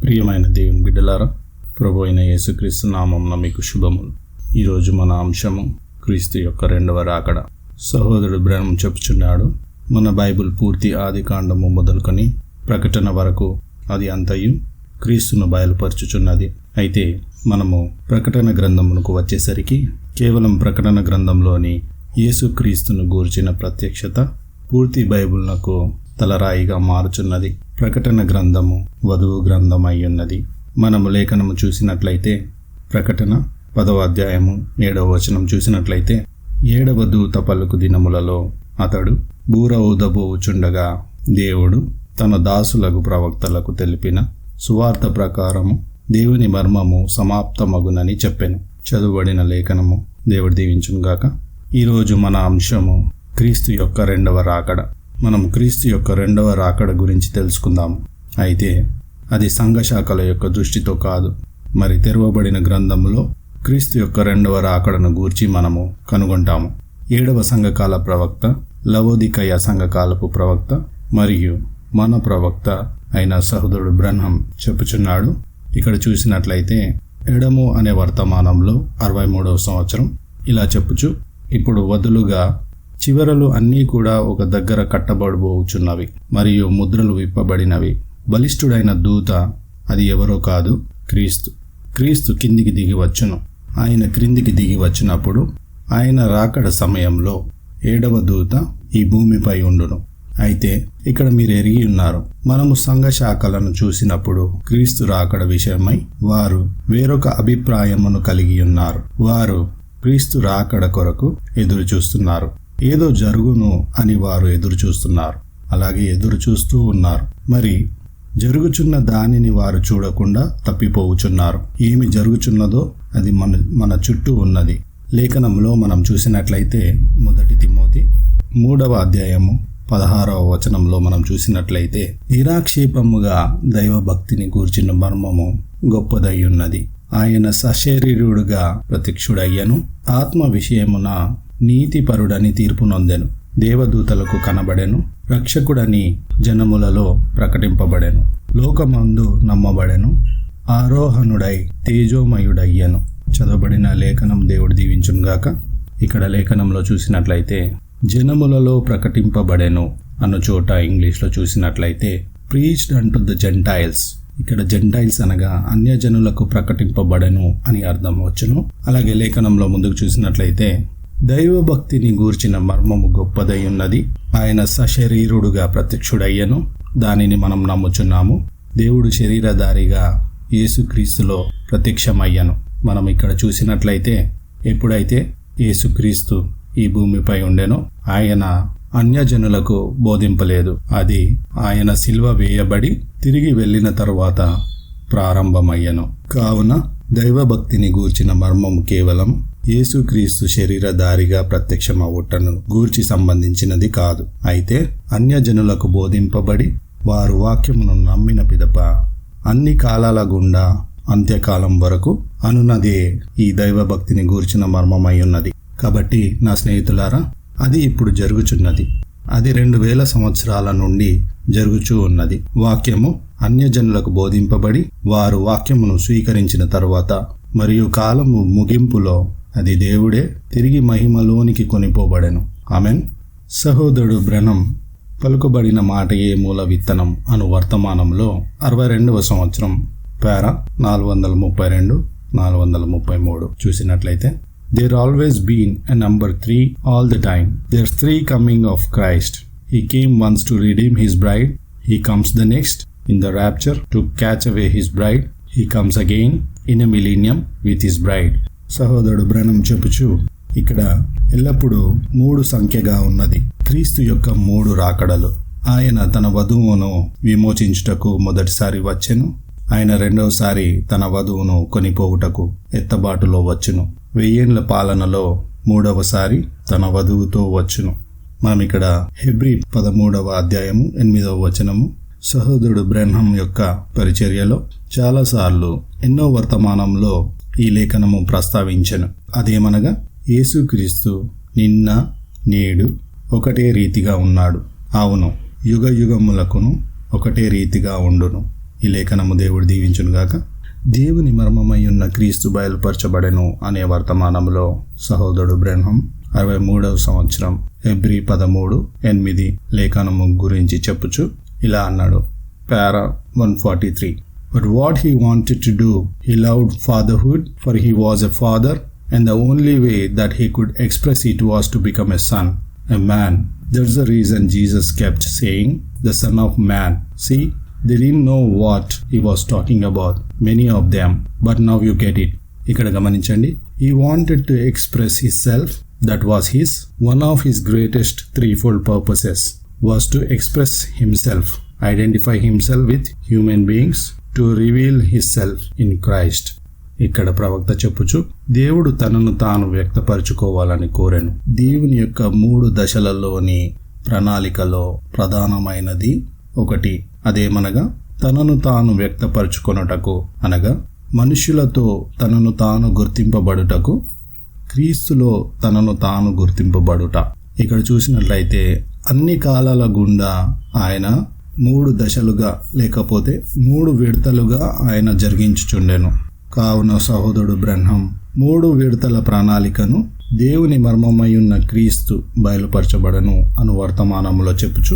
ప్రియమైన దేవుని బిడ్డలారా, ప్రభు అయిన యేసుక్రీస్తు నామమున మీకు శుభములు. ఈరోజు మన అంశము క్రీస్తు యొక్క రెండవ రాకడ. సహోదరుడు బ్రహ్మ చెప్పుచున్నాడు, మన బైబిల్ పూర్తి ఆదికాండము మొదలుకొని ప్రకటన వరకు అది అంతయు క్రీస్తును బయలుపరచుచున్నది. అయితే మనము ప్రకటన గ్రంథమునకు వచ్చేసరికి కేవలం ప్రకటన గ్రంథంలోని యేసుక్రీస్తును గూర్చిన ప్రత్యక్షత పూర్తి బైబిల్నకు తలరాయిగా మారుచున్నది. ప్రకటన గ్రంథము వధువు గ్రంథం అయ్యున్నది. మనము లేఖనము చూసినట్లయితే ప్రకటన 10వ అధ్యాయము 7వ వచనం చూసినట్లయితే, 7వ దూత పలుకు దినములలో అతడు బూర ఊదబోచుండగా దేవుడు తన దాసులకు ప్రవక్తలకు తెలిపిన సువార్త ప్రకారము దేవుని మర్మము సమాప్తమగునని చెప్పెను. చదువుబడిన లేఖనము దేవుడు దీవించునుగాక. ఈరోజు మన అంశము క్రీస్తు యొక్క రెండవ రాకడ. మనం క్రీస్తు యొక్క రెండవ రాకడ గురించి తెలుసుకుందాము. అయితే అది సంఘశాఖల యొక్క దృష్టితో కాదు. మరి తెరవబడిన గ్రంథంలో క్రీస్తు యొక్క రెండవ రాకడను గూర్చి మనము కనుగొంటాము. 7వ సంఘకాల ప్రవక్త, లవోదికయ సంఘకాలపు ప్రవక్త మరియు మన ప్రవక్త అయిన సహోదరుడు బ్రహ్మ చెప్పుచున్నాడు. ఇక్కడ చూసినట్లయితే ఎడము అనే వర్తమానంలో 63వ సంవత్సరం ఇలా చెప్పుచు, ఇప్పుడు వదులుగా చివరలు అన్నీ కూడా ఒక దగ్గర కట్టబడబోచున్నవి మరియు ముద్రలు విప్పబడినవి. బలిష్ఠుడైన దూత, అది ఎవరో కాదు, క్రీస్తు కిందికి దిగి వచ్చును. ఆయన క్రిందికి దిగి వచ్చినప్పుడు ఆయన రాకడ సమయంలో 7వ దూత ఈ భూమిపై ఉండును. అయితే ఇక్కడ మీరు ఎరిగి ఉన్నారు, మనము సంఘ శాఖలను చూసినప్పుడు క్రీస్తు రాకడ విషయమై వారు వేరొక అభిప్రాయమును కలిగి ఉన్నారు. వారు క్రీస్తు రాకడ కొరకు ఎదురు చూస్తున్నారు. ఏదో జరుగును అని వారు ఎదురు చూస్తున్నారు. అలాగే ఎదురు చూస్తూ ఉన్నారు. మరి జరుగుచున్న దానిని వారు చూడకుండా తప్పిపోవుచున్నారు. ఏమి జరుగుచున్నదో అది మన చుట్టూ ఉన్నది. లేఖనంలో మనం చూసినట్లయితే 1 తిమోతి 3వ అధ్యాయము 16వ వచనంలో మనం చూసినట్లయితే, నిరాక్షేపముగా దైవభక్తిని గూర్చిన మర్మము గొప్పదయ్యున్నది. ఆయన సశరీరుడుగా ప్రత్యక్షుడయ్యను, ఆత్మ విషయమున నీతిపరుడని తీర్పు నొందెను, దేవదూతలకు కనబడెను, రక్షకుడని జనములలో ప్రకటింపబడెను, లోకమందు నమ్మబడెను, ఆరోహణుడై తేజోమయుడయ్యను. చదవబడిన లేఖనం దేవుడు దీవించునుగాక. ఇక్కడ లేఖనంలో చూసినట్లయితే జనములలో ప్రకటింపబడెను అన్న చోట ఇంగ్లీష్లో చూసినట్లయితే ప్రీచ్డ్ అంటు ద జెంటైల్స్. ఇక్కడ జెంటైల్స్ అనగా అన్యజనులకు ప్రకటింపబడెను అని అర్థం వచ్చును. అలాగే లేఖనంలో ముందుకు చూసినట్లయితే దైవభక్తిని గూర్చిన మర్మము గొప్పదై ఉన్నది, ఆయన సశరీరుడుగా ప్రత్యక్షుడయ్యను, దానిని మనం నమ్ముచున్నాము. దేవుడు శరీరధారిగా యేసుక్రీస్తులో ప్రత్యక్షమయ్యను. మనం ఇక్కడ చూసినట్లయితే ఎప్పుడైతే యేసుక్రీస్తు ఈ భూమిపై ఉండెనో ఆయన అన్యజనులకు బోధింపలేదు. అది ఆయన సిలువ వేయబడి తిరిగి వెళ్ళిన తరువాత ప్రారంభమయ్యను. కావున దైవభక్తిని గూర్చిన మర్మము కేవలం యేసుక్రీస్తు శరీరధారిగా ప్రత్యక్షమవుటను గూర్చి సంబంధించినది కాదు. అయితే అన్యజనులకు బోధింపబడి వారు వాక్యమును నమ్మిన పిదప అన్ని కాలాల గుండా అంత్యకాలం వరకు అనున్నదే ఈ దైవభక్తిని గూర్చిన మర్మమై ఉన్నది. కాబట్టి నా స్నేహితులారా, అది ఇప్పుడు జరుగుచున్నది. అది 2000 సంవత్సరాల నుండి జరుగుచూ ఉన్నది. వాక్యము అన్యజనులకు బోధింపబడి వారు వాక్యమును స్వీకరించిన తరువాత మరియు కాలము ముగింపులో అది దేవుడే తిరిగి మహిమలోనికి కొనిపోబడెను. ఆమెన్. సహోదరుడు బ్రహ్మ పలుకబడిన మాటయే మూల విత్తనం అను వర్తమానంలో 62వ సంవత్సరం పారా 432-433 చూసినట్లయితే, There always been a number 3 all the time. There's 3 coming of Christ. He came once to redeem his bride. He comes the next in the rapture to catch away his bride. He comes again in a millennium with his bride. సహోదరుడు బ్రహ్మ చెప్పుచు, ఇక్కడ ఎల్లప్పుడూ 3 సంఖ్యగా ఉన్నది. క్రీస్తు యొక్క 3 రాకడలు. ఆయన తన వధువును విమోచించుటకు మొదటిసారి వచ్చెను. ఆయన రెండవసారి తన వధువును కొనిపోవుటకు ఎత్తబాటులో వచ్చును. 1000 ఏళ్ల పాలనలో 3వసారి తన వధువుతో వచ్చును. మనం ఇక్కడ హెబ్రీ 13వ అధ్యాయము 8వ వచనము సహోదరుడు బ్రహ్మ యొక్క పరిచర్యలో చాలాసార్లు ఎన్నో వర్తమానంలో ఈ లేఖనము ప్రస్తావించెను. అదేమనగా యేసుక్రీస్తు నిన్న నేడు ఒకటే రీతిగా ఉన్నాడు. అవును, యుగ యుగములకును ఒకటే రీతిగా ఉండును. ఈ లేఖనము దేవుడు దీవించునుగాక. దేవుని మర్మమై ఉన్న క్రీస్తు బయలుపరచబడెను అనే వర్తమానంలో సహోదరుడు బ్రెన్హం 63వ సంవత్సరం హెబ్రీ 13:8 లేఖనము గురించి చెప్పుచు ఇలా అన్నాడు. పారా 143. But what he wanted to do, he loved fatherhood, for he was a father, and the only way that he could express it was to become a son, a man. That's the reason Jesus kept saying, the Son of Man. See, they didn't know what he was talking about, many of them, but now you get it. ఇక్కడ గమనించండి. He wanted to express himself. That was one of his greatest threefold purposes, was to express himself, identify himself with human beings, to reveal himself in Christ. ఇక్కడ ప్రవక్త చెప్పుచు దేవుడు తనను తాను వ్యక్తపరచుకోవాలని కోరెను. దేవుని యొక్క 3 దశలలోని ప్రణాళికలో ప్రధానమైనది ఒకటి. అదేమనగా తనను తాను వ్యక్తపరచుకొనుటకు, అనగా మనుషులతో తనను తాను గుర్తింపబడుటకు, క్రీస్తులో తనను తాను గుర్తింపబడుట. ఇక్కడ చూసినట్లయితే అన్ని కాలాల గుండా ఆయన 3 దశలుగా లేకపోతే 3 విడతలుగా ఆయన జరిగించుచుండెను. కావున సహోదరుడు బ్రెన్హం 3 విడతల ప్రణాళికను దేవుని మర్మమై ఉన్న క్రీస్తు బయలుపరచబడను అను వర్తమానములో చెప్పుచు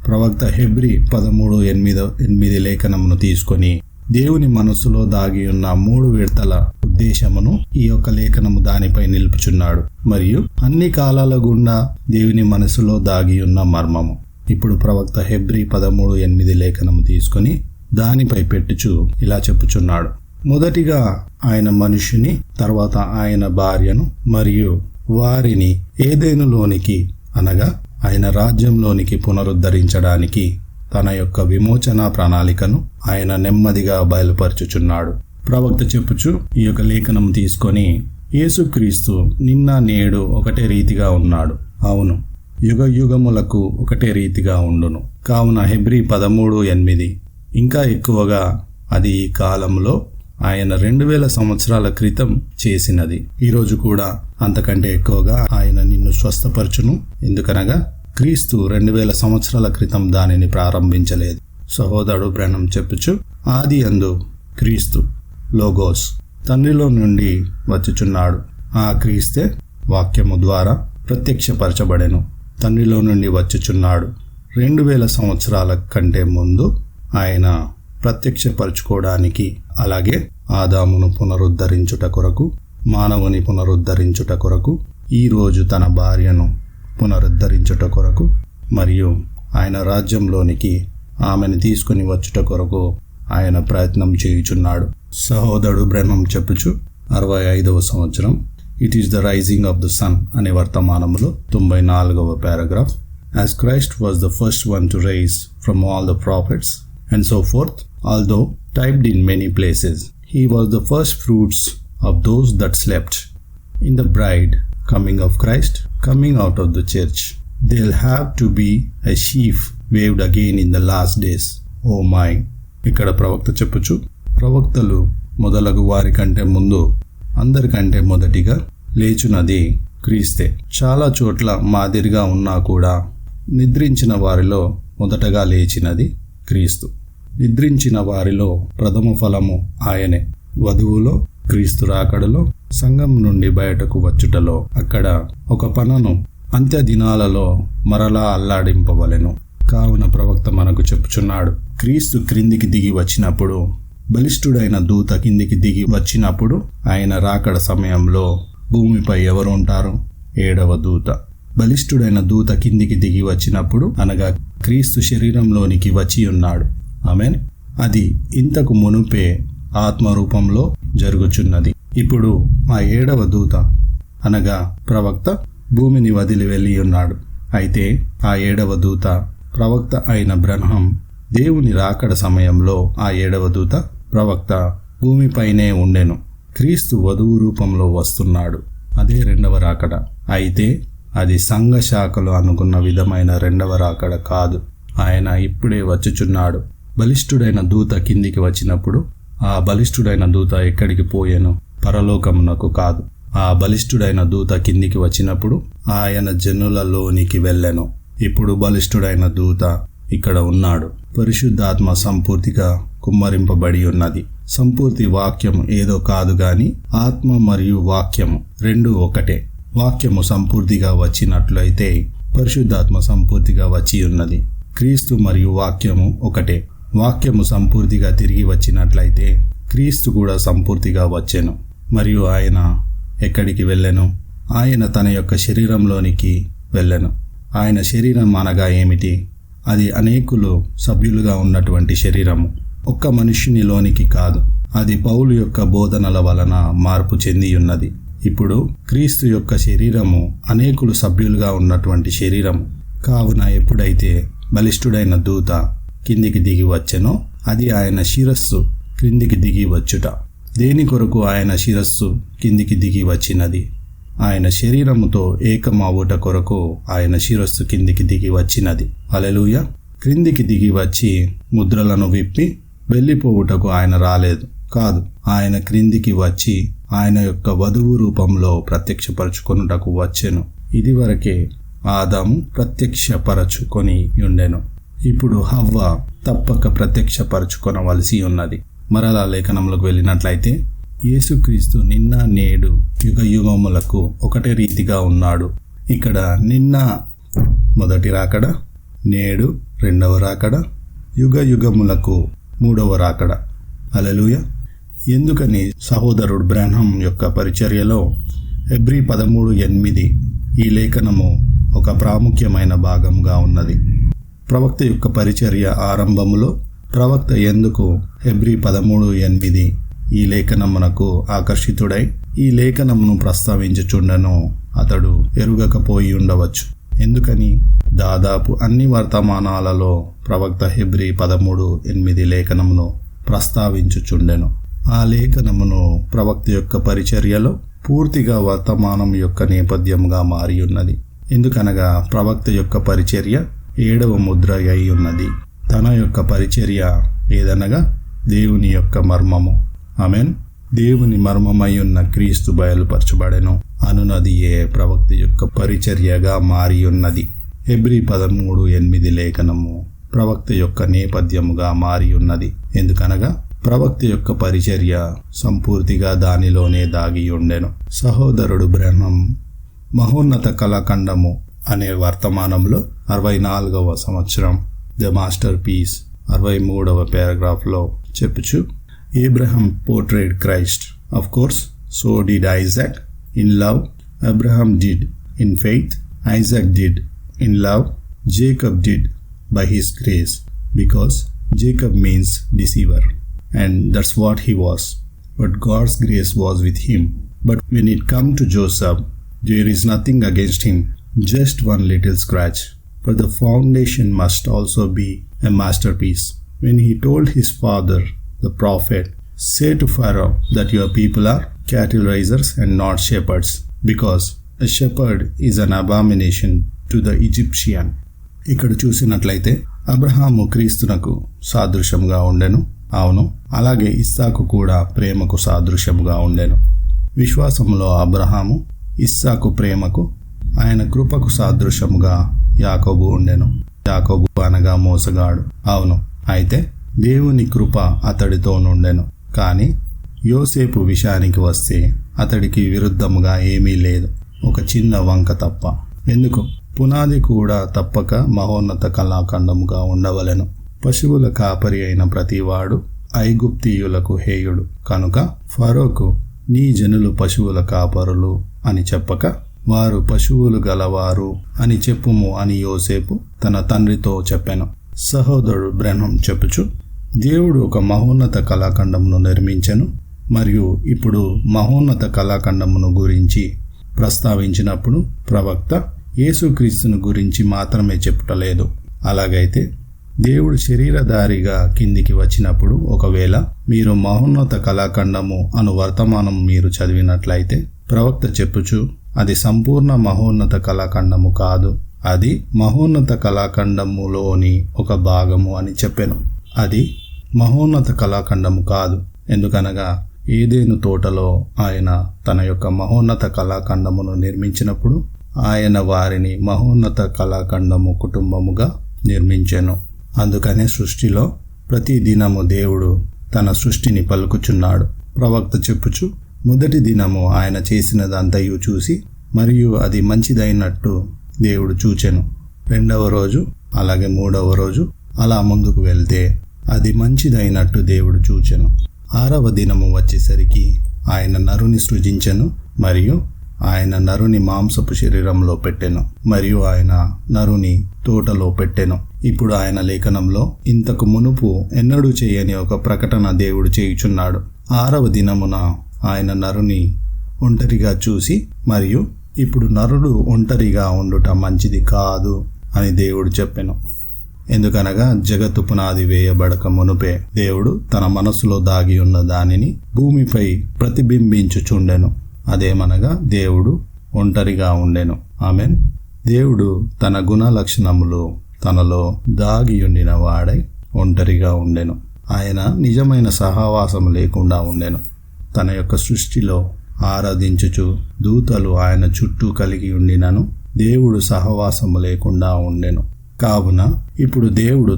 ప్రవక్త హెబ్రీ 13:8 లేఖనమును తీసుకొని దేవుని మనస్సులో దాగి ఉన్న 3 విడతల ఉద్దేశమును ఈ యొక్క లేఖనము దానిపై నిలుపుచున్నాడు. మరియు అన్ని కాలాల గుండా దేవుని మనస్సులో దాగి ఉన్న మర్మము. ఇప్పుడు ప్రవక్త హెబ్రీ 13:8 లేఖనము తీసుకొని దానిపై పెట్టుచు ఇలా చెప్పుచున్నాడు. మొదటిగా ఆయన మనుషుని, తర్వాత ఆయన భార్యను మరియు వారిని ఏదెనులోనికి, అనగా ఆయన రాజ్యంలోనికి పునరుద్ధరించడానికి తన యొక్క విమోచన ప్రణాళికను ఆయన నెమ్మదిగా బయలుపరచుచున్నాడు. ప్రవక్త చెప్పుచు ఈ యొక్క లేఖనం తీసుకొని యేసుక్రీస్తు నిన్న నేడు ఒకటే రీతిగా ఉన్నాడు. అవును, యుగ యుగములకు ఒకటే రీతిగా ఉండును. కావున హెబ్రీ 13:8 ఇంకా ఎక్కువగా అది ఈ కాలంలో ఆయన 2000 సంవత్సరాల క్రితం చేసినది. ఈరోజు కూడా అంతకంటే ఎక్కువగా ఆయన నిన్ను స్వస్థపరచును. ఎందుకనగా క్రీస్తు 2000 సంవత్సరాల క్రితం దానిని ప్రారంభించలేదు. సహోదరుడు బ్రెన్హం చెప్పుచు ఆది యందు క్రీస్తు లోగోస్ తండ్రిలో నుండి వచ్చుచున్నాడు. ఆ క్రీస్తే వాక్యము ద్వారా ప్రత్యక్షపరచబడెను. తండ్రిలో నుండి వచ్చుచున్నాడు. 2000 సంవత్సరాల కంటే ముందు ఆయన ప్రత్యక్షపరచుకోవడానికి, అలాగే ఆదామును పునరుద్ధరించుట కొరకు, మానవుని పునరుద్ధరించుట కొరకు, ఈరోజు తన భార్యను పునరుద్ధరించుట కొరకు, మరియు ఆయన రాజ్యంలోనికి ఆమెను తీసుకుని వచ్చుట కొరకు ఆయన ప్రయత్నం చేయుచున్నాడు. సహోదరుడు బ్రెన్హం చెప్పుచు 65వ సంవత్సరం it is the rising of the sun అనే వర్తమానములో 94వ పారాగ్రాఫ్. As Christ was the first one to rise from all the prophets and so forth, although typed in many places, he was the first fruits of those that slept. In the bride coming of Christ, coming out of the church, there'll have to be a sheaf waved again in the last days. Oh my. ఇక్కడ ప్రవక్త చెప్పుచు ప్రవక్తలు మొదలగు వారి కంటే ముందు, అందరికంటే మొదటిగా లేచున్నది క్రీస్తే. చాలా చోట్ల మాదిరిగా ఉన్నా కూడా నిద్రించిన వారిలో మొదటగా లేచినది క్రీస్తు. నిద్రించిన వారిలో ప్రథమ ఫలము ఆయనే. వధువులో, క్రీస్తు రాకడలో, సంఘం నుండి బయటకు వచ్చుటలో, అక్కడ ఒక పనను అంత్య దినాలలో మరలా అల్లాడింపవలెను. కావున ప్రవక్త మనకు చెప్పుచున్నాడు, క్రీస్తు క్రిందికి దిగి వచ్చినప్పుడు, బలిష్ఠుడైన దూత కిందికి దిగి వచ్చినప్పుడు, ఆయన రాకడ సమయంలో భూమిపై ఎవరు ఉంటారు? 7వ దూత. బలిష్ఠుడైన దూత కిందికి దిగి వచ్చినప్పుడు, అనగా క్రీస్తు శరీరంలోనికి వచ్చి ఉన్నాడు. ఆమేన్. అది ఇంతకు మునుపే ఆత్మరూపంలో జరుగుచున్నది. ఇప్పుడు ఆ 7వ దూత అనగా ప్రవక్త భూమిని వదిలి వెళ్ళి ఉన్నాడు. అయితే ఆ 7వ దూత ప్రవక్త అయిన బ్రెన్హం దేవుని రాకడ సమయంలో ఆ 7వ దూత ప్రవక్త భూమిపైనే ఉండెను. క్రీస్తు వధువు రూపంలో వస్తున్నాడు. అదే 2వ రాకడ. అయితే అది సంఘ శాఖలు అనుకున్న విధమైన 2వ రాకడ కాదు. ఆయన ఇప్పుడే వచ్చుచున్నాడు. బలిష్ఠుడైన దూత కిందికి వచ్చినప్పుడు ఆ బలిష్ఠుడైన దూత ఎక్కడికి పోయెను? పరలోకమునకు కాదు. ఆ బలిష్ఠుడైన దూత కిందికి వచ్చినప్పుడు ఆయన జనులలోనికి వెళ్ళెను. ఇప్పుడు బలిష్ఠుడైన దూత ఇక్కడ ఉన్నాడు. పరిశుద్ధాత్మ సంపూర్తిగా కుమ్మరింపబడి ఉన్నది. సంపూర్తి వాక్యము ఏదో కాదు గాని ఆత్మ మరియు వాక్యము రెండూ ఒకటే. వాక్యము సంపూర్తిగా వచ్చినట్లయితే పరిశుద్ధాత్మ సంపూర్తిగా వచ్చి ఉన్నది. క్రీస్తు మరియు వాక్యము ఒకటే. వాక్యము సంపూర్తిగా తిరిగి వచ్చినట్లయితే క్రీస్తు కూడా సంపూర్తిగా వచ్చెను. మరియు ఆయన ఎక్కడికి వెళ్ళెను? ఆయన తన యొక్క శరీరంలోనికి వెళ్ళెను. ఆయన శరీరం అనగా ఏమిటి? అది అనేకులు సభ్యులుగా ఉన్నటువంటి శరీరము. ఒక్క మనుష్యునిలోనికి కాదు. అది పౌలు యొక్క బోధనల వలన మార్పు చెంది ఉన్నది. ఇప్పుడు క్రీస్తు యొక్క శరీరము అనేకులు సభ్యులుగా ఉన్నటువంటి శరీరము. కావున ఎప్పుడైతే బలిష్ఠుడైన దూత కిందికి దిగి వచ్చెనో అది ఆయన శిరస్సు క్రిందికి దిగి వచ్చుట. దేని కొరకు ఆయన శిరస్సు కిందికి దిగి వచ్చినది? ఆయన శరీరముతో ఏకమవుట కొరకు ఆయన శిరస్సు కిందికి దిగి వచ్చినది. హల్లెలూయా. క్రిందికి దిగి వచ్చి ముద్రలను విప్పి వెళ్ళిపోవుటకు ఆయన రాలేదు. కాదు, ఆయన క్రిందికి వచ్చి ఆయన యొక్క వధువు రూపంలో ప్రత్యక్షపరచుకొనుటకు వచ్చెను. ఇదివరకే ఆదాము ప్రత్యక్షపరచుకొని ఉండెను. ఇప్పుడు హవ్వ తప్పక ప్రత్యక్షపరచుకొనవలసి ఉన్నది. మరలా లేఖనంలోకి వెళ్ళినట్లయితే యేసుక్రీస్తు నిన్న నేడు యుగ యుగములకు ఒకటే రీతిగా ఉన్నాడు. ఇక్కడ నిన్న మొదటి రాకడ, నేడు రెండవ రాకడ, యుగ యుగములకు మూడవ రాకడ. హల్లెలూయా. ఎందుకని సహోదరుడు బ్రాన్హమ్ యొక్క పరిచర్యలో హెబ్రీ 13:8 ఈ లేఖనము ఒక ప్రాముఖ్యమైన భాగంగా ఉన్నది. ప్రవక్త యొక్క పరిచర్య ఆరంభములో ప్రవక్త ఎందుకు హెబ్రీ 13:8 ఈ లేఖనమునకు ఆకర్షితుడై ఈ లేఖనమును ప్రస్తావించుచుండెనో అతడు ఎరుగకపోయి ఉండవచ్చు. ఎందుకని? దాదాపు అన్ని వర్తమానాలలో ప్రవక్త హెబ్రీ 13:8 లేఖనమును ప్రస్తావించుచుండెను. ఆ లేఖనమును ప్రవక్త యొక్క పరిచర్యలో పూర్తిగా వర్తమానం యొక్క నేపథ్యంగా మారి ఉన్నది. ఎందుకనగా ప్రవక్త యొక్క పరిచర్య 7వ ముద్ర అయి ఉన్నది. తన యొక్క పరిచర్య ఏదనగా దేవుని యొక్క మర్మము. ఆమేన్. దేవుని మర్మమై ఉన్న క్రీస్తు బయలుపరచబడెను అనునదియే ప్రవక్త యొక్క పరిచర్యగా మారి ఉన్నది. హెబ్రీ 13:8 లేఖనము ప్రవక్త యొక్క నేపథ్యముగా మారి ఉన్నది. ఎందుకనగా ప్రవక్త యొక్క పరిచర్య సంపూర్తిగా దానిలోనే దాగి ఉండెను. సహోదరుడు బ్రాన్హమ్ మహోన్నత కళాఖండము అనే వర్తమానంలో 64వ సంవత్సరం ద మాస్టర్ పీస్ 63వ పారాగ్రాఫ్లో చెప్పుచు, Abraham portrayed Christ. Of course, so did Isaac. In love, Abraham did. In faith, Isaac did. In love, Jacob did by his grace. Because Jacob means deceiver. And that's what he was. But God's grace was with him. But when it come to Joseph, there is nothing against him. Just one little scratch. For the foundation must also be a masterpiece. When he told his father, the prophet, say to Pharaoh that your people are cattle raisers and not shepherds, because a shepherd is an abomination to the Egyptian. ఇక్కడ చూసినట్లయితే అబ్రహాము క్రీస్తునకు సాదృశ్యంగా ఉండెను. అవును, అలాగే ఇస్సాకు కూడా ప్రేమకు సాదృశ్యముగా ఉండెను. విశ్వాసంలో అబ్రహాము ఇస్సాకు ప్రేమకు, ఆయన కృపకు సాదృశ్యముగా యాకోబు ఉండెను. యాకోబు అనగా మోసగాడు. అవును, అయితే దేవుని కృప అతడితో నుండెను. కానీ యోసేపు విషయానికి వస్తే అతడికి విరుద్ధముగా ఏమీ లేదు, ఒక చిన్న వంక తప్ప. ఎందుకు? పునాది కూడా తప్పక మహోన్నత కళాఖండముగా ఉండవలెను. పశువుల కాపరి అయిన ప్రతివాడు ఐగుప్తీయులకు హేయుడు కనుక ఫరోకు నీ జనులు పశువుల కాపరులు అని చెప్పక వారు పశువులు గలవారు అని చెప్పుము అని యోసేపు తన తండ్రితో చెప్పెను. సహోదరుడు బ్రాన్హమ్ చెప్పుచు, దేవుడు ఒక మహోన్నత కళాఖండమును నిర్మించెను. మరియు ఇప్పుడు మహోన్నత కళాఖండమును గురించి ప్రస్తావించినప్పుడు ప్రవక్త యేసుక్రీస్తును గురించి మాత్రమే చెప్పుటలేదు. అలాగైతే దేవుడు శరీరధారిగా కిందికి వచ్చినప్పుడు ఒకవేళ మీరు మహోన్నత కళాఖండము అను వర్తమానం మీరు చదివినట్లయితే ప్రవక్త చెప్పుచు అది సంపూర్ణ మహోన్నత కళాఖండము కాదు, అది మహోన్నత కళాఖండములోని ఒక భాగము అని చెప్పెను. అది మహోన్నత కళాఖండము కాదు. ఎందుకనగా ఏదేను తోటలో ఆయన తన యొక్క మహోన్నత కళాఖండమును నిర్మించినప్పుడు ఆయన వారిని మహోన్నత కళాఖండము కుటుంబముగా నిర్మించెను. అందుకనే సృష్టిలో ప్రతి దినము దేవుడు తన సృష్టిని పలుకుచున్నాడు. ప్రవక్త చెప్పుచు, మొదటి దినము ఆయన చేసినదంతయు చూసి మరియు అది మంచిదైనట్టు దేవుడు చూచెను. రెండవ రోజు అలాగే మూడవ రోజు అలా ముందుకు వెళ్తే అది మంచిదైనట్టు దేవుడు చూచెను. ఆరవ దినము వచ్చేసరికి ఆయన నరుని సృజించెను మరియు ఆయన నరుని మాంసపు శరీరంలో పెట్టెను మరియు ఆయన నరుని తోటలో పెట్టెను. ఇప్పుడు ఆయన లేఖనంలో ఇంతకు మునుపు ఎన్నడూ చేయని ఒక ప్రకటన దేవుడు చేయుచున్నాడు. ఆరవ దినమున ఆయన నరుని ఒంటరిగా చూసి మరియు ఇప్పుడు నరుడు ఒంటరిగా ఉండుట మంచిది కాదు అని దేవుడు చెప్పెను. ఎందుకనగా జగత్తు పునాది వేయబడక మునుపే దేవుడు తన మనసులో దాగి ఉన్న దానిని భూమిపై ప్రతిబింబించుచుండెను. అదేమనగా దేవుడు ఒంటరిగా ఉండెను. ఆమెన్. దేవుడు తన గుణ లక్షణములు తనలో దాగియుండిన వాడై ఒంటరిగా ఉండెను. ఆయన నిజమైన సహవాసము లేకుండా ఉండెను. తన యొక్క సృష్టిలో ఆరాధించుచు దూతలు ఆయన చుట్టూ కలిగి ఉండినను దేవుడు సహవాసము లేకుండా ఉండెను. కావున ఇప్పుడు దేవుడు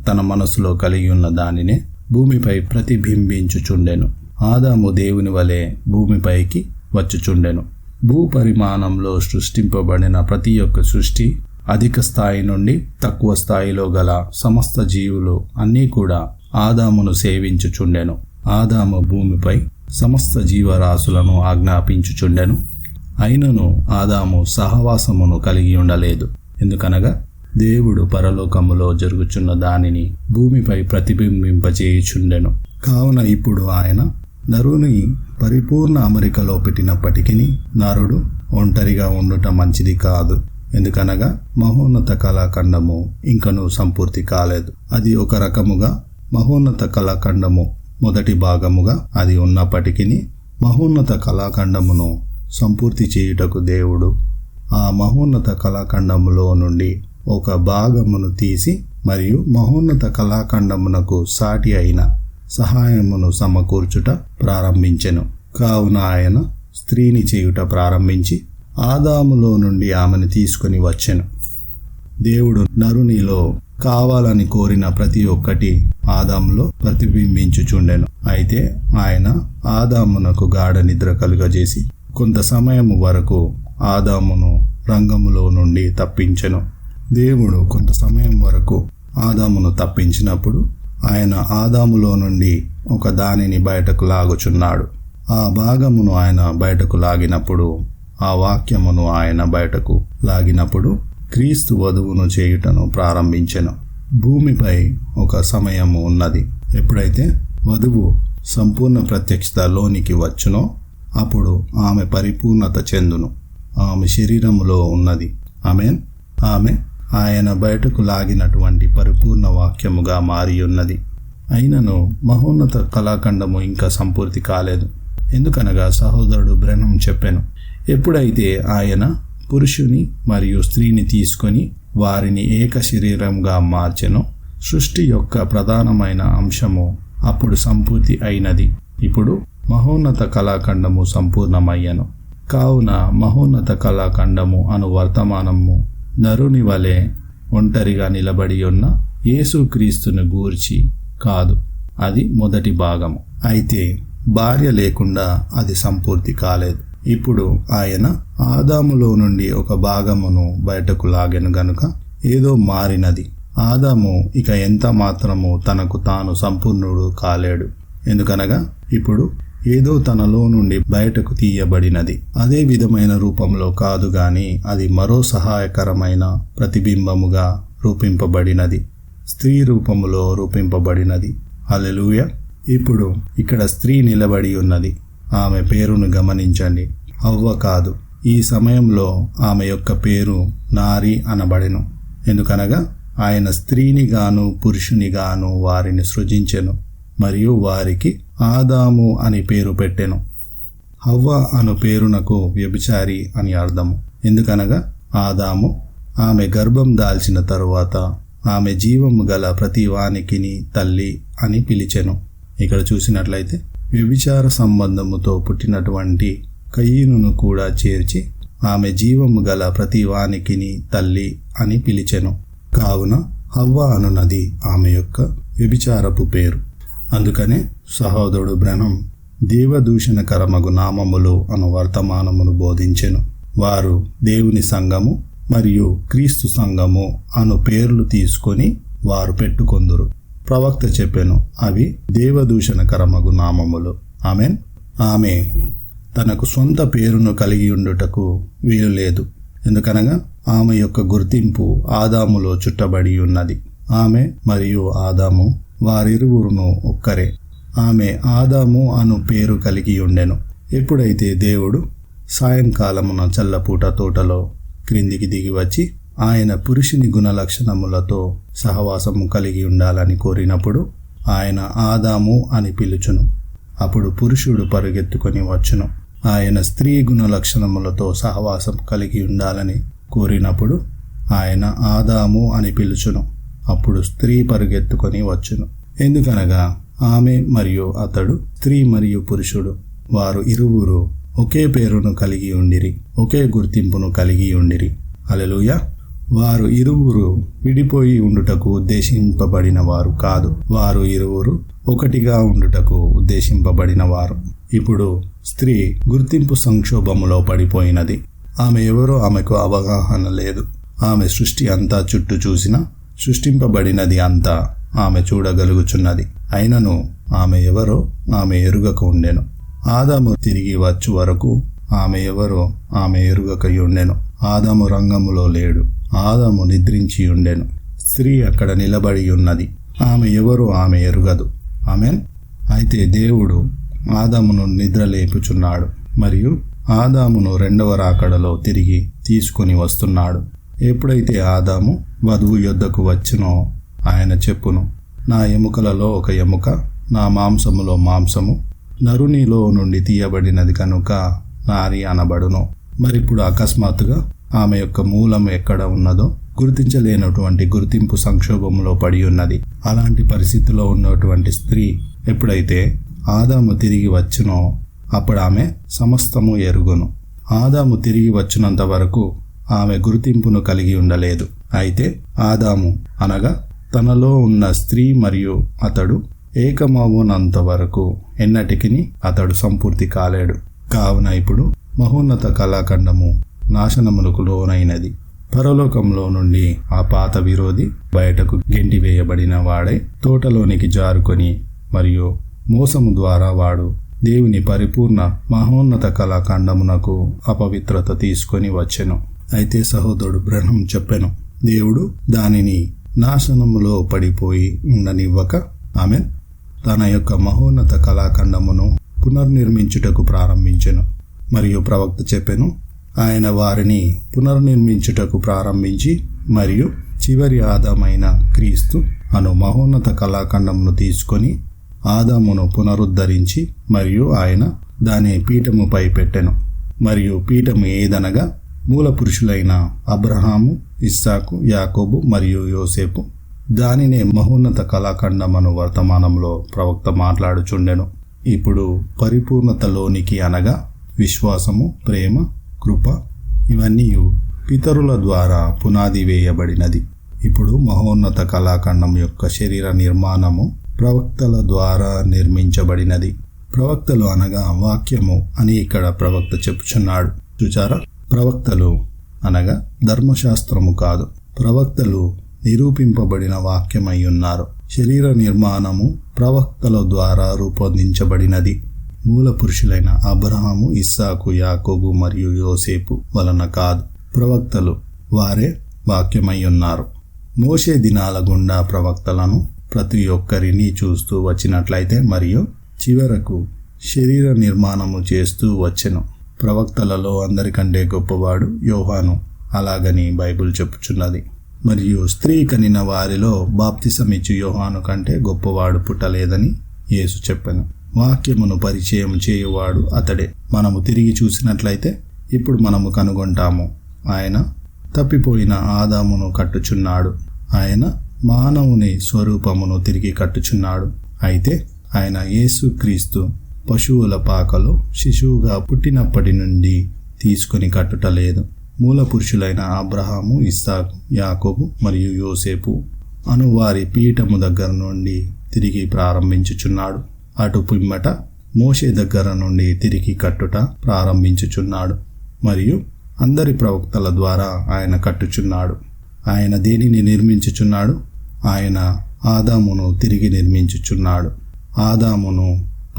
తన మనసులో కలిగి ఉన్న దానినే భూమిపై ప్రతిబింబించుచుండెను. ఆదాము దేవుని వలె భూమిపైకి వచ్చుచుండెను. భూపరిమాణంలో సృష్టింపబడిన ప్రతి ఒక్క సృష్టి అధిక స్థాయి నుండి తక్కువ స్థాయిలో గల సమస్త జీవులు అన్నీ కూడా ఆదామును సేవించుచుండెను. ఆదాము భూమిపై సమస్త జీవరాశులను ఆజ్ఞాపించుచుండెను. అయినను ఆదాము సహవాసమును కలిగి ఉండలేదు. ఎందుకనగా దేవుడు పరలోకములో జరుగుచున్న దానిని భూమిపై ప్రతిబింబింపచేయుచుండెను. కావున ఇప్పుడు ఆయన నరుని పరిపూర్ణ అమరికలో పెట్టినప్పటికీ నరుడు ఒంటరిగా ఉండుట మంచిది కాదు. ఎందుకనగా మహోన్నత కళాఖండము ఇంకనూ సంపూర్తి కాలేదు. అది ఒక రకముగా మహోన్నత కళాఖండము మొదటి భాగముగా అది ఉన్నప్పటికీ మహోన్నత కళాఖండమును సంపూర్తి చేయుటకు దేవుడు ఆ మహోన్నత కళాఖండములో నుండి ఒక భాగమును తీసి మరియు మహోన్నత కళాఖండమునకు సాటి అయిన సహాయమును సమకూర్చుట ప్రారంభించెను. కావున ఆయన స్త్రీని చేయుట ప్రారంభించి ఆదాములో నుండి ఆమెను తీసుకొని వచ్చెను. దేవుడు నరునిలో కావాలని కోరిన ప్రతి ఒక్కటి ఆదాములో ప్రతిబింబించుచుండెను. అయితే ఆయన ఆదామునకు గాఢ నిద్ర కలుగజేసి కొంత సమయము వరకు ఆదామును రంగములో నుండి తప్పించెను. దేవుడు కొంత సమయం వరకు ఆదామును తప్పించినప్పుడు ఆయన ఆదాములో నుండి ఒక దానిని బయటకు లాగుచున్నాడు. ఆ భాగమును ఆయన బయటకు లాగినప్పుడు, ఆ వాక్యమును ఆయన బయటకు లాగినప్పుడు క్రీస్తు వధువును చేయుటను ప్రారంభించెను. భూమిపై ఒక సమయము ఉన్నది. ఎప్పుడైతే వధువు సంపూర్ణ ప్రత్యక్షతలోనికి వచ్చునో అప్పుడు ఆమె పరిపూర్ణత చెందును. ఆమె శరీరములో ఉన్నది. ఆమె ఆయన బయటకు లాగినటువంటి పరిపూర్ణ వాక్యముగా మారి ఉన్నది. అయినను మహోన్నత కళాఖండము ఇంకా సంపూర్తి కాలేదు. ఎందుకనగా సహోదరుడు బ్రెనం చెప్పెను, ఎప్పుడైతే ఆయన పురుషుని మరియు స్త్రీని తీసుకొని వారిని ఏక శరీరంగా మార్చెనో సృష్టి యొక్క ప్రధానమైన అంశము అప్పుడు సంపూర్తి అయినది. ఇప్పుడు మహోన్నత కళాఖండము సంపూర్ణమయ్యను. కావున మహోన్నత కళాఖండము అను వర్తమానము నరుని వలె ఒంటరిగా నిలబడి ఉన్న యేసుక్రీస్తును గూర్చి కాదు. అది మొదటి భాగము. అయితే భార్య లేకుండా అది సంపూర్తి కాలేదు. ఇప్పుడు ఆయన ఆదాములో నుండి ఒక భాగమును బయటకు లాగెను గనుక ఏదో మారినది. ఆదాము ఇక ఎంత మాత్రము తనకు తాను సంపూర్ణుడు కాలేడు. ఎందుకనగా ఇప్పుడు ఏదో తనలో నుండి బయటకు తీయబడినది. అదే విధమైన రూపంలో కాదు గాని అది మరో సహాయకరమైన ప్రతిబింబముగా రూపింపబడినది. స్త్రీ రూపములో రూపింపబడినది. హల్లెలూయా. ఇప్పుడు ఇక్కడ స్త్రీ నిలబడి ఉన్నది. ఆమె పేరును గమనించండి, హవ్వ కాదు. ఈ సమయంలో ఆమె యొక్క పేరు నారి అనబడెను. ఎందుకనగా ఆయన స్త్రీని గాను పురుషుని గాను వారిని సృజించెను మరియు వారికి ఆదాము అని పేరు పెట్టెను. హవ్వ అను పేరునకు వ్యభిచారి అని అర్థము. ఎందుకనగా ఆదాము ఆమె గర్భం దాల్చిన తరువాత ఆమె జీవము గల ప్రతి వానికిని తల్లి అని పిలిచెను. ఇక్కడ చూసినట్లయితే వ్యభిచార సంబంధముతో పుట్టినటువంటి కయీనును కూడా చేర్చి ఆమె జీవము గల ప్రతి వానికిని తల్లి అని పిలిచెను. కావున హవ్వ అనున్నది ఆమె యొక్క వ్యభిచారపు పేరు. అందుకనే సహోదరుడు బ్రహ్నం దేవదూషణకరమగు నామములు అను వర్తమానమును బోధించెను. వారు దేవుని సంఘము మరియు క్రీస్తు సంఘము అను పేర్లు తీసుకొని వారు పెట్టుకొందురు. ప్రవక్త చెప్పెను, అవి దేవదూషణకరమగు నామములు. ఆమెన్. ఆమె తనకు సొంత పేరును కలిగి ఉండుటకు వీలు లేదు. ఎందుకనగా ఆమె యొక్క గుర్తింపు ఆదాములో చుట్టబడి ఉన్నది. ఆమె మరియు ఆదాము వారిరువురును ఒక్కరే. ఆమె ఆదాము అను పేరు కలిగి ఉండెను. ఎప్పుడైతే దేవుడు సాయంకాలమున చల్లపూట తోటలో క్రిందికి దిగి వచ్చి ఆయన పురుషుని గుణలక్షణములతో సహవాసము కలిగి ఉండాలని కోరినప్పుడు ఆయన ఆదాము అని పిలుచును. అప్పుడు పురుషుడు పరుగెత్తుకొని వచ్చును. ఆయన స్త్రీ గుణలక్షణములతో సహవాసం కలిగి ఉండాలని కోరినప్పుడు ఆయన ఆదాము అని పిలుచును. అప్పుడు స్త్రీ పరుగెత్తుకొని వచ్చును. ఎందుకనగా ఆమె మరియు అతడు, స్త్రీ మరియు పురుషుడు, వారు ఇరువురు ఒకే పేరును కలిగి ఉండిరి, ఒకే గుర్తింపును కలిగి ఉండిరి. హల్లెలూయా. వారు ఇరువురు విడిపోయి ఉండుటకు ఉద్దేశింపబడిన వారు కాదు. వారు ఇరువురు ఒకటిగా ఉండుటకు ఉద్దేశింపబడిన వారు. ఇప్పుడు స్త్రీ గుర్తింపు సంక్షోభములో పడిపోయినది. ఆమె ఎవరో ఆమెకు అవగాహన లేదు. ఆమె సృష్టి అంతా చుట్టూ చూసినా సృష్టింపబడినది అంతా ఆమె చూడగలుగుచున్నది. అయినను ఆమె ఎవరో ఆమె ఎరుగక ఉండెను. ఆదాము తిరిగి వచ్చు వరకు ఆమె ఎవరో ఆమె ఎరుగక ఉండెను. ఆదాము రంగములో లేడు. ఆదాము నిద్రించి ఉండెను. స్త్రీ అక్కడ నిలబడి ఉన్నది. ఆమె ఎవరో ఆమె ఎరుగదు. ఆమెన్. అయితే దేవుడు ఆదామును నిద్రలేపుచున్నాడు మరియు ఆదామును రెండవ రాకడలో తిరిగి తీసుకొని వస్తున్నాడు. ఎప్పుడైతే ఆదాము వధువు యొద్దకు వచ్చునో ఆయన చెప్పును, నా ఎముకలలో ఒక ఎముక, నా మాంసములో మాంసము, నరునిలో నుండి తీయబడినది కనుక నారి అనబడును. మరిప్పుడు అకస్మాత్తుగా ఆమె యొక్క మూలం ఎక్కడ ఉన్నదో గుర్తించలేనటువంటి గుర్తింపు సంక్షోభంలో పడి ఉన్నది. అలాంటి పరిస్థితిలో ఉన్నటువంటి స్త్రీ ఎప్పుడైతే ఆదాము తిరిగి వచ్చునో అప్పుడు ఆమె సమస్తము ఎరుగును. ఆదాము తిరిగి వచ్చినంత వరకు ఆమె గుర్తింపును కలిగి ఉండలేదు. అయితే ఆదాము అనగా తనలో ఉన్న స్త్రీ మరియు అతడు ఏకమవునంత వరకు ఎన్నటికి అతడు సంపూర్తి కాలేడు. కావున ఇప్పుడు మహోన్నత కళాఖండము నాశనములకు లోనైనది. పరలోకంలో నుండి ఆ పాత విరోధి బయటకు గెంటివేయబడిన వాడే తోటలోనికి జారుకొని మరియు మోసము ద్వారా వాడు దేవుని పరిపూర్ణ మహోన్నత కళాఖండమునకు అపవిత్రత తీసుకొని వచ్చెను. అయితే సహోదరుడు బ్రహ్నం చెప్పెను, దేవుడు దానిని నాశనములో పడిపోయి ఉండనివ్వక ఆమెన్ తన యొక్క మహోన్నత కళాఖండమును పునర్నిర్మించుటకు ప్రారంభించెను. మరియు ప్రవక్త చెప్పెను, ఆయన వారిని పునర్నిర్మించుటకు ప్రారంభించి మరియు చివరి ఆదామైన క్రీస్తు అను మహోన్నత కళాఖండమును తీసుకొని ఆదామును పునరుద్ధరించి మరియు ఆయన దాని పీఠముపై పెట్టెను. మరియు పీఠము ఏదనగా మూల పురుషులైన అబ్రహాము, ఇస్సాకు, యాకోబు మరియు యోసేపు. దానినే మహోన్నత కళాఖండమను వర్తమానంలో ప్రవక్త మాట్లాడుచుండెను. ఇప్పుడు పరిపూర్ణతలోనికి అనగా విశ్వాసము, ప్రేమ, కృప ఇవన్నీ పితరుల ద్వారా పునాది వేయబడినది. ఇప్పుడు మహోన్నత కళాఖండం యొక్క శరీర నిర్మాణము ప్రవక్తల ద్వారా నిర్మించబడినది. ప్రవక్తలు అనగా వాక్యము అని ఇక్కడ ప్రవక్త చెప్పుచున్నాడు. చూచారా, ప్రవక్తలు అనగా ధర్మశాస్త్రము కాదు, ప్రవక్తలు నిరూపింపబడిన వాక్యమై ఉన్నారు. శరీర నిర్మాణము ప్రవక్తల ద్వారా రూపొందించబడినది. మూల పురుషులైన అబ్రహాము, ఇస్సాకు, యాకోబు మరియు యోసేపు వలన కాదు. ప్రవక్తలు వారే వాక్యమై ఉన్నారు. మోషే దినాల గుండా ప్రవక్తలను ప్రతి ఒక్కరిని చూస్తూ వచ్చినట్లయితే మరియు చివరకు శరీర నిర్మాణము చేస్తూ వచ్చెను. ప్రవక్తలలో అందరికంటే గొప్పవాడు యోహాను, అలాగని బైబిల్ చెప్పుచున్నది. మరియు స్త్రీ కనిన వారిలో బాప్తిసమిచ్చు యోహాను కంటే గొప్పవాడు పుట్టలేదని యేసు చెప్పెను. వాక్యమును పరిచయం చేయువాడు అతడే. మనము తిరిగి చూసినట్లయితే ఇప్పుడు మనము కనుగొంటాము, ఆయన తప్పిపోయిన ఆదామును కట్టుచున్నాడు. ఆయన మానవుని స్వరూపమును తిరిగి కట్టుచున్నాడు. అయితే ఆయన యేసు క్రీస్తు పశువుల పాకలో శిశువుగా పుట్టినప్పటి నుండి తీసుకుని కట్టుటలేదు. మూల పురుషులైన అబ్రహాము, ఇస్సాకు, యాకోబు మరియు యోసేపు అనువారి పీఠము దగ్గర నుండి తిరిగి ప్రారంభించుచున్నాడు. అటు పిమ్మట మోషే దగ్గర నుండి తిరిగి కట్టుట ప్రారంభించుచున్నాడు. మరియు అందరి ప్రవక్తల ద్వారా ఆయన కట్టుచున్నాడు. ఆయన దేనిని నిర్మించుచున్నాడు? ఆయన ఆదామును తిరిగి నిర్మించుచున్నాడు. ఆదామును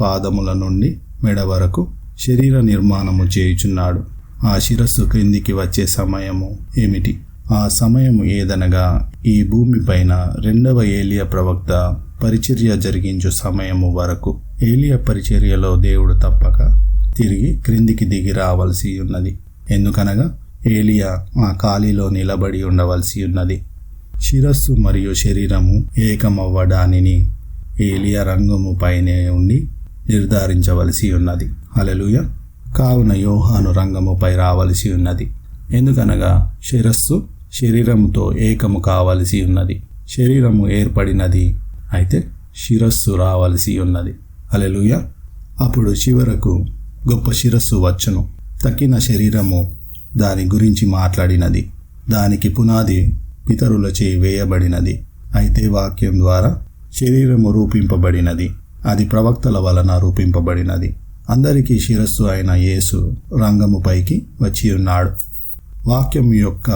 పాదముల నుండి మెడ వరకు శరీర నిర్మాణము చేయుచున్నాడు. ఆ శిరస్సు క్రిందికి వచ్చే సమయము ఏమిటి? ఆ సమయము ఏదనగా ఈ భూమిపైన రెండవ ఏలియా ప్రవక్త పరిచర్య జరిగించు సమయము వరకు. ఏలియా పరిచర్యలో దేవుడు తప్పక తిరిగి క్రిందికి దిగి రావలసి ఉన్నది. ఎందుకనగా ఏలియా ఆ ఖాళీలో నిలబడి ఉండవలసి ఉన్నది. శిరస్సు మరియు శరీరము ఏకమవ్వడానిని ఏలియా రంగము పైనే ఉండి నిర్ధారించవలసి ఉన్నది. హల్లెలూయా. కావున యోహాను రంగముపై రావలసి ఉన్నది. ఎందుకనగా శిరస్సు శరీరముతో ఏకము కావలసి ఉన్నది. శరీరము ఏర్పడినది, అయితే శిరస్సు రావలసి ఉన్నది. హల్లెలూయా. అప్పుడు చివరకు గొప్ప శిరస్సు వచ్చును. తక్కిన శరీరము దాని గురించి మాట్లాడినది. దానికి పునాది పితరులచే వేయబడినది. అయితే వాక్యం ద్వారా శరీరము రూపింపబడినది. అది ప్రవక్తల వలన రూపింపబడినది. అందరికీ శిరస్సు అయిన యేసు రంగముపైకి వచ్చి ఉన్నాడు. వాక్యం యొక్క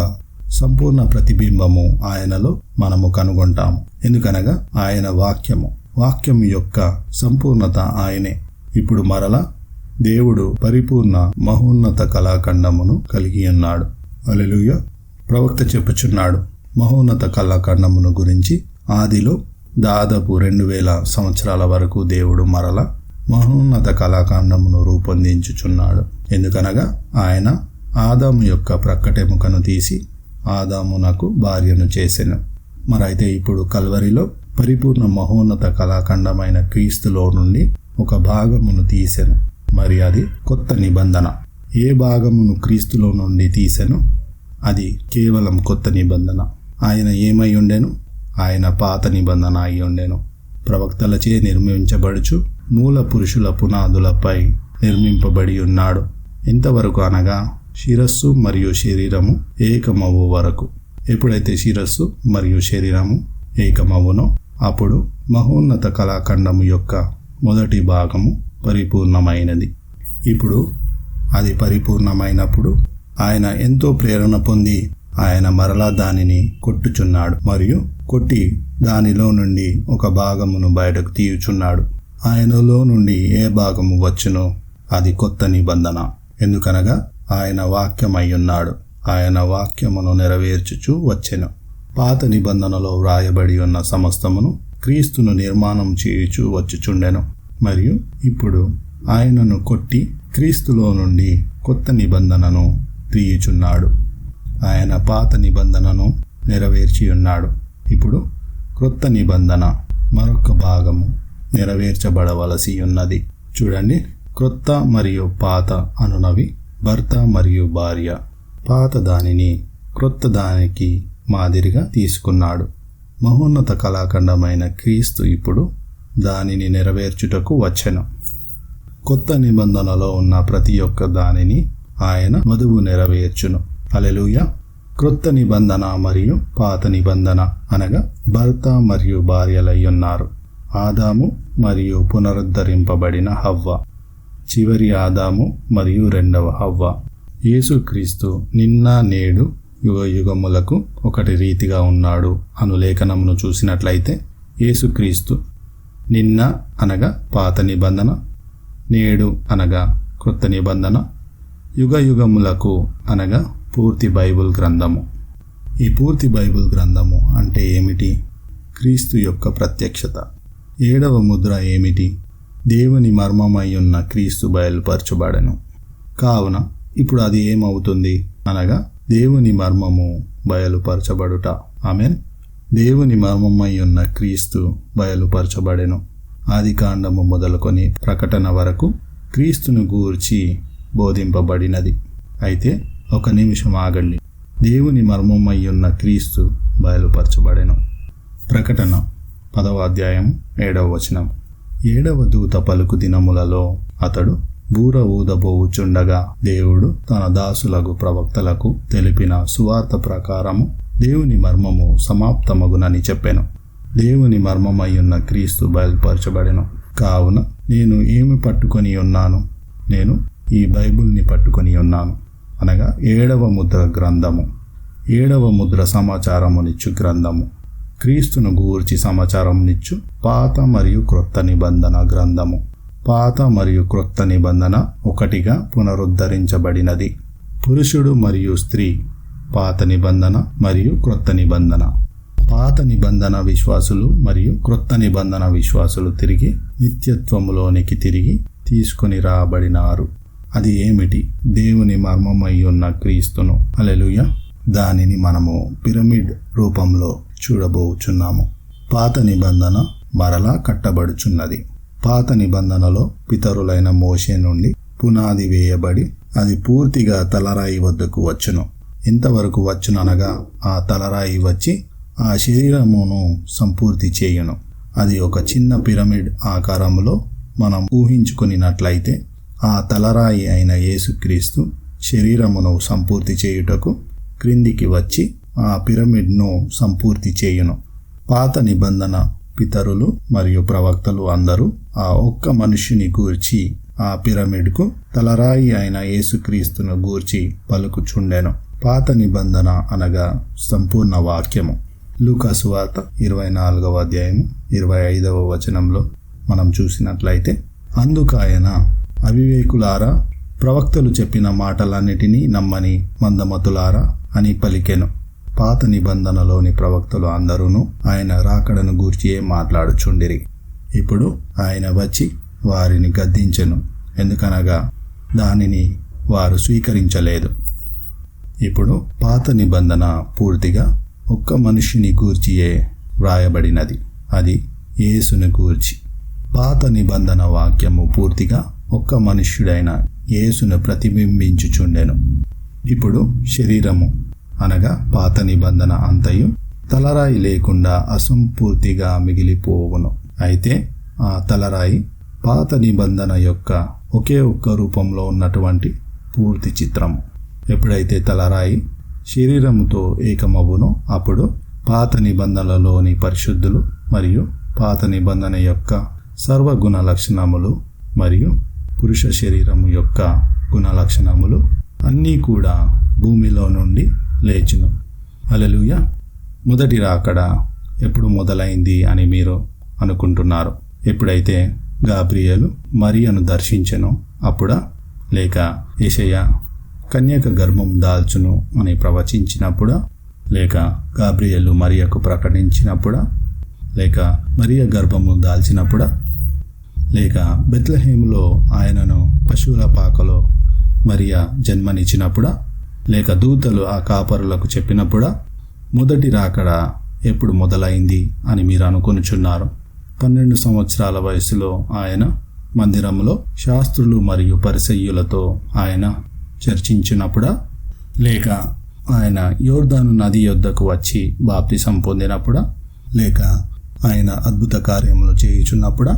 సంపూర్ణ ప్రతిబింబము ఆయనలో మనము కనుగొంటాము. ఎందుకనగా ఆయన వాక్యము. వాక్యం యొక్క సంపూర్ణత ఆయనే. ఇప్పుడు మరలా దేవుడు పరిపూర్ణ మహోన్నత కళాఖండమును కలిగి ఉన్నాడు. హల్లెలూయా. ప్రవక్త చెప్పుచున్నాడు మహోన్నత కళాఖండమును గురించి. ఆదిలో దాదాపు 2000 సంవత్సరాల వరకు దేవుడు మరలా మహోన్నత కళాఖండమును రూపొందించుచున్నాడు. ఎందుకనగా ఆయన ఆదాము యొక్క ప్రక్కటెముకను తీసి ఆదామునకు భార్యను చేసెను. మరైతే ఇప్పుడు కల్వరిలో పరిపూర్ణ మహోన్నత కళాఖండమైన క్రీస్తులో నుండి ఒక భాగమును తీసెను. మరి అది కొత్త నిబంధన. ఏ భాగమును క్రీస్తులో నుండి తీసెను? అది కేవలం కొత్త నిబంధన. ఆయన ఏమై ఉండెను? ఆయన పాత నిబంధన అయి ఉండెను. ప్రవక్తలచే నిర్మించబడుచు మూల పురుషుల పునాదులపై నిర్మింపబడి ఉన్నాడు. ఎంతవరకు అనగా శిరస్సు మరియు శరీరము ఏకమవ్వు వరకు. ఎప్పుడైతే శిరస్సు మరియు శరీరము ఏకమవునో అప్పుడు మహోన్నత కళాఖండము యొక్క మొదటి భాగము పరిపూర్ణమైనది. ఇప్పుడు అది పరిపూర్ణమైనప్పుడు ఆయన ఎంతో ప్రేరణ పొంది ఆయన మరలా దానిని కొట్టుచున్నాడు మరియు కొట్టి దానిలో నుండి ఒక భాగమును బయటకు తీయుచున్నాడు. ఆయనలో నుండి ఏ భాగము వచ్చునో అది కొత్త నిబంధన. ఎందుకనగా ఆయన వాక్యమై ఉన్నాడు. ఆయన వాక్యమును నెరవేర్చుచు వచ్చెను. పాత నిబంధనలో వ్రాయబడి ఉన్న సమస్తమును క్రీస్తును నిర్మాణం చేయుచు వచ్చుచుండెను. మరియు ఇప్పుడు ఆయనను కొట్టి క్రీస్తులో నుండి కొత్త నిబంధనను తీయుచున్నాడు. ఆయన పాత నిబంధనను నెరవేర్చి ఉన్నాడు. ఇప్పుడు క్రొత్త నిబంధన మరొక భాగము నెరవేర్చబడవలసి ఉన్నది. చూడండి, క్రొత్త మరియు పాత అనునవి భర్త మరియు భార్య. పాత దానిని క్రొత్త దానికి మాదిరిగా తీసుకున్నాడు. మహోన్నత కళాఖండమైన క్రీస్తు ఇప్పుడు దానిని నెరవేర్చుటకు వచ్చెను. కొత్త నిబంధనలో ఉన్న ప్రతి ఒక్క దానిని ఆయన వధువు నెరవేర్చును. హల్లెలూయా. క్రొత్త నిబంధన మరియు పాత నిబంధన అనగా భర్త మరియు భార్యలై ఉన్నారు. ఆదాము మరియు పునరుద్ధరింపబడిన హవ్వ. చివరి ఆదాము మరియు రెండవ హవ్వ. యేసుక్రీస్తు నిన్న నేడు యుగ యుగములకు ఒకటి రీతిగా ఉన్నాడు అను లేఖనమును చూసినట్లయితే యేసుక్రీస్తు నిన్న అనగా పాత నిబంధన, నేడు అనగా క్రొత్త నిబంధన, యుగ యుగములకు అనగా పూర్తి బైబిల్ గ్రంథము. ఈ పూర్తి బైబిల్ గ్రంథము అంటే ఏమిటి? క్రీస్తు యొక్క ప్రత్యక్షత. 7వ ముద్ర ఏమిటి? దేవుని మర్మమై ఉన్న క్రీస్తు బయలుపరచబడెను. కావున ఇప్పుడు అది ఏమవుతుంది అనగా దేవుని మర్మము బయలుపరచబడుట. ఆమేన్. దేవుని మర్మమై ఉన్న క్రీస్తు బయలుపరచబడెను. ఆదికాండము మొదలుకొని ప్రకటన వరకు క్రీస్తును గూర్చి బోధింపబడినది. అయితే ఒక నిమిషం ఆగండి. దేవుని మర్మమై ఉన్న క్రీస్తు బయలుపరచబడెను. ప్రకటన 10వ అధ్యాయం 7వ వచనం. 7వ దూత పలుకు దినములలో అతడు బూర ఊదబోవుచుండగా దేవుడు తన దాసులకు ప్రవక్తలకు తెలిపిన సువార్త ప్రకారము దేవుని మర్మము సమాప్తమగునని చెప్పెను. దేవుని మర్మమయ్యున్న క్రీస్తు బయలుపరచబడెను. కావున నేను ఏమి పట్టుకొని ఉన్నాను? నేను ఈ బైబిల్ని పట్టుకొని ఉన్నాను, అనగా 7వ ముద్ర గ్రంథము. 7వ ముద్ర సమాచారమునిచ్చు గ్రంథము. క్రీస్తును గూర్చి సమాచారమునిచ్చు పాత మరియు క్రొత్త నిబంధన గ్రంథము. పాత మరియు క్రొత్త నిబంధన ఒకటిగా పునరుద్ధరించబడినది. పురుషుడు మరియు స్త్రీ, పాత నిబంధన మరియు క్రొత్త నిబంధన. పాత నిబంధన విశ్వాసులు మరియు క్రొత్త నిబంధన విశ్వాసులు తిరిగి నిత్యత్వములోనికి తిరిగి తీసుకొని రాబడినారు. అది ఏమిటి? దేవుని మర్మమై ఉన్న క్రీస్తును. హల్లెలూయా. దానిని మనము పిరమిడ్ రూపంలో చూడబోచున్నాము. పాత నిబంధన మరలా కట్టబడుచున్నది. పాత నిబంధనలో పితరులైన మోషే నుండి పునాది వేయబడి అది పూర్తిగా తలరాయి వద్దకు వచ్చును. ఎంతవరకు వచ్చుననగా ఆ తలరాయి వచ్చి ఆ శరీరమును సంపూర్తి చేయును. అది ఒక చిన్న పిరమిడ్ ఆకారములో మనం ఊహించుకున్నట్లయితే ఆ తలరాయి అయిన యేసుక్రీస్తు శరీరమును సంపూర్తి చేయుటకు క్రిందికి వచ్చి ఆ పిరమిడ్ను సంపూర్తి చేయును. పాత నిబంధన పితరులు మరియు ప్రవక్తలు అందరూ ఆ ఒక్క మనుష్యుని గూర్చి ఆ పిరమిడ్కు తలరాయి అయిన యేసుక్రీస్తును గూర్చి పలుకుచుండెను. పాత నిబంధన అనగా సంపూర్ణ వాక్యము. లూకా సువార్త 24వ అధ్యాయము 25వ వచనంలో మనం చూసినట్లయితే, అందుకాయన, అవివేకులారా, ప్రవక్తలు చెప్పిన మాటలన్నిటినీ నమ్మని మందమతులారా అని పలికెను. పాత నిబంధనలోని ప్రవక్తలు అందరూ ఆయన రాకడను గూర్చియే మాట్లాడుచుండిరి. ఇప్పుడు ఆయన వచ్చి వారిని గద్దించెను, ఎందుకనగా దానిని వారు స్వీకరించలేదు. ఇప్పుడు పాత నిబంధన పూర్తిగా ఒక్క మనుష్యుని గూర్చియే వ్రాయబడినది, అది యేసుని గూర్చి. పాత నిబంధన వాక్యము పూర్తిగా ఒక్క మనుష్యుడైన యేసును ప్రతిబింబించుచుండెను. ఇప్పుడు శరీరము అనగా పాత నిబంధన అంతయు తలరాయి లేకుండా అసంపూర్తిగా మిగిలిపోవును. అయితే ఆ తలరాయి పాత నిబంధన యొక్క ఒకే ఒక్క రూపంలో ఉన్నటువంటి పూర్తి చిత్రము. ఎప్పుడైతే తలరాయి శరీరముతో ఏకమవునో అప్పుడు పాత నిబంధనలోని పరిశుద్ధులు మరియు పాత నిబంధన యొక్క సర్వగుణ లక్షణములు మరియు పురుష శరీరము యొక్క గుణ లక్షణములు అన్నీ కూడా భూమిలో నుండి లేచును. హల్లెలూయా. మొదటి రాకడ ఎప్పుడు మొదలైంది అని మీరు అనుకుంటున్నారు? ఎప్పుడైతే గాబ్రియేలు మరియను దర్శించెనో అప్పుడా? లేక యేషయా కన్యక గర్భం దాల్చును అని ప్రవచించినప్పుడా? లేక గాబ్రియేలు మరియకు ప్రకటించినప్పుడా? లేక మరియ గర్భము దాల్చినప్పుడా? లేక బెత్లెహేములో ఆయనను పశువుల పాకలో మరియ జన్మనిచ్చినప్పుడా? లేక దూతలు ఆ కాపరులకు చెప్పినప్పుడా? మొదటి రాకడ ఎప్పుడు మొదలైంది అని మీరు అనుకొనుచున్నారు? 12 సంవత్సరాల వయసులో ఆయన మందిరంలో శాస్త్రులు మరియు పరిసయ్యులతో ఆయన చర్చించినప్పుడా? లేక ఆయన యోర్దాను నది యొద్దకు వచ్చి బాప్తిసం పొందినప్పుడా? లేక ఆయన అద్భుత కార్యములు చేయుచున్నప్పుడా?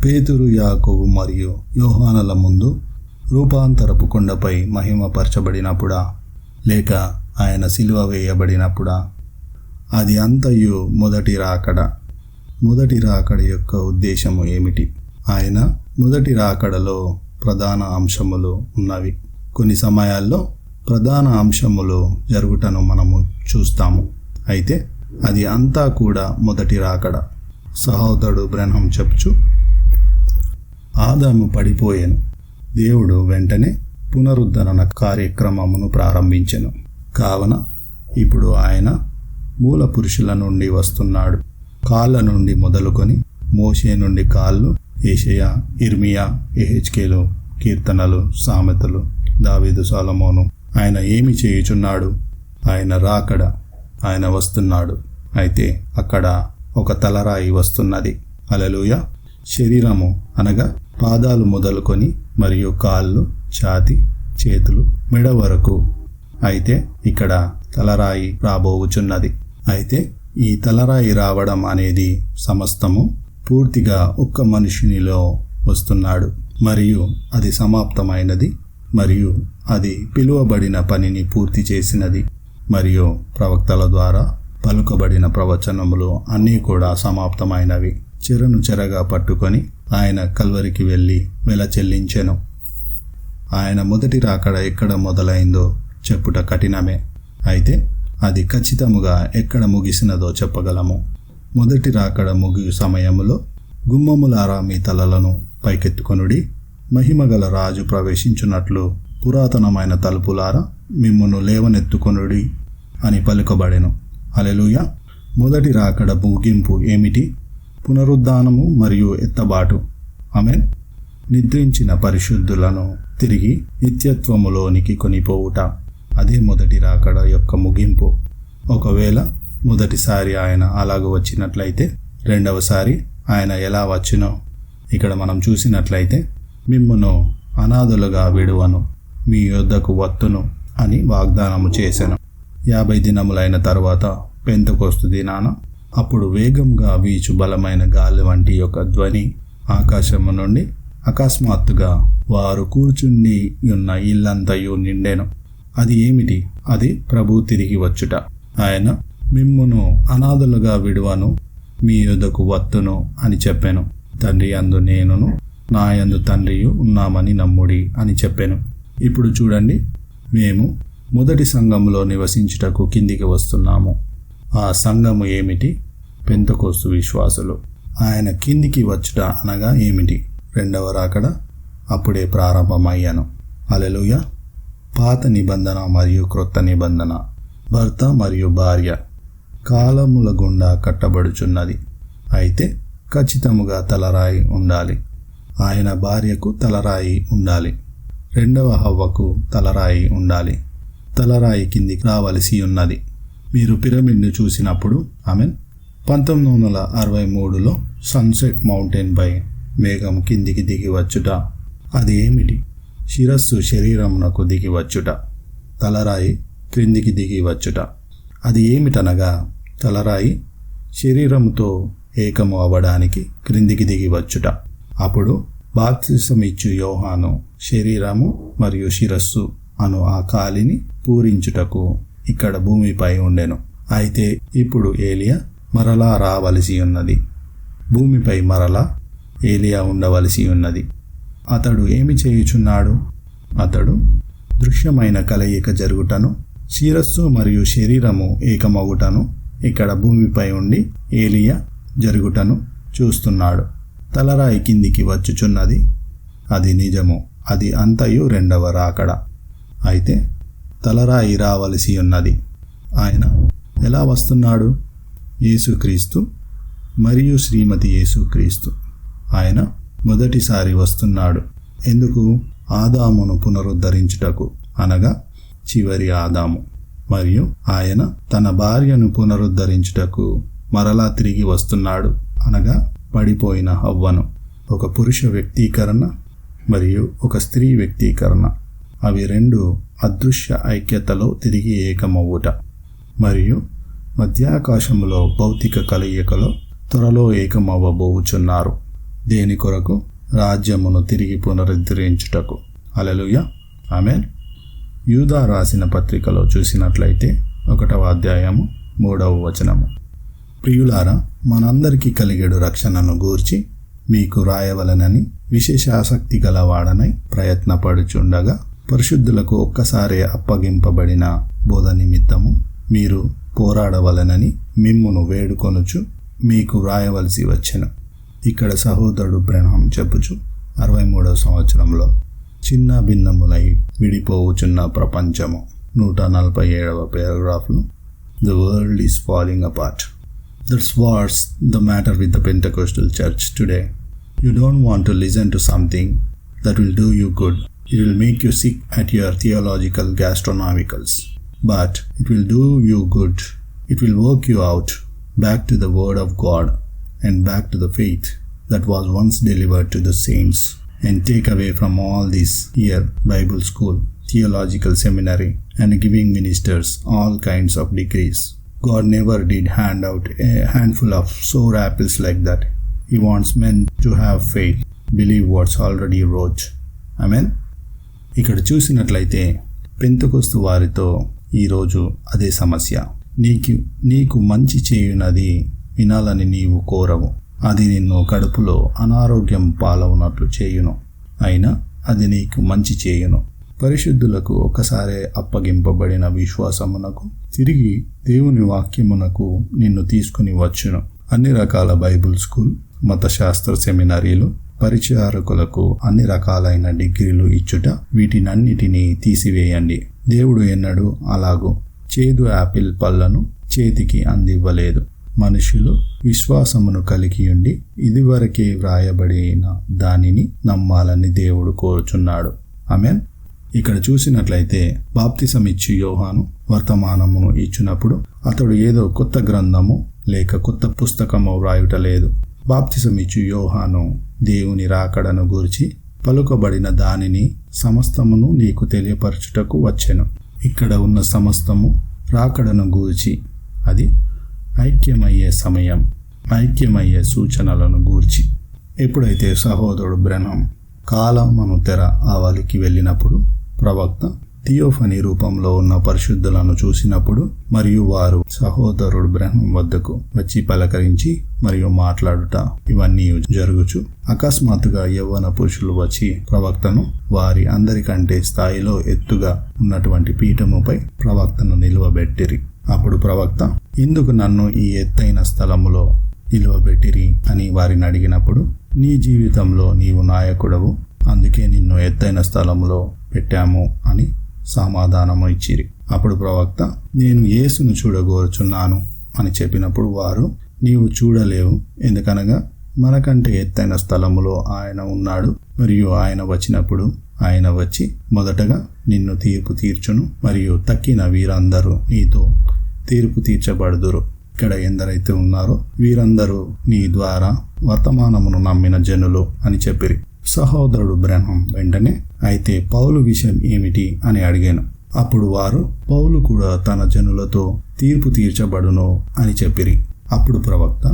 పేతురు, యాకోబు మరియు యోహానుల ముందు రూపాంతరపు కొండపై మహిమపరచబడినప్పుడా? లేక ఆయన సిలువ వేయబడినప్పుడా? అది అంతయు మొదటి రాకడ. మొదటి రాకడ యొక్క ఉద్దేశము ఏమిటి? ఆయన మొదటి రాకడలో ప్రధాన అంశములు ఉన్నవి. కొన్ని సమయాల్లో ప్రధాన అంశములు జరుగుటను మనము చూస్తాము. అయితే అది అంతా కూడా మొదటి రాకడ. సహోదరుడు బ్రహ్మం చెప్పుచు, ఆదాము పడిపోయెను, దేవుడు వెంటనే పునరుద్ధరణ కార్యక్రమమును ప్రారంభించెను. కావున ఇప్పుడు ఆయన మూల పురుషుల నుండి వస్తున్నాడు. కాళ్ళ నుండి మొదలుకొని మోషే నుండి కాళ్ళు, యేషయా, ఇర్మియా, యెహెజ్కేలు, కీర్తనలు, సామెతలు, దావీదు, సొలొమోను. ఆయన ఏమి చేయుచున్నాడు? ఆయన రాకడ. ఆయన వస్తున్నాడు. అయితే అక్కడ ఒక తలరాయి వస్తున్నది. హల్లెలూయా. శరీరము అనగా పాదాలు మొదలుకొని మరియు కాళ్ళు, ఛాతి, చేతులు, మెడ వరకు. అయితే ఇక్కడ తలరాయి రాబోవుచున్నది. అయితే ఈ తలరాయి రావడం అనేది సమస్తము పూర్తిగా ఒక్క మనుషునిలో వస్తున్నాడు మరియు అది సమాప్తమైనది మరియు అది పిలువబడిన పనిని పూర్తి చేసినది. మరియు ప్రవక్తల ద్వారా పలుకబడిన ప్రవచనములు అన్నీ కూడా సమాప్తమైనవి. చెరను చెరగా పట్టుకొని ఆయన కల్వరికి వెళ్ళి వెల చెల్లించెను. ఆయన మొదటి రాకడ ఎక్కడ మొదలైందో చెప్పుట కఠినమే. అయితే అది ఖచ్చితముగా ఎక్కడ ముగిసినదో చెప్పగలము. మొదటి రాకడ ముగియు సమయములో గుమ్మములారా మీ తలలను పైకెత్తుకొనుడి, మహిమగల రాజు ప్రవేశించున్నట్లు పురాతనమైన తలుపులారా మిమ్మును లేవనెత్తుకొనుడి అని పలుకబడెను. హల్లెలూయా. మొదటి రాకడ ముగింపు ఏమిటి? పునరుద్ధానము మరియు ఎత్తబాటు. ఆమేన్. నిద్రించిన పరిశుద్ధులను తిరిగి నిత్యత్వములోనికి కొనిపోవుట, అదే మొదటి రాకడ యొక్క ముగింపు. ఒకవేళ మొదటిసారి ఆయన అలాగ వచ్చినట్లయితే రెండవసారి ఆయన ఎలా వచ్చినో ఇక్కడ మనం చూసినట్లయితే, మిమ్మును అనాథులుగా విడువను, మీ యొద్దకు వత్తును అని వాగ్దానము చేసెను. 50 దినములైన తర్వాత పెంతెకొస్తు దినాన అప్పుడు వేగంగా వీచు బలమైన గాలి వంటి ఒక ధ్వని ఆకాశము నుండి అకస్మాత్తుగా వారు కూర్చుండి ఉన్న ఇల్లంతయు నిండెను. అది ఏమిటి? అది ప్రభు తిరిగి వచ్చుట. ఆయన మిమ్మును అనాథులుగా విడువను, మీ యొద్దకు వత్తును అని చెప్పెను. తండ్రి యందు నేనును, నా యందు తండ్రియు ఉన్నామని నమ్ముడి అని చెప్పెను. ఇప్పుడు చూడండి, మేము మొదటి సంఘములో నివసించుటకు కిందికి వస్తున్నాము. ఆ సంఘము ఏమిటి? పెంతెకొస్తు విశ్వాసులు. ఆయన కిందికి వచ్చుట అనగా ఏమిటి? రెండవ రాకడ అప్పుడే ప్రారంభమయ్యాను. హల్లెలూయా. పాత నిబంధన మరియు క్రొత్త నిబంధన, భర్త మరియు భార్య కాలముల గుండా కట్టబడుచున్నది. అయితే ఖచ్చితముగా తలరాయి ఉండాలి. ఆయన భార్యకు తలరాయి ఉండాలి. రెండవ హవ్వకు తలరాయి ఉండాలి. తలరాయి కిందికి రావలసి ఉన్నది. మీరు పిరమిడ్ను చూసినప్పుడు ఆమెన్ 1963లో సన్సెట్ మౌంటైన్ పై మేఘం కిందికి దిగి వచ్చుట, అది ఏమిటి? శిరస్సు శరీరమునకు దిగి వచ్చుట, తలరాయి క్రిందికి దిగి వచ్చుట. అది ఏమిటనగా తలరాయి శరీరముతో ఏకము అవ్వడానికి క్రిందికి దిగి వచ్చుట. అప్పుడు బాప్తిసమిచ్చు యోహాను శరీరము మరియు శిరస్సు అను ఆ కాలిని పూరించుటకు ఇక్కడ భూమిపై ఉండెను. అయితే ఇప్పుడు ఏలియా మరలా రావలసి ఉన్నది. భూమిపై మరలా ఏలియా ఉండవలసి ఉన్నది. అతడు ఏమి చేయుచున్నాడు? అతడు దృశ్యమైన కలయిక జరుగుటను, శిరస్సు మరియు శరీరము ఏకమవుటను ఇక్కడ భూమిపై ఉండి ఏలియా జరుగుటను చూస్తున్నాడు. తలరాయి కిందికి వచ్చుచున్నది, అది నిజము. అది అంతయు రెండవ రాకడ. అయితే తలరాయి రావలసి ఉన్నది. ఆయన ఎలా వస్తున్నాడు? యేసుక్రీస్తు మరియు శ్రీమతి యేసుక్రీస్తు. ఆయన మొదటిసారి వస్తున్నాడు. ఎందుకు? ఆదామును పునరుద్ధరించుటకు, అనగా చివరి ఆదాము. మరియు ఆయన తన భార్యను పునరుద్ధరించుటకు మరలా తిరిగి వస్తున్నాడు, అనగా పడిపోయిన హవ్వను. ఒక పురుష వ్యక్తీకరణ మరియు ఒక స్త్రీ వ్యక్తీకరణ, అవి రెండు అదృశ్య ఐక్యతలో తిరిగి ఏకమవుట. మరియు మధ్యాకాశములో భౌతిక కలయికలో త్వరలో ఏకమవ్వబోచున్నారు. దేని కొరకు? రాజ్యమును తిరిగి పునరుద్ధరించుటకు. హల్లెలూయా. ఆమేన్. యూదా రాసిన పత్రికలో చూసినట్లయితే 1వ అధ్యాయము 3వ వచనము, ప్రియులారా, మనందరికీ కలిగేడు రక్షణను గూర్చి మీకు రాయవలనని విశేష ఆసక్తి గలవాడనై ప్రయత్నపడుచుండగా, పరిశుద్ధులకు ఒక్కసారే అప్పగింపబడిన బోధ నిమిత్తము మీరు పోరాడవలనని మిమ్మును వేడుకొనుచు మీకు రాయవలసి వచ్చెను. ఇక్కడ సహోదరుడు బ్రహ్మం చెప్పుచు 63వ సంవత్సరంలో చిన్న భిన్నములై విడిపోవుచున్న ప్రపంచము 147వ పారాగ్రాఫ్లో The world is falling apart. That's what's the matter with the Pentecostal church today. You don't want to listen to something that will do you good. It will make you sick at your theological gastronomicals. But it will do you good. It will work you out back to the Word of God and back to the faith that was once delivered to the saints, and take away from all this here Bible school, theological seminary, and giving ministers all kinds of degrees. God never did hand out a handful of sour apples like that. He wants men to have faith, believe what's already wrote. Amen. ఇక్కడ చూసినట్లయితే Pentecost వారితో ఈరోజు అదే సమస్య. నీకు మంచి చేయునది వినాలని నీవు కోరవు, అది నిన్ను కడుపులో అనారోగ్యం పాలవునట్లు చేయును, అయినా అది నీకు మంచి చేయును. పరిశుద్ధులకు ఒకసారి అప్పగింపబడిన విశ్వాసమునకు తిరిగి దేవుని వాక్యమునకు నిన్ను తీసుకుని వచ్చును. అన్ని రకాల బైబుల్ స్కూల్, మతశాస్త్ర సెమినరీలు, పరిచారకులకు అన్ని రకాలైన డిగ్రీలు ఇచ్చుట, వీటినన్నిటినీ తీసివేయండి. దేవుడు ఎన్నడూ అలాగూ చేదు యాపిల్ పళ్ళను చేతికి అందివ్వలేదు. మనుషులు విశ్వాసమును కలిగి ఉండి ఇదివరకే వ్రాయబడిన దానిని నమ్మాలని దేవుడు కోరుచున్నాడు. ఆమేన్. ఇక్కడ చూసినట్లయితే బాప్తిసమిచ్చు యోహాను వర్తమానమును ఇచ్చినప్పుడు అతడు ఏదో కొత్త గ్రంథము లేక కొత్త పుస్తకము వ్రాయుట లేదు. బాప్తిసమిచ్చు యోహాను దేవుని రాకడను గూర్చి పలుకబడిన దానిని సమస్తమును నీకు తెలియపరచుటకు వచ్చెను. ఇక్కడ ఉన్న సమస్తము రాకడను గూర్చి, అది ఐక్యమయ్యే సమయం, ఐక్యమయ్యే సూచనలను గూర్చి. ఎప్పుడైతే సహోదరుడు బ్రహ్నం కాలమును తెర ఆవలికి వెళ్ళినప్పుడు ప్రవక్త థియోఫనీ రూపంలో ఉన్న పరిశుద్ధులను చూసినప్పుడు మరియు వారు సహోదరుడు బ్రహ్నం వద్దకు వచ్చి పలకరించి మరియు మాట్లాడుట, ఇవన్నీ జరుగుచు అకస్మాత్తుగా యవ్వన పురుషులు వచ్చి ప్రవక్తను వారి అందరికంటే స్థాయిలో ఎత్తుగా ఉన్నటువంటి పీఠముపై ప్రవక్తను నిలువబెట్టిరి. అప్పుడు ప్రవక్త, ఎందుకు నన్ను ఈ ఎత్తైన స్థలములో నిలువబెట్టిరి అని వారిని అడిగినప్పుడు, నీ జీవితంలో నీవు నాయకుడవు, అందుకే నిన్ను ఎత్తైన స్థలములో పెట్టాము అని సమాధానము ఇచ్చిరి. అప్పుడు ప్రవక్త, నేను యేసును చూడగోరుచున్నాను అని చెప్పినప్పుడు వారు, నీవు చూడలేవు, ఎందుకనగా మనకంటే ఎత్తైన స్థలములో ఆయన ఉన్నాడు, మరియు ఆయన వచ్చినప్పుడు ఆయన వచ్చి మొదటగా నిన్ను తీర్పు తీర్చును, మరియు తక్కిన వీరందరూ నీతో తీర్పు తీర్చబడుదురు. ఇక్కడ ఎందరైతే ఉన్నారో వీరందరూ నీ ద్వారా వర్తమానమును నమ్మిన జనులు అని చెప్పిరి. సహోదరుడు బ్రహ్నం వెంటనే, అయితే పౌలు విషయం ఏమిటి అని అడిగాను. అప్పుడు వారు, పౌలు కూడా తన జనులతో తీర్పు తీర్చబడును అని చెప్పిరి. అప్పుడు ప్రవక్త,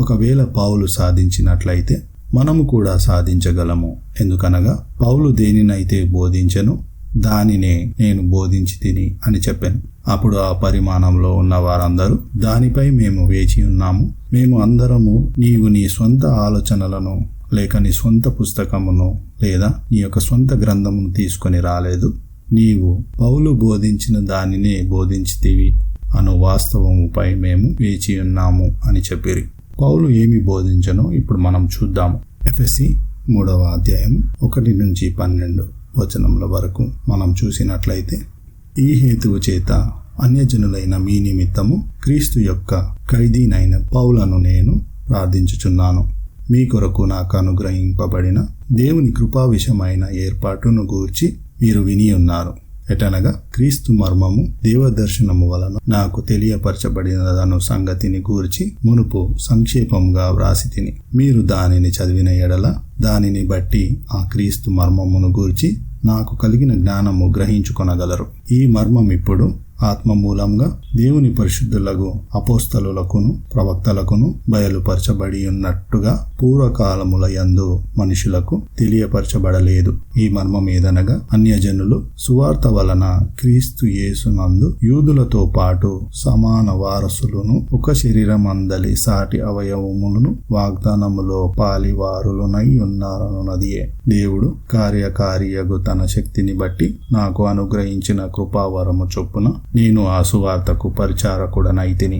ఒకవేళ పౌలు సాధించినట్లయితే మనము కూడా సాధించగలము, ఎందుకనగా పౌలు దేనినైతే బోధించెను దానినే నేను బోధించి తిని అని చెప్పాను. అప్పుడు ఆ పరిమాణంలో ఉన్న వారందరూ, దానిపై మేము వేచి ఉన్నాము, మేము అందరము నీవు నీ స్వంత ఆలోచనలను లేక నీ స్వంత పుస్తకమును లేదా నీ యొక్క స్వంత గ్రంథమును తీసుకొని రాలేదు, నీవు పౌలు బోధించిన దానినే బోధించితివి అను వాస్తవముపై మేము వేచి ఉన్నాము అని చెప్పిరి. పౌలు ఏమి బోధించనో ఇప్పుడు మనం చూద్దాము. ఎఫెసీ 3వ అధ్యాయం 1-12 వచనముల వరకు మనం చూసినట్లయితే, ఈ హేతువు చేత అన్యజనులైన మీ నిమిత్తము క్రీస్తు యొక్క ఖైదీనైన పౌలను నేను ప్రార్థించుచున్నాను. మీ కొరకు నాకు అనుగ్రహింపబడిన దేవుని కృపా విషయమైన ఏర్పాటును గూర్చి మీరు విని ఉన్నారు. ఎటనగా క్రీస్తు మర్మము దేవదర్శనము వలన నాకు తెలియపరచబడినదను సంగతిని గూర్చి మునుపు సంక్షేపంగా వ్రాసి తిని, మీరు దానిని చదివిన ఎడల దానిని బట్టి ఆ క్రీస్తు మర్మమును గూర్చి నాకు కలిగిన జ్ఞానము గ్రహించుకొనగలరు. ఈ మర్మం ఇప్పుడు ఆత్మ మూలంగా దేవుని పరిశుద్ధులకు అపోస్తలులకును ప్రవక్తలకును బయలుపరచబడి ఉన్నట్టుగా పూర్వకాలముల యందు మనుషులకు తెలియపరచబడలేదు. ఈ మర్మం ఏదనగా అన్యజనులు సువార్త వలన క్రీస్తు యేసునందు యూదులతో పాటు సమాన వారసులను, ఒక శరీరమందలి సాటి అవయవములను వాగ్దానములో పాలివారులనై ఉన్నారనున్నదియే. దేవుడు కార్యకారియగు తన శక్తిని బట్టి నాకు అనుగ్రహించిన కృపావరము చొప్పున నేను ఆ సువార్తకు పరిచారకుడనైతిని.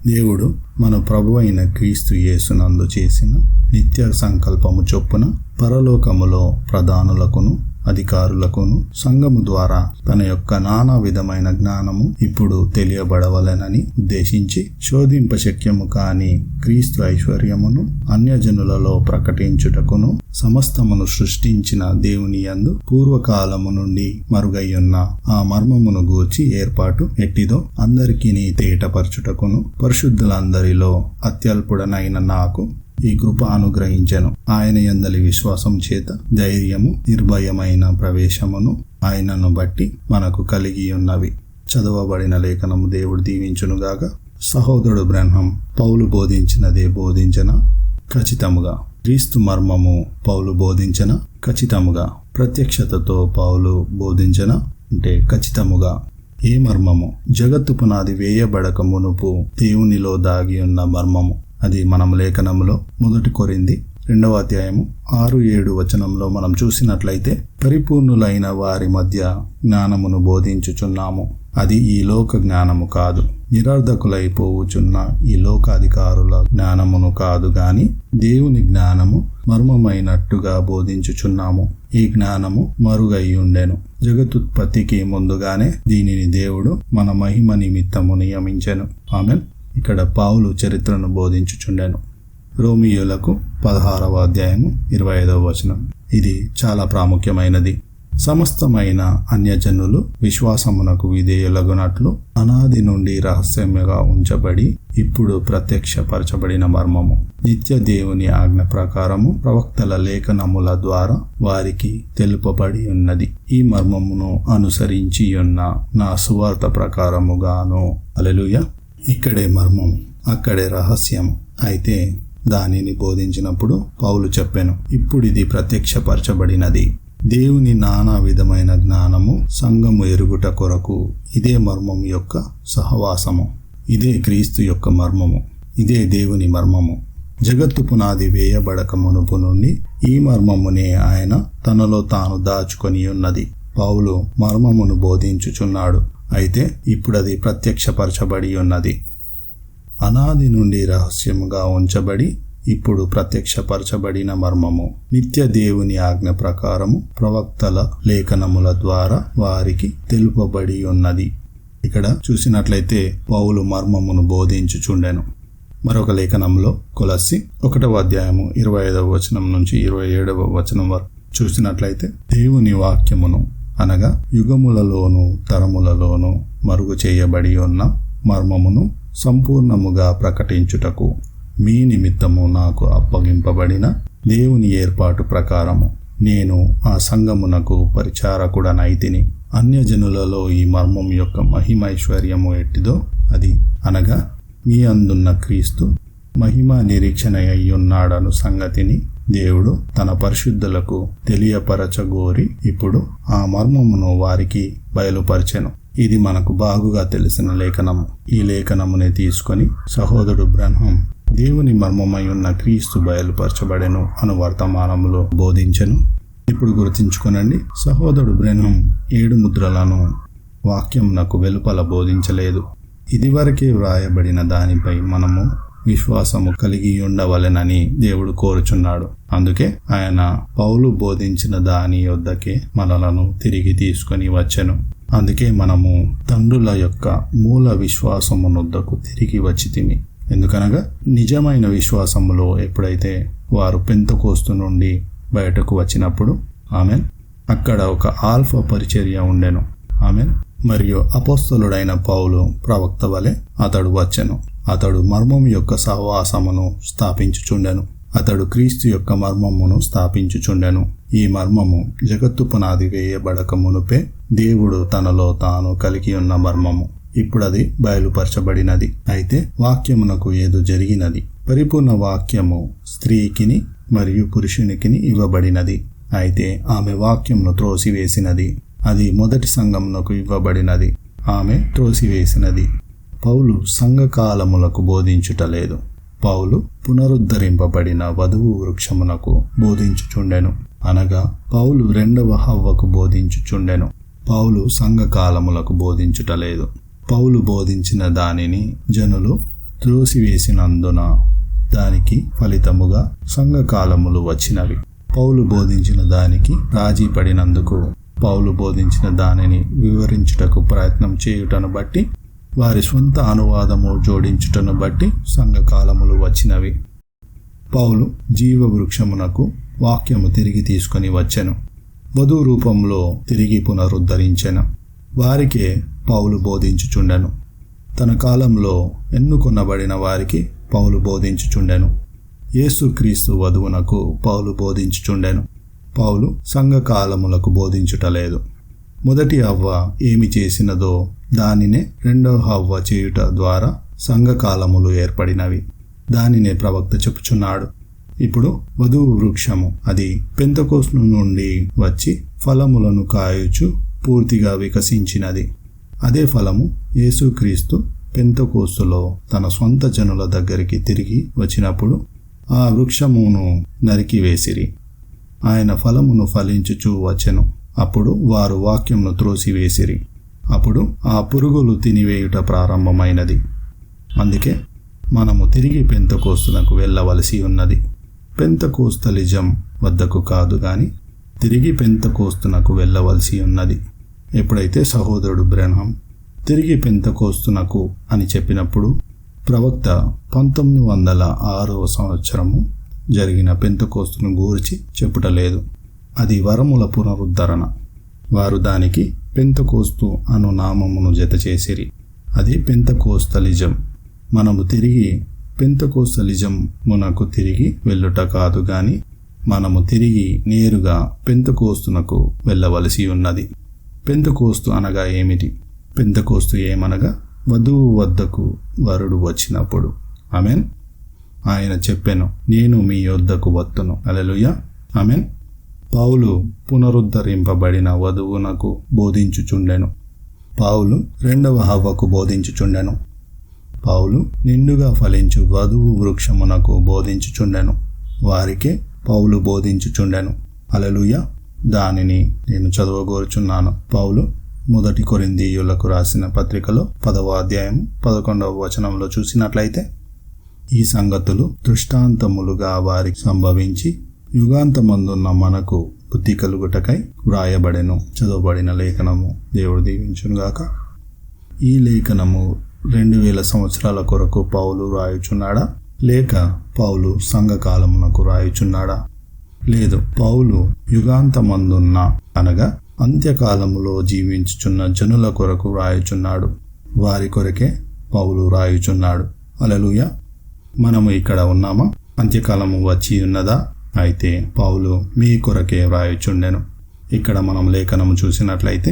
దేవుడు మన ప్రభువైన క్రీస్తు యేసునందు చేసిన నిత్య సంకల్పము చొప్పున పరలోకములో ప్రధానులకును అధికారులకును సంఘము ద్వారా తన యొక్క నానా విధమైన జ్ఞానము ఇప్పుడు తెలియబడవలెనని ఉద్దేశించి శోధింపశక్యము కాని క్రీస్తు ఐశ్వర్యమును అన్యజనులలో ప్రకటించుటకును సమస్తమును సృష్టించిన దేవుని యందు పూర్వకాలము నుండి మరుగయ్యున్న ఆ మర్మమును గూర్చి ఏర్పాటు ఎట్టిదో అందరికీ తేటపరచుటకును పరిశుద్ధులందరిలో అత్యల్పుడనైన నాకు ఈ కృప అనుగ్రహించెను. ఆయన యందలి విశ్వాసం చేత ధైర్యము నిర్భయమైన ప్రవేశమును ఆయనను బట్టి మనకు కలిగి ఉన్నవి. చదవబడిన లేఖనము దేవుడు దీవించునుగాక. సహోదరుడు బ్రహ్నం పౌలు బోధించినదే బోధించిన ఖచ్చితముగా, క్రీస్తు మర్మము పౌలు బోధించిన ఖచ్చితముగా, ప్రత్యక్షతతో పౌలు బోధించిన అంటే ఖచ్చితముగా. ఏ మర్మము? జగత్తు పునాది వేయబడక మునుపు దేవునిలో దాగి ఉన్న మర్మము. అది మనం లేఖనములో 1 కొరింథీ 2వ అధ్యాయము 6-7 వచనంలో మనం చూసినట్లయితే, పరిపూర్ణులైన వారి మధ్య జ్ఞానమును బోధించుచున్నాము. అది ఈ లోక జ్ఞానము కాదు, నిరర్ధకులైపోవుచున్న ఈ లోకాధికారుల జ్ఞానమును కాదు గాని దేవుని జ్ఞానము మర్మమైనట్టుగా బోధించుచున్నాము. ఈ జ్ఞానము మరుగైయుండెను. జగతుత్పత్తికి ముందుగానే దీనిని దేవుడు మన మహిమ నిమిత్తము నియమించెను. ఆమేన్. ఇక్కడ పౌలు చరిత్రను బోధించుచుండెను. రోమియోలకు 16వ అధ్యాయము 25వ వచనం. ఇది చాలా ప్రాముఖ్యమైనది. సమస్తమైన అన్యజనులు విశ్వాసమునకు విధేయులగునట్లు అనాది నుండి రహస్యముగా ఉంచబడి ఇప్పుడు ప్రత్యక్షపరచబడిన మర్మము నిత్య దేవుని ఆజ్ఞ ప్రకారము ప్రవక్తల లేఖనముల ద్వారా వారికి తెలుపబడి ఉన్నది. ఈ మర్మమును అనుసరించి ఉన్న నా సువార్త ప్రకారముగాను. హల్లెలూయా. ఇక్కడే మర్మం, అక్కడే రహస్యం. అయితే దానిని బోధించినప్పుడు పౌలు చెప్పెను, ఇప్పుడు ఇది ప్రత్యక్షపరచబడినది. దేవుని నానా విధమైన జ్ఞానము సంఘము ఎరుగుట కొరకు ఇదే మర్మం యొక్క సహవాసము. ఇదే క్రీస్తు యొక్క మర్మము. ఇదే దేవుని మర్మము. జగత్తు పునాది వేయబడక మునుపు నుండి ఈ మర్మమునే ఆయన తనలో తాను దాచుకొని ఉన్నది. పౌలు మర్మమును బోధించుచున్నాడు. అయితే ఇప్పుడది ప్రత్యక్షపరచబడి ఉన్నది. అనాది నుండి రహస్యముగా ఉంచబడి ఇప్పుడు ప్రత్యక్షపరచబడిన మర్మము నిత్య దేవుని ఆజ్ఞ ప్రకారము ప్రవక్తల లేఖనముల ద్వారా వారికి తెలుపబడి ఉన్నది. ఇక్కడ చూసినట్లయితే పౌలు మర్మమును బోధించుచుండెను. మరొక లేఖనంలో కొలస్సీ 1వ అధ్యాయము 25వ వచనం నుంచి 27వ వచనం వరకు చూసినట్లయితే, దేవుని వాక్యమును అనగా యుగములలోను తరములలోను మరుగు చేయబడి ఉన్న మర్మమును సంపూర్ణముగా ప్రకటించుటకు మీ నిమిత్తము నాకు అప్పగింపబడిన దేవుని ఏర్పాటు ప్రకారము నేను ఆ సంఘమునకు పరిచారకుడనైతిని. అన్యజనులలో ఈ మర్మం యొక్క మహిమైశ్వర్యము ఎట్టిదో అది అనగా మీ అందున్న క్రీస్తు మహిమ నిరీక్షణ అయ్యున్నాడను సంగతిని దేవుడు తన పరిశుద్ధులకు తెలియపరచగోరి ఇప్పుడు ఆ మర్మమును వారికి బయలుపరచెను. ఇది మనకు బాగుగా తెలిసిన లేఖనము. ఈ లేఖనమునే తీసుకొని సహోదరుడు బ్రన్హాం దేవుని మర్మమై ఉన్న క్రీస్తు బయలుపరచబడెను అను వర్తమానములో బోధించెను. ఇప్పుడు గుర్తించుకొనండి, సహోదరుడు బ్రన్హాం 7 ముద్రలను వాక్యమునకు వెలుపల బోధించలేదు. ఇదివరకే వ్రాయబడిన దానిపై మనము విశ్వాసము కలిగి ఉండవలెనని దేవుడు కోరుచున్నాడు. అందుకే ఆయన పౌలు బోధించిన దాని యొద్దకే మనలను తిరిగి తీసుకొని వచ్చెను. అందుకే మనము తండ్రుల యొక్క మూల విశ్వాసమునొద్దకు తిరిగి వచ్చితిమి. ఎందుకనగా నిజమైన విశ్వాసములో ఎప్పుడైతే వారు పెంతెకోస్తు నుండి బయటకు వచ్చినప్పుడు ఆమెన్ అక్కడ ఒక ఆల్ఫా పరిచర్య ఉండెను. ఆమెన్. మరియు అపోస్తలుడైన పౌలు ప్రవక్త వలె అతడు వచ్చెను. అతడు మర్మం యొక్క సహవాసమును స్థాపించుచుండెను. అతడు క్రీస్తు యొక్క మర్మమును స్థాపించుచుండెను. ఈ మర్మము జగత్తు పునాది వేయబడక మునుపే దేవుడు తనలో తాను కలిగి ఉన్న మర్మము. ఇప్పుడది బయలుపరచబడినది. అయితే వాక్యమునకు ఏదో జరిగినది. పరిపూర్ణ వాక్యము స్త్రీకిని మరియు పురుషునికిని ఇవ్వబడినది. అయితే ఆమె వాక్యమును త్రోసివేసినది. అది మొదటి సంఘమునకు ఇవ్వబడినది. ఆమె త్రోసివేసినది. పౌలు సంఘకాలములకు బోధించుటలేదు. పౌలు పునరుద్ధరింపబడిన వధువు వృక్షమునకు బోధించుచుండెను. అనగా పౌలు 2వ హవ్వకు బోధించుచుండెను. పౌలు సంఘకాలములకు బోధించుటలేదు. పౌలు బోధించిన దానిని జనులు త్రోసివేసినందున దానికి ఫలితముగా సంఘకాలములు వచ్చినవి. పౌలు బోధించిన దానికి రాజీ పడినందుకు పౌలు బోధించిన దానిని వివరించుటకు ప్రయత్నం చేయుటను బట్టి వారి స్వంత అనువాదము జోడించుటను బట్టి సంఘకాలములు వచ్చినవి. పౌలు జీవవృక్షమునకు వాక్యము తిరిగి తీసుకొని వచ్చెను. వధువు రూపంలో తిరిగి పునరుద్ధరించెను. వారికే పౌలు బోధించుచుండెను. తన కాలంలో ఎన్నుకొనబడిన వారికి పౌలు బోధించుచుండెను. యేసుక్రీస్తు వధువునకు పౌలు బోధించుచుండెను. పౌలు సంఘకాలములకు బోధించుటలేదు. మొదటి హవ్వ ఏమి చేసినదో దానినే 2వ హవ్వ చేయుట ద్వారా సంఘకాలములు ఏర్పడినవి. దానినే ప్రవక్త చెప్పుచున్నాడు. ఇప్పుడు వధువు వృక్షము అది పెంతెకోస్తు నుండి వచ్చి ఫలములను కాయుచు పూర్తిగా వికసించినది. అదే ఫలము యేసుక్రీస్తు పెంతెకోస్తులో తన సొంత జనుల దగ్గరికి తిరిగి వచ్చినప్పుడు ఆ వృక్షమును నరికివేసిరి. ఆయన ఫలమును ఫలించుచూ వచ్చెను. అప్పుడు వారు వాక్యమును త్రోసివేసిరి. అప్పుడు ఆ పురుగులు తినివేయుట ప్రారంభమైనది. అందుకే మనము తిరిగి పెంతెకోస్తునకు వెళ్ళవలసి ఉన్నది. పెంతెకోస్తలిజం వద్దకు కాదు గాని తిరిగి పెంతెకోస్తునకు వెళ్ళవలసి ఉన్నది. ఎప్పుడైతే సహోదరుడు బ్రహ్నం తిరిగి పెంతెకోస్తునకు అని చెప్పినప్పుడు ప్రవక్త 1906వ సంవత్సరము జరిగిన పెంతెకోస్తును గూర్చి చెప్పుటలేదు. అది వరముల పునరుద్ధరణ. వారు దానికి పెంతెకోస్తు అను నామమును జతచేసిరి. అది పెంతెకోస్తలిజం. మనము తిరిగి పెంతెకోస్తలిజమునకు తిరిగి వెళ్ళుట కాదు గాని మనము తిరిగి నేరుగా పెంతెకోస్తునకు వెళ్ళవలసి ఉన్నది. పెంతెకోస్తు అనగా ఏమిటి? పెంతెకోస్తు ఏమనగా వధువు వద్దకు వరుడు వచ్చినప్పుడు. ఆమేన్. ఆయన చెప్పెను, నేను మీ యొద్దకు వత్తును. హల్లెలూయా. ఆమేన్. పౌలు పునరుద్ధరింపబడిన వధువునకు బోధించుచుండెను. పౌలు రెండవ హవ్వకు బోధించుచుండెను. పౌలు నిండుగా ఫలించు వధువు వృక్షమునకు బోధించుచుండెను. వారికే పౌలు బోధించుచుండెను. హల్లెలూయా. దానిని నేను చదవగోరుచున్నాను. పౌలు 1 కొరింథీయులకు రాసిన పత్రికలో 10వ అధ్యాయం 11వ వచనంలో చూసినట్లయితే, ఈ సంగతులు దృష్టాంతములుగా వారికి సంభవించి యుగాంతమందున్న మనకు బుద్ధి కలుగుటకై వ్రాయబడెను. చదవబడిన లేఖనము దేవుడు దీవించునుగాక. ఈ లేఖనము 2000 సంవత్సరాల కొరకు పౌలు రాయుచున్నాడా, లేక పౌలు సంఘకాలమునకు రాయుచున్నాడా? లేదు, పౌలు యుగాంతమందున్న అనగా అంత్యకాలములో జీవించుచున్న జనుల కొరకు రాయుచున్నాడు. వారి కొరకే పౌలు రాయుచున్నాడు. హల్లెలూయా. మనము ఇక్కడ ఉన్నామా? అంత్యకాలము వచ్చి ఉన్నదా? అయితే పౌలు మీ కొరకే వ్రాయుచుండెను. ఇక్కడ మనం లేఖనము చూసినట్లయితే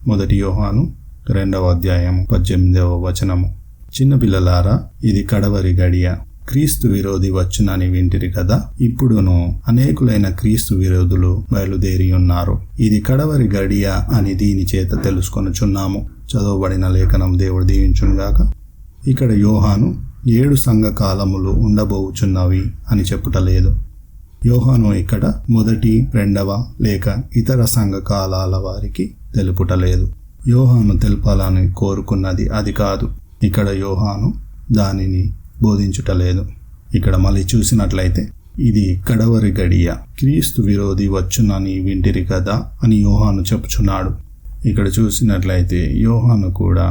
1 యోహాను 2వ అధ్యాయం 18వ వచనము, చిన్నపిల్లలారా, ఇది కడవరి గడియ, క్రీస్తు విరోధి వచ్చునని వింటిరి కదా. ఇప్పుడును అనేకులైన క్రీస్తు విరోధులు బయలుదేరి ఉన్నారు. ఇది కడవరి గడియ అని దీని చేత తెలుసుకొనుచున్నాము. చదవబడిన లేఖనం దేవుడు దీవించునుగాక. ఇక్కడ యోహాను 7 సంఘ కాలములు ఉండబోచున్నవి అని చెప్పుటలేదు. యోహాను ఇక్కడ 1, 2వ లేక ఇతర సంఘ కాలాల వారికి తెలుపుటలేదు. యోహాను తెలపాలని కోరుకున్నది అది కాదు. ఇక్కడ యోహాను దానిని బోధించుటలేదు. ఇక్కడ మళ్ళీ చూసినట్లయితే ఇది కడవరి గడియ, క్రీస్తు విరోధి వచ్చునని వింటిరి కదా అని యోహాను చెప్పుచున్నాడు. ఇక్కడ చూసినట్లయితే యోహాను కూడా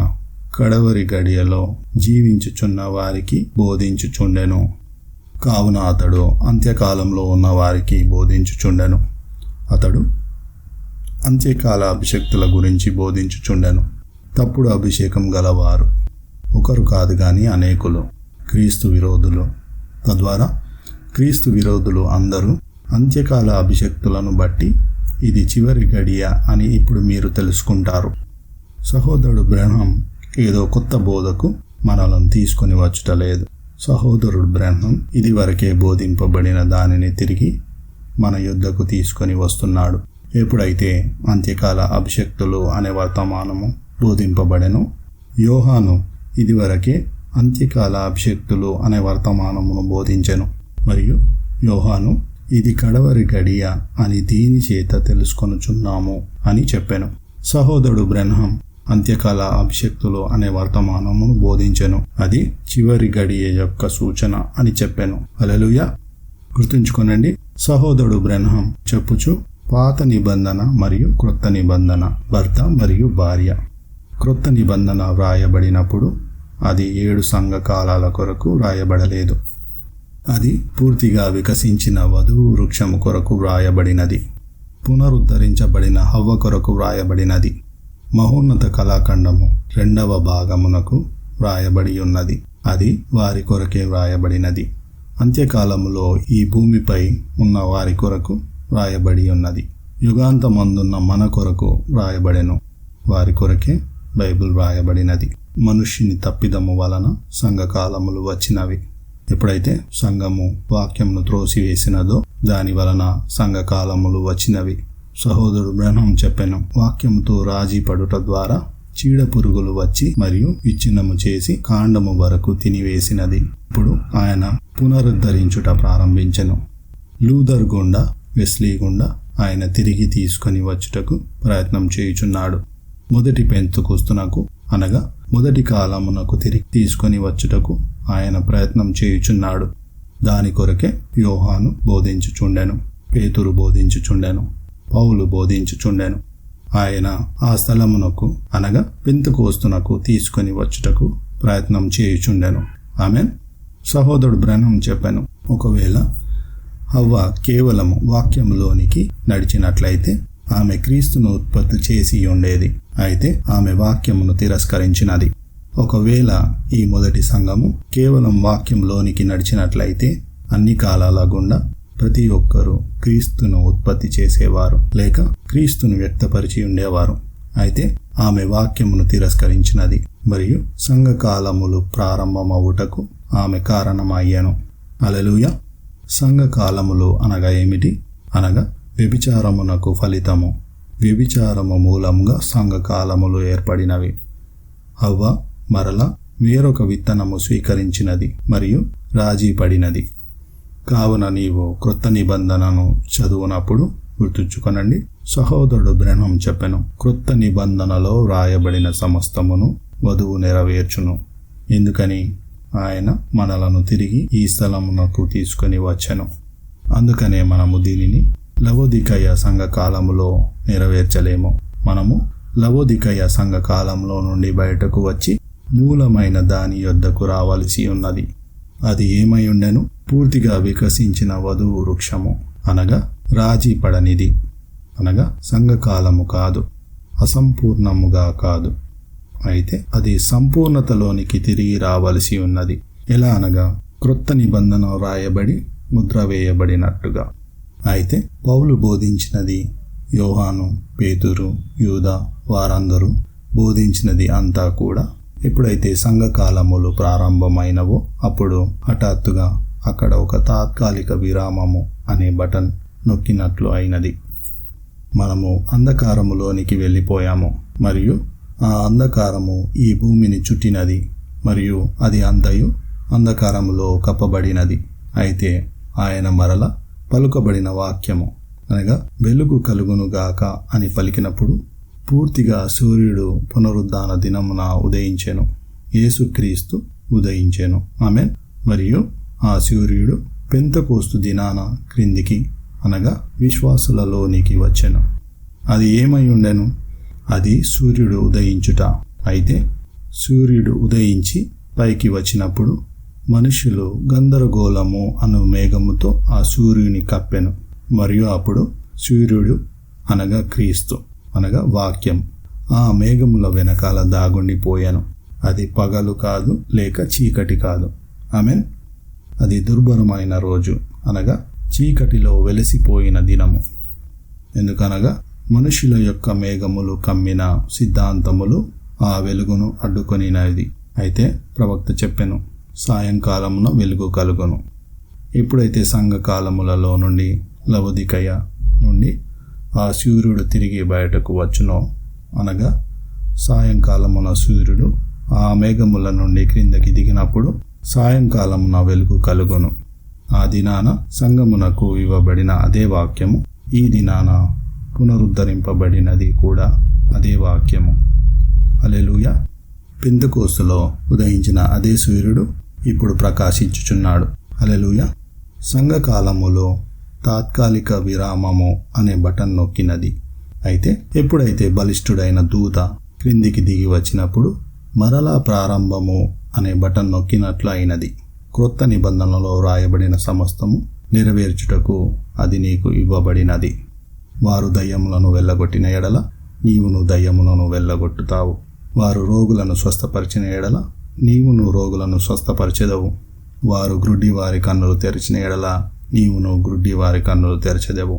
కడవరి గడియలో జీవించుచున్న వారికి బోధించుచుండెను. కావున అతడు అంత్యకాలంలో ఉన్న వారికి బోధించుచుండెను. అతడు అంత్యకాల అభిషక్తుల గురించి బోధించుచుండెను. తప్పుడు అభిషేకం గలవారు ఒకరు కాదు గాని అనేకులు క్రీస్తు విరోధులు. తద్వారా క్రీస్తు విరోధులు అందరూ అంత్యకాల అభిషక్తులను బట్టి ఇది చివరి గడియ అని ఇప్పుడు మీరు తెలుసుకుంటారు. సహోదరుడు బ్రహ్నం ఏదో కొత్త బోధకు మనలను తీసుకొని వచ్చుటలేదు. సహోదరుడు బ్రహ్నం ఇది వరకే బోధింపబడిన దానిని తిరిగి మన యుద్ధకు తీసుకొని వస్తున్నాడు. ఎప్పుడైతే అంత్యకాల అభిషక్తులు అనే వర్తమానము బోధింపబడెను, యోహాను ఇదివరకే అంత్యకాల అభిషక్తులు అనే వర్తమానమును బోధించెను. మరియు యోహాను ఇది కడవరి గడియ అని దీని చేత తెలుసుకొనుచున్నాము అని చెప్పెను. సహోదరుడు బ్రహ్నం అంత్యకాల అభిషక్తులు అనే వర్తమానమును బోధించెను. అది చివరి గడియ యొక్క సూచన అని చెప్పెను. హల్లెలూయా. గుర్తుంచుకోనండి, సహోదరుడు బ్రహ్నం చెప్పుచు పాత నిబంధన మరియు క్రొత్త నిబంధన, భర్త మరియు భార్య. క్రొత్త నిబంధన వ్రాయబడినప్పుడు అది 7 సంఘ కాలాల కొరకు వ్రాయబడలేదు. అది పూర్తిగా వికసించిన వధువు వృక్షము కొరకు వ్రాయబడినది. పునరుద్ధరించబడిన హవ్వ కొరకు వ్రాయబడినది. మహోన్నత కళాఖండము 2వ భాగమునకు వ్రాయబడి ఉన్నది. అది వారి కొరకే వ్రాయబడినది. అంత్యకాలములో ఈ భూమిపై ఉన్న వారి కొరకు వ్రాయబడి ఉన్నది. యుగాంతమందున్న మన కొరకు వ్రాయబడెను. వారి కొరకే బైబిల్ వ్రాయబడినది. మనుష్యుని తప్పిదము వలన సంఘకాలములు వచ్చినవి. ఎప్పుడైతే సంఘము వాక్యమును త్రోసివేసినదో దాని వలన సంఘకాలములు వచ్చినవి. సహోదరుడు బ్రహ్నం చెప్పెను, వాక్యముతో రాజీ పడుట ద్వారా చీడ పురుగులు వచ్చి మరియు విచ్ఛిన్నము చేసి కాండము వరకు తినివేసినది. ఇప్పుడు ఆయన పునరుద్ధరించుట ప్రారంభించెను. లూథర్ గుండా, వెస్లీ గుండా ఆయన తిరిగి తీసుకొని వచ్చుటకు ప్రయత్నం చేయుచున్నాడు. మొదటి పెంతెకొస్తునకు అనగా మొదటి కాలమునకు తిరిగి తీసుకొని వచ్చుటకు ఆయన ప్రయత్నం చేయుచున్నాడు. దాని కొరకే యోహాను బోధించుచుండెను, పేతురు బోధించుచుండెను, పౌలు బోధించుచుండెను. ఆయన ఆ స్థలమునకు అనగా పెంతెకొస్తునకు తీసుకొని వచ్చుటకు ప్రయత్నం చేయుచుండెను. ఆమేన్. సహోదరుడు బ్రహ్నం చెప్పెను, ఒకవేళ హవ్వ కేవలము వాక్యములోనికి నడిచినట్లయితే ఆమె క్రీస్తును ఉత్పత్తి చేసి ఉండేది. అయితే ఆమె వాక్యమును తిరస్కరించినది. ఒకవేళ ఈ మొదటి సంఘము కేవలం వాక్యంలోనికి నడిచినట్లయితే అన్ని కాలాల గుండా ప్రతి ఒక్కరూ క్రీస్తును ఉత్పత్తి చేసేవారు లేక క్రీస్తును వ్యక్తపరిచి ఉండేవారు. అయితే ఆమె వాక్యమును తిరస్కరించినది మరియు సంఘకాలములు ప్రారంభమవుటకు ఆమె కారణమయ్యాను. హల్లెలూయా. సంఘకాలములు అనగా ఏమిటి? అనగా వ్యభిచారమునకు ఫలితము. వ్యభిచారము మూలముగా సంఘకాలములు ఏర్పడినవి. హవ్వ మరల వేరొక విత్తనము స్వీకరించినది మరియు రాజీ పడినది. కావున నీవు క్రొత్త నిబంధనను చదువునప్పుడు గుర్తుంచుకొనండి. సహోదరుడు బ్రహ్నం చెప్పెను, క్రొత్త నిబంధనలో వ్రాయబడిన సమస్తమును వధువు నెరవేర్చును. ఎందుకని? ఆయన మనలను తిరిగి ఈ స్థలమునకు తీసుకొని వచ్చెను. అందుకనే మనము దీనిని లవోదికయ సంఘకాలములో నెరవేర్చలేము. మనము లవోదికయ సంఘకాలంలో నుండి బయటకు వచ్చి మూలమైన దాని యొద్దకు రావలసి ఉన్నది. అది ఏమై ఉండెను? పూర్తిగా వికసించిన వధువు వృక్షము అనగా రాజీ పడనిది అనగా సంఘకాలము కాదు, అసంపూర్ణముగా కాదు. అయితే అది సంపూర్ణతలోనికి తిరిగి రావలసి ఉన్నది. ఎలా అనగా క్రొత్త నిబంధన రాయబడి ముద్ర వేయబడినట్టుగా. అయితే పౌలు బోధించినది, యోహాను, పేతురు, యూదా వారందరూ బోధించినది అంతా కూడా ఎప్పుడైతే సంఘకాలములు ప్రారంభమైనవో అప్పుడు హఠాత్తుగా అక్కడ ఒక తాత్కాలిక విరామము అనే బటన్ నొక్కినట్లు అయినది. మనము అంధకారములోనికి వెళ్ళిపోయాము మరియు ఆ అంధకారము ఈ భూమిని చుట్టినది మరియు అది అంతయు అంధకారములో కప్పబడినది. అయితే ఆయన మరల పలుకబడిన వాక్యము అనగా వెలుగు కలుగునుగాక అని పలికినప్పుడు పూర్తిగా సూర్యుడు పునరుద్ధాన దినమున ఉదయించెను. యేసుక్రీస్తు ఉదయించెను. ఆమేన్. మరియు ఆ సూర్యుడు పెంతెకొస్తు దినాన క్రిందికి అనగా విశ్వాసులలోనికి వచ్చెను. అది ఏమై ఉండెను? అది సూర్యుడు ఉదయించుట. అయితే సూర్యుడు ఉదయించి పైకి వచ్చినప్పుడు మనుషులు గందరగోళము అను మేఘముతో ఆ సూర్యుని కప్పెను. మరియు అప్పుడు సూర్యుడు అనగా క్రీస్తు అనగా వాక్యం ఆ మేఘముల వెనకాల దాగుండిపోయాను. అది పగలు కాదు లేక చీకటి కాదు. ఆమేన్. అది దుర్భరమైన రోజు అనగా చీకటిలో వెలసిపోయిన దినము. ఎందుకనగా మనుషుల యొక్క మేఘములు కమ్మిన సిద్ధాంతములు ఆ వెలుగును అడ్డుకొనినది. అయితే ప్రవక్త చెప్పెను, సాయంకాలమున వెలుగు కలుగును. ఎప్పుడైతే సంఘకాలములలో నుండి లవోదికయ నుండి ఆ సూర్యుడు తిరిగి బయటకు వచ్చునో అనగా సాయంకాలమున సూర్యుడు ఆ మేఘముల నుండి క్రిందకి దిగినప్పుడు సాయంకాలమున వెలుగు కలుగును. ఆ దినాన సంఘమునకు ఇవ్వబడిన అదే వాక్యము ఈ దినాన పునరుద్ధరింపబడినది కూడా అదే వాక్యము. హల్లెలూయా. పెంతెకొస్తులో ఉదయించిన అదే సూర్యుడు ఇప్పుడు ప్రకాశించుచున్నాడు. హల్లెలూయా. సంఘకాలములో తాత్కాలిక విరామము అనే బటన్ నొక్కినది. అయితే ఎప్పుడైతే బలిష్ఠుడైన దూత క్రిందికి దిగి వచ్చినప్పుడు మరలా ప్రారంభము అనే బటన్ నొక్కినట్లు అయినది. క్రొత్త నిబంధనలో రాయబడిన సమస్తము నెరవేర్చుటకు అది నీకు ఇవ్వబడినది. వారు దయ్యములను వెళ్ళగొట్టిన ఎడల నీవును దయ్యములను వెళ్ళగొట్టుతావు. వారు రోగులను స్వస్థపరిచిన ఎడల నీవును రోగులను స్వస్థపరచెదవు. వారు గ్రుడ్డి వారి కన్నులు తెరిచిన ఎడల నీవును గ్రుడ్డి వారి కన్నులు తెరచెదవు.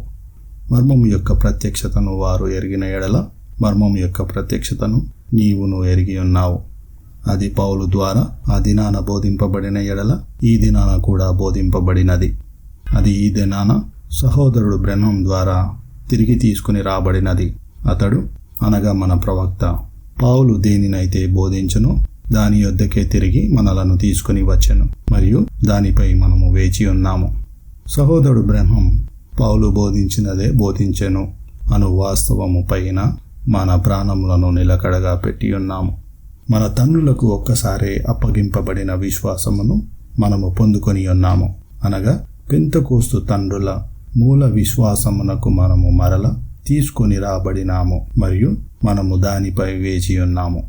మర్మము యొక్క ప్రత్యక్షతను వారు ఎరిగిన ఎడల మర్మము యొక్క ప్రత్యక్షతను నీవును ఎరిగి ఉన్నావు. అది పౌలు ద్వారా ఆ దినాన బోధింపబడిన ఎడల ఈ దినాన కూడా బోధింపబడినది. అది ఈ దినాన సహోదరుడు బ్రహ్నం ద్వారా తిరిగి తీసుకుని రాబడినది. అతడు అనగా మన ప్రవక్త పౌలు దేనినైతే బోధించునో దాని యొద్దకే తిరిగి మనలను తీసుకుని వచ్చెను, మరియు దానిపై మనము వేచి ఉన్నాము. సహోదరుడు బ్రహ్మం పౌలు బోధించినదే బోధించెను అను వాస్తవము పైన మన ప్రాణములను నిలకడగా పెట్టి ఉన్నాము. మన తండ్రులకు ఒక్కసారే అప్పగింపబడిన విశ్వాసమును మనము పొందుకొని ఉన్నాము. అనగా పెంతెకోస్తు తండ్రుల మూల విశ్వాసమునకు మనము మరల తీసుకొని రాబడినాము, మరియు మనము దానిపై వేచి ఉన్నాము.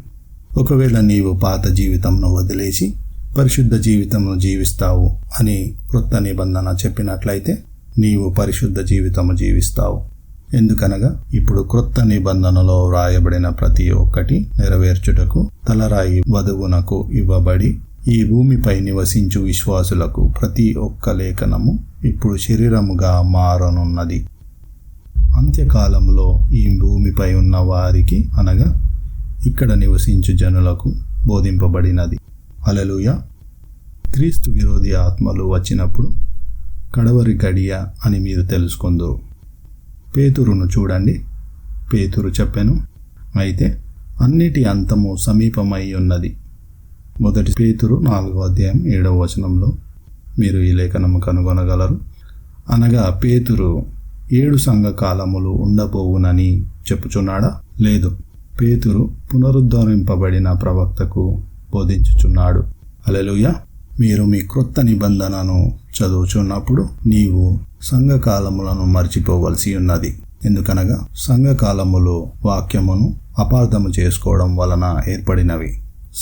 ఒకవేళ నీవు పాత జీవితంను వదిలేసి పరిశుద్ధ జీవితమును జీవిస్తావు అని క్రొత్త నిబంధన చెప్పినట్లయితే నీవు పరిశుద్ధ జీవితము జీవిస్తావు. ఎందుకనగా ఇప్పుడు క్రొత్త నిబంధనలో వ్రాయబడిన ప్రతి ఒక్కటి నెరవేర్చుటకు తలరాయి వధువునకు ఇవ్వబడి ఈ భూమిపై నివసించు విశ్వాసులకు ప్రతి ఒక్క లేఖనము ఇప్పుడు శరీరముగా మారనున్నది. అంత్యకాలంలో ఈ భూమిపై ఉన్న వారికి, అనగా ఇక్కడ నివసించు జనులకు బోధింపబడినది. హల్లెలూయా. క్రీస్తు విరోధి ఆత్మలు వచ్చినప్పుడు కడవరి గడియ అని మీరు తెలుసుకొందురు. పేతురును చూడండి. పేతురు చెప్పెను, అయితే అన్నిటి అంతము సమీపమై ఉన్నది. 1 పేతురు 4:7 మీరు ఈ లేఖనము కనుగొనగలరు. అనగా పేతురు 7 సంఘకాలములు ఉండబోవునని చెప్పుచున్నాడా? లేదు. పేతురు పునరుద్ధరింపబడిన ప్రవక్తకు బోధించుచున్నాడు. హల్లెలూయా. మీరు మీ క్రొత్త నిబంధనను చదువుచున్నప్పుడు నీవు సంఘకాలములను మర్చిపోవలసి ఉన్నది. ఎందుకనగా సంఘకాలములు వాక్యమును అపార్థము చేసుకోవడం వలన ఏర్పడినవి.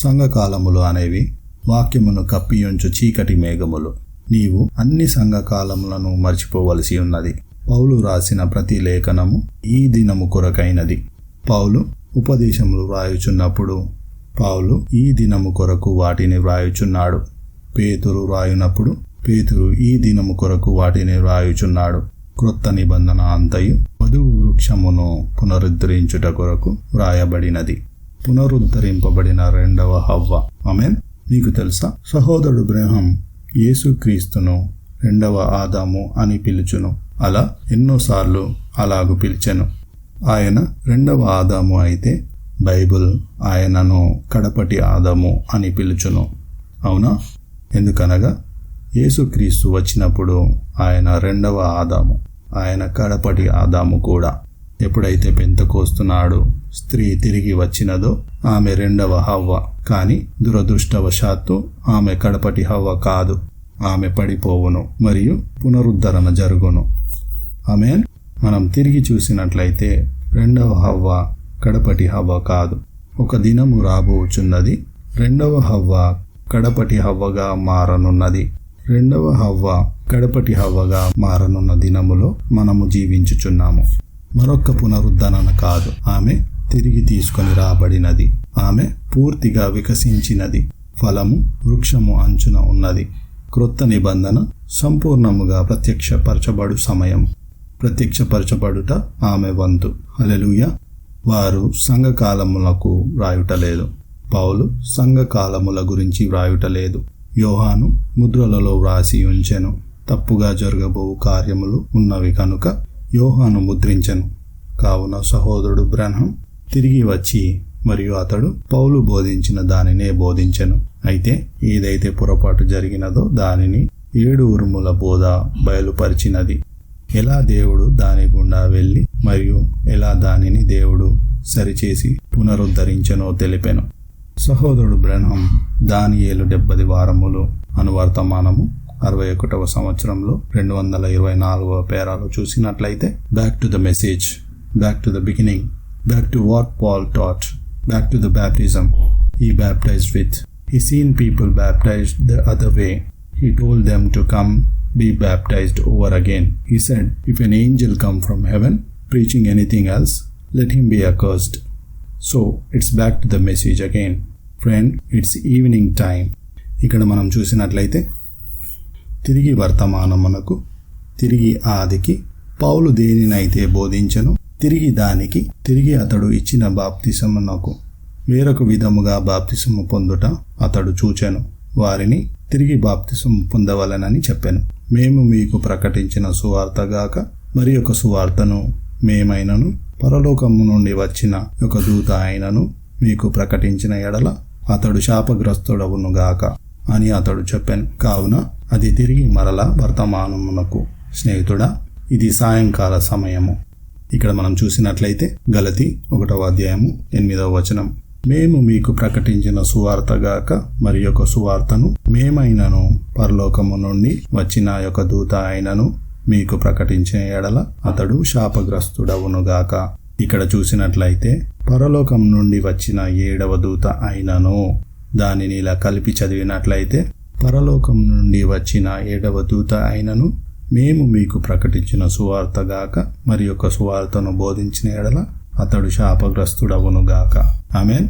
సంఘకాలములు అనేవి వాక్యమును కప్పియుంచు చీకటి మేఘములు. నీవు అన్ని సంఘకాలములను మర్చిపోవలసి ఉన్నది. పౌలు రాసిన ప్రతి లేఖనము ఈ దినము కొరకైనది. పౌలు ఉపదేశములు వ్రాయుచున్నప్పుడు పౌలు ఈ దినము కొరకు వాటిని వ్రాయుచున్నాడు. పేతురు వ్రాయునప్పుడు పేతురు ఈ దినము కొరకు వాటిని వ్రాయుచున్నాడు. క్రొత్త నిబంధన అంతయు వధువు వృక్షమును పునరుద్ధరించుట కొరకు వ్రాయబడినది. పునరుద్ధరింపబడిన రెండవ హవ్వ. ఆమేన్. మీకు తెలుసా, సహోదరుడు బ్రహ్మం యేసుక్రీస్తును రెండవ ఆదాము అని పిలుచును. అలా ఎన్నోసార్లు అలాగు పిలిచెను. ఆయన రెండవ ఆదాము అయితే బైబిల్ ఆయనను కడపటి ఆదాము అని పిలుచును. అవునా? ఎందుకనగా యేసుక్రీస్తు వచ్చినప్పుడు ఆయన రెండవ ఆదాము, ఆయన కడపటి ఆదాము కూడా. ఎప్పుడైతే పెంతెకోస్తు నాడు స్త్రీ తిరిగి వచ్చినదో ఆమె రెండవ హవ్వ. కానీ దురదృష్టవశాత్తు ఆమె కడపటి హవ్వ కాదు. ఆమె పడిపోవును మరియు పునరుద్ధరణ జరుగును. ఆమేన్. మనం తిరిగి చూసినట్లయితే రెండవ హవ్వ కడపటి హవ్వ కాదు. ఒక దినము రాబోచున్నది, రెండవ హవ్వ కడపటి హవ్వగా మారనున్నది. రెండవ హవ్వ కడపటి హవ్వగా మారనున్న దినములో మనము జీవించుచున్నాము. మరొక్క పునరుద్ధరణ కాదు. ఆమె తిరిగి తీసుకొని రాబడినది. ఆమె పూర్తిగా వికసించినది. ఫలము వృక్షము అంచున ఉన్నది. క్రొత్త నిబంధన సంపూర్ణముగా ప్రత్యక్షపరచబడు సమయం. ప్రత్యక్షపరచబడుట ఆమె వంతు. హల్లెలూయా. వారు సంఘకాలములకు వ్రాయుటలేదు. పౌలు సంఘకాలముల గురించి వ్రాయుటలేదు. యోహాను ముద్రలలో వ్రాసి ఉంచెను. తప్పుగా జరగబోవు కార్యములు ఉన్నవి కనుక యోహాను ముద్రించెను. కావున సహోదరుడు బ్రహ్మం తిరిగి వచ్చి మరియు అతడు పౌలు బోధించిన దానినే బోధించెను. అయితే ఏదైతే పొరపాటు జరిగినదో దానిని 7 ఉరుముల బోధ బయలుపరిచినది. ఎలా దేవుడు దాని గుండా వెళ్ళి మరియు ఎలా దానిని దేవుడు సరిచేసి పునరుద్ధరించెనో తెలిపెను. సహోదరుడు బ్రహ్మం దానియేలు 70 వారములు అనువర్తమానము 61వ సంవత్సరంలో 224వ పేరాలో చూసినట్లయితే, back to the message, back to the beginning, back to what Paul taught, back to the baptism he baptized with. He seen people baptized the other way. He told them to come be baptized over again. He said, if an angel come from heaven preaching anything else, let him be accursed. So it's back to the message again. Friend, it's evening time. ఇక్కడ మనం చూసినట్లయితే తిరిగి వర్తమానమునకు, తిరిగి ఆదికి పౌలు దేనినైతే బోధించెను, తిరిగి అతడు ఇచ్చిన బాప్తిసమునకు వేరొక విధముగా బాప్తిసము పొందుట అతడు చూచెను. వారిని తిరిగి బాప్తిసము పొందవలెనని చెప్పెను. మేము మీకు ప్రకటించిన సువార్తగాక మరి ఒక సువార్తను మేమైనను పరలోకము నుండి వచ్చిన ఒక దూత అయినను మీకు ప్రకటించిన ఎడల అతడు శాపగ్రస్తుడవునుగాక అని అతడు చెప్పాను. కావున అది తిరిగి మరల వర్తమానమునకు, స్నేహితుడా, ఇది సాయంకాల సమయము. ఇక్కడ మనం చూసినట్లయితే గలతీ 1వ అధ్యాయము 8వ వచనం, మేము మీకు ప్రకటించిన సువార్తగాక మరి యొక్క సువార్తను మేమైనను పరలోకము నుండి వచ్చిన యొక్క దూత అయినను మీకు ప్రకటించిన ఎడల అతడు శాపగ్రస్తుడవునుగాక. ఇక్కడ చూసినట్లయితే పరలోకం నుండి వచ్చిన 7వ దూత అయినను, దానిని ఇలా కలిపి చదివినట్లయితే పరలోకం నుండి వచ్చిన 7వ దూత అయినను మేము మీకు ప్రకటించిన సువార్తగాక మరి యొక్క సువార్తను బోధించిన ఎడల అతడు శాపగ్రస్తుడవునుగాక. ఆమేన్.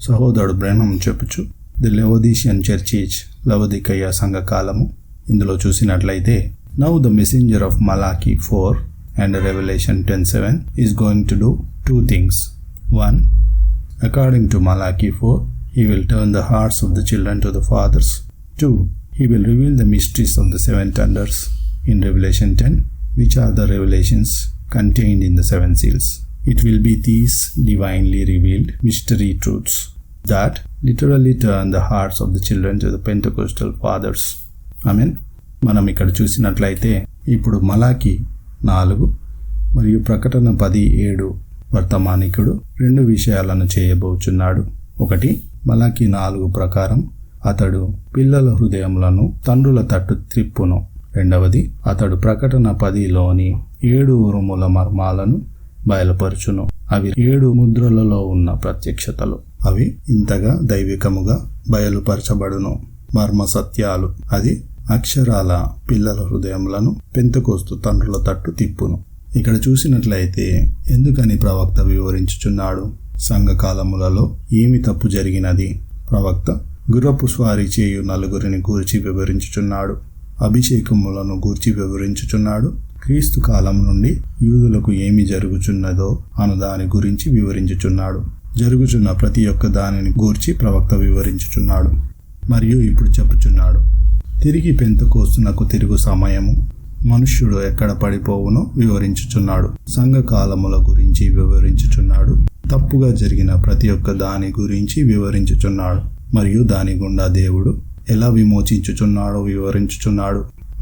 సహోదరుడు బ్రహ్మం చెప్పుచు ది లవోదిషియన్ చర్చ్, లవోదికయ సంఘకాలము, ఇందులో చూసినట్లయితే నౌ ద మెసెంజర్ ఆఫ్ మలాకి 4 and Revelation 10:7 is going to do 2 things. 1, according to Malachi 4, he will turn the hearts of the children to the fathers. 2, he will reveal the mysteries of the 7 thunders in Revelation 10, which are the revelations contained in the 7 seals. It will be these divinely revealed mystery truths that literally turn the hearts of the children to the Pentecostal fathers. Amen. మనం ఇక్కడ చూసినట్లయితే ఇప్పుడు మలాకి 4 మరియు ప్రకటన 10:7 వర్తమానికుడు 2 విషయాలను చేయబోచున్నాడు. 1, మలాకి 4 ప్రకారం అతడు పిల్లల హృదయములను తండ్రుల తట్టు త్రిప్పును. 2, అతడు ప్రకటన 10లోని 7 ఉరుముల మర్మాలను బయలుపరచును. అవి 7 ముద్రలలో ఉన్న ప్రత్యక్షతలు. అవి ఇంతగా దైవికముగా బయలుపరచబడును. మర్మ సత్యాలు. అది అక్షరాల పిల్లల హృదయములను పెంతెకోస్తు తండ్రుల తట్టు తిప్పును. ఇక్కడ చూసినట్లయితే ఎందుకని ప్రవక్త వివరించుచున్నాడు? సంఘకాలములలో ఏమి తప్పు జరిగినది? ప్రవక్త గుర్రపు స్వారీ చేయు 4 గూర్చి వివరించుచున్నాడు. అభిషేకములను గూర్చి వివరించుచున్నాడు. క్రీస్తు కాలం నుండి యూదులకు ఏమి జరుగుచున్నదో అను దాని గురించి వివరించుచున్నాడు. జరుగుచున్న ప్రతి ఒక్క దానిని గూర్చి ప్రవక్త వివరించుచున్నాడు. మరియు ఇప్పుడు చెప్పుచున్నాడు, తిరిగి పెంతెకోస్తునకు తిరుగు సమయము, మనుష్యుడు ఎక్కడ పడిపోవునో వివరించుచున్నాడు. సంఘకాలముల గురించి వివరించుచున్నాడు. తప్పుగా జరిగిన ప్రతి ఒక్క దాని గురించి వివరించుచున్నాడు. మరియు దాని గుండా దేవుడు ఎలా విమోచించుచున్నాడో వివరించుచున్నాడు.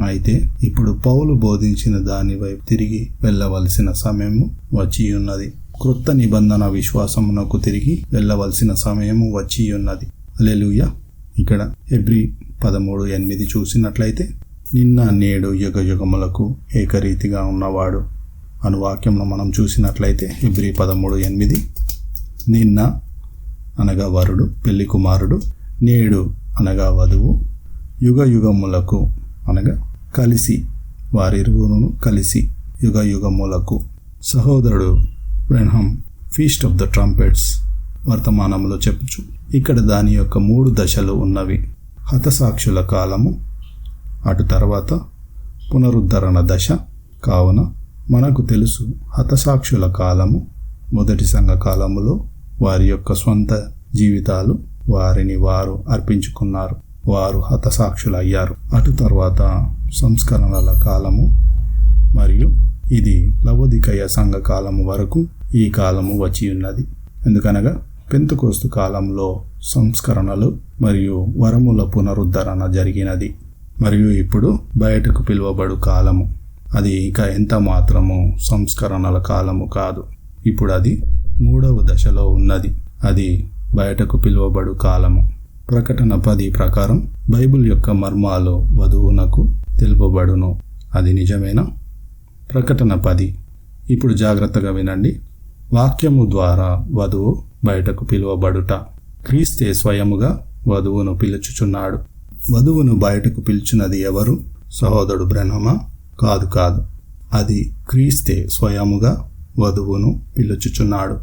అయితే ఇప్పుడు పౌలు బోధించిన దాని వైపు తిరిగి వెళ్ళవలసిన సమయము వచ్చి ఉన్నది. క్రొత్త నిబంధన విశ్వాసమునకు తిరిగి వెళ్ళవలసిన సమయము వచ్చి ఉన్నది. హల్లెలూయా. ఇక్కడ హెబ్రీ 13:8 చూసినట్లయితే నిన్న నేడు యుగ యుగములకు ఏకరీతిగా ఉన్నవాడు అను వాక్యంలో మనం చూసినట్లయితే హెబ్రీ 13:8 నిన్న అనగా వరుడు పెళ్లి కుమారుడు, నేడు అనగా వధువు, యుగ యుగములకు అనగా కలిసి, వారిరువును కలిసి యుగ యుగములకు. సహోదరుడు బ్రెన్హమ్ ఫీస్ట్ ఆఫ్ ద ట్రంపెట్స్ వర్తమానంలో చెప్పుచు ఇక్కడ దాని యొక్క 3 దశలు ఉన్నవి. హతసాక్షుల కాలము, అటు తర్వాత పునరుద్ధరణ దశ. కావున మనకు తెలుసు హతసాక్షుల కాలము మొదటి సంఘకాలములో వారి యొక్క స్వంత జీవితాలు వారిని వారు అర్పించుకున్నారు, వారు హతసాక్షులు అయ్యారు. అటు తర్వాత సంస్కరణల కాలము మరియు ఇది లవోదికయ సంఘ కాలము వరకు ఈ కాలము వచ్చి ఉన్నది. ఎందుకనగా పెంతెకోస్తు కాలంలో సంస్కరణలు మరియు వరముల పునరుద్ధరణ జరిగినది. మరియు ఇప్పుడు బయటకు పిలువబడు కాలము, అది ఇక ఎంత మాత్రము సంస్కరణల కాలము కాదు. ఇప్పుడు అది 3వ దశలో ఉన్నది. అది బయటకు పిలువబడు కాలము. ప్రకటన 10 ప్రకారం బైబిల్ యొక్క మర్మాలు వధువునకు తెలుపబడును. అది నిజమేనా? ప్రకటన 10. ఇప్పుడు జాగ్రత్తగా వినండి. వాక్యము ద్వారా వధువు బయటకు పిలువబడుట. క్రీస్తే స్వయముగా వధువును పిలుచుచున్నాడు. వధువును బయటకు పిలుచున్నది ఎవరు? సహోదరుడు బ్రహ్మమా? కాదు. అది క్రీస్తే స్వయముగా వధువును పిలుచుచున్నాడు.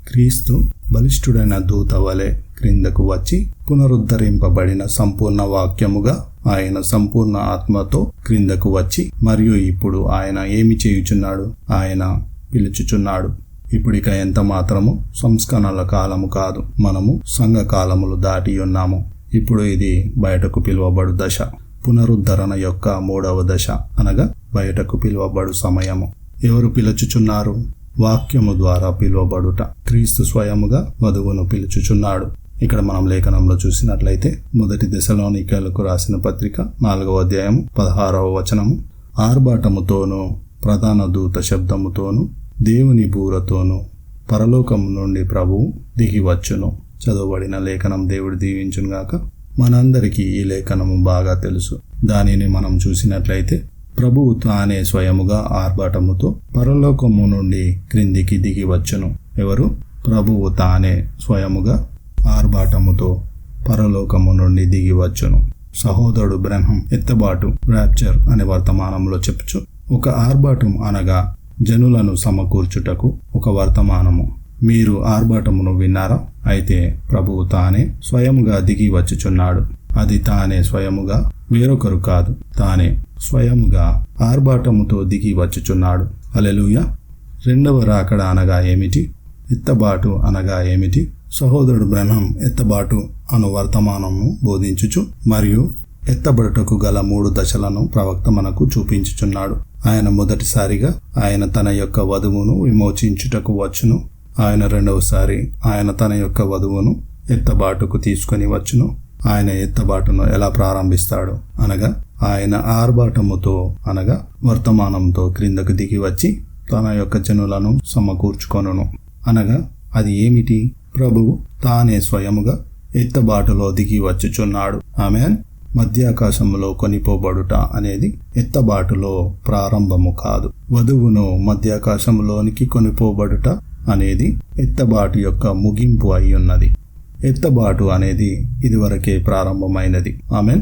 క్రీస్తు బలిష్ఠుడైన దూత వలె క్రిందకు వచ్చి పునరుద్ధరింపబడిన సంపూర్ణ వాక్యముగా ఆయన సంపూర్ణ ఆత్మతో క్రిందకు వచ్చి మరియు ఇప్పుడు ఆయన ఏమి చేయుచున్నాడు? ఆయన పిలుచుచున్నాడు. ఇప్పుడిక ఎంత మాత్రము సంస్కరణల కాలము కాదు, మనము సంఘ కాలములు దాటి ఉన్నాము. ఇప్పుడు ఇది బయటకు పిలువబడు దశ, పునరుద్ధరణ యొక్క 3వ దశ అనగా బయటకు పిలువబడు సమయము. ఎవరు పిలుచుచున్నారు? వాక్యము ద్వారా పిలువబడుట. క్రీస్తు స్వయముగా వధువును పిలుచుచున్నాడు. ఇక్కడ మనం లేఖనంలో చూసినట్లయితే 1 దెసలోనికీయులకు రాసిన పత్రిక 4వ అధ్యాయం 16వ వచనము, ఆర్భాటముతోనూ ప్రధాన దూత శబ్దముతోనూ దేవుని బూరతోనూ పరలోకము నుండి ప్రభువు దిగివచ్చును. చదవబడిన లేఖనం దేవుడు దీవించునుగాక. మనందరికీ ఈ లేఖనము బాగా తెలుసు. దానిని మనం చూసినట్లయితే ప్రభువు తానే స్వయముగా ఆర్భాటముతో పరలోకము నుండి క్రిందికి దిగివచ్చును. ఎవరు? ప్రభువు తానే స్వయముగా ఆర్భాటముతో పరలోకము నుండి దిగివచ్చును. సహోదరుడు బ్రహ్మం ఎత్తబాటు ర్యాప్చర్ అనే వర్తమానంలో చెప్పుచు, ఒక ఆర్భాటం అనగా జనులను సమకూర్చుటకు ఒక వర్తమానము. మీరు ఆర్భాటమును విన్నారా? అయితే ప్రభువు తానే స్వయముగా దిగి వచ్చుచున్నాడు. అది తానే స్వయముగా, వేరొకరు కాదు, తానే స్వయముగా ఆర్భాటముతో దిగి వచ్చుచున్నాడు. హల్లెలూయా. రెండవ రాకడ అనగా ఏమిటి? ఎత్తబాటు అనగా ఏమిటి? సహోదరుడు బ్రహ్మం ఎత్తబాటు అను వర్తమానము బోధించుచు మరియు ఎత్తబడుటకు గల 3 దశలను ప్రవక్త మనకు చూపించుచున్నాడు. ఆయన మొదటిసారిగా ఆయన తన యొక్క వధువును విమోచించుటకు వచ్చును. ఆయన రెండవసారి ఆయన తన యొక్క వధువును ఎత్తబాటుకు తీసుకొని వచ్చును. ఆయన ఎత్తబాటును ఎలా ప్రారంభిస్తాడు అనగా ఆయన ఆర్భాటముతో అనగా వర్తమానంతో క్రిందకు దిగి వచ్చి తన యొక్క జనులను సమకూర్చుకొనును. అనగా అది ఏమిటి? ప్రభువు తానే స్వయముగా ఎత్తబాటులో దిగి వచ్చుచున్నాడు. ఆమేన్. మధ్యాకాశములో కొనిపోబడుట అనేది ఎత్తబాటులో ప్రారంభము కాదు. వధువును మధ్యాకాశంలోనికి కొనిపోబడుట అనేది ఎత్తబాటు యొక్క ముగింపు అయి ఉన్నది. ఎత్తబాటు అనేది ఇదివరకే ప్రారంభమైనది. ఆమేన్.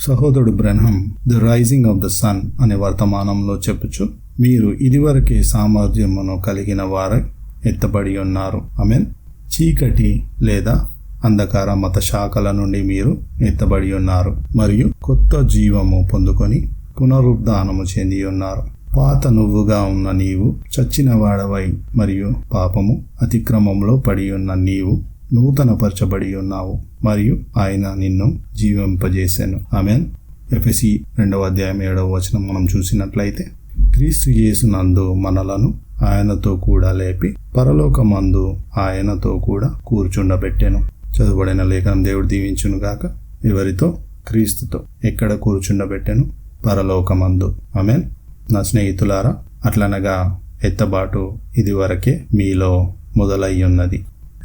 సహోదరుడు Brahmam the rising of the sun అనే వర్తమానంలో చెప్పుచు, మీరు ఇదివరకే సామర్థ్యమును కలిగిన వారై ఎత్తబడి ఉన్నారు. ఆమేన్. చీకటి లేదా అంధకార మత శాఖల నుండి మీరు ఎత్తబడి ఉన్నారు మరియు కొత్త జీవము పొందుకొని పునరుద్ధానము చెంది ఉన్నారు. పాత నువ్వుగా ఉన్న నీవు చచ్చిన వాడవై మరియు పాపము అతిక్రమంలో పడి ఉన్న నీవు నూతనపరచబడి ఉన్నావు మరియు ఆయన నిన్ను జీవింపజేసెను. ఆమేన్. ఎఫెసీ 2వ అధ్యాయం 7వ వచనం మనం చూసినట్లయితే, క్రీస్తు యేసునందు మనలను ఆయనతో కూడా లేపి పరలోకమందు ఆయనతో కూడా కూర్చుండబెట్టెను. చదువుబడిన లేఖనం దేవుడు దీవించును గాక. ఎవరితో? క్రీస్తుతో. ఎక్కడ కూర్చుండబెట్టెను? పరలోకమందు. ఆమేన్. నా స్నేహితులారా, అట్లనగా ఎత్తబాటు ఇదివరకే మీలో మొదలయ్యున్నది.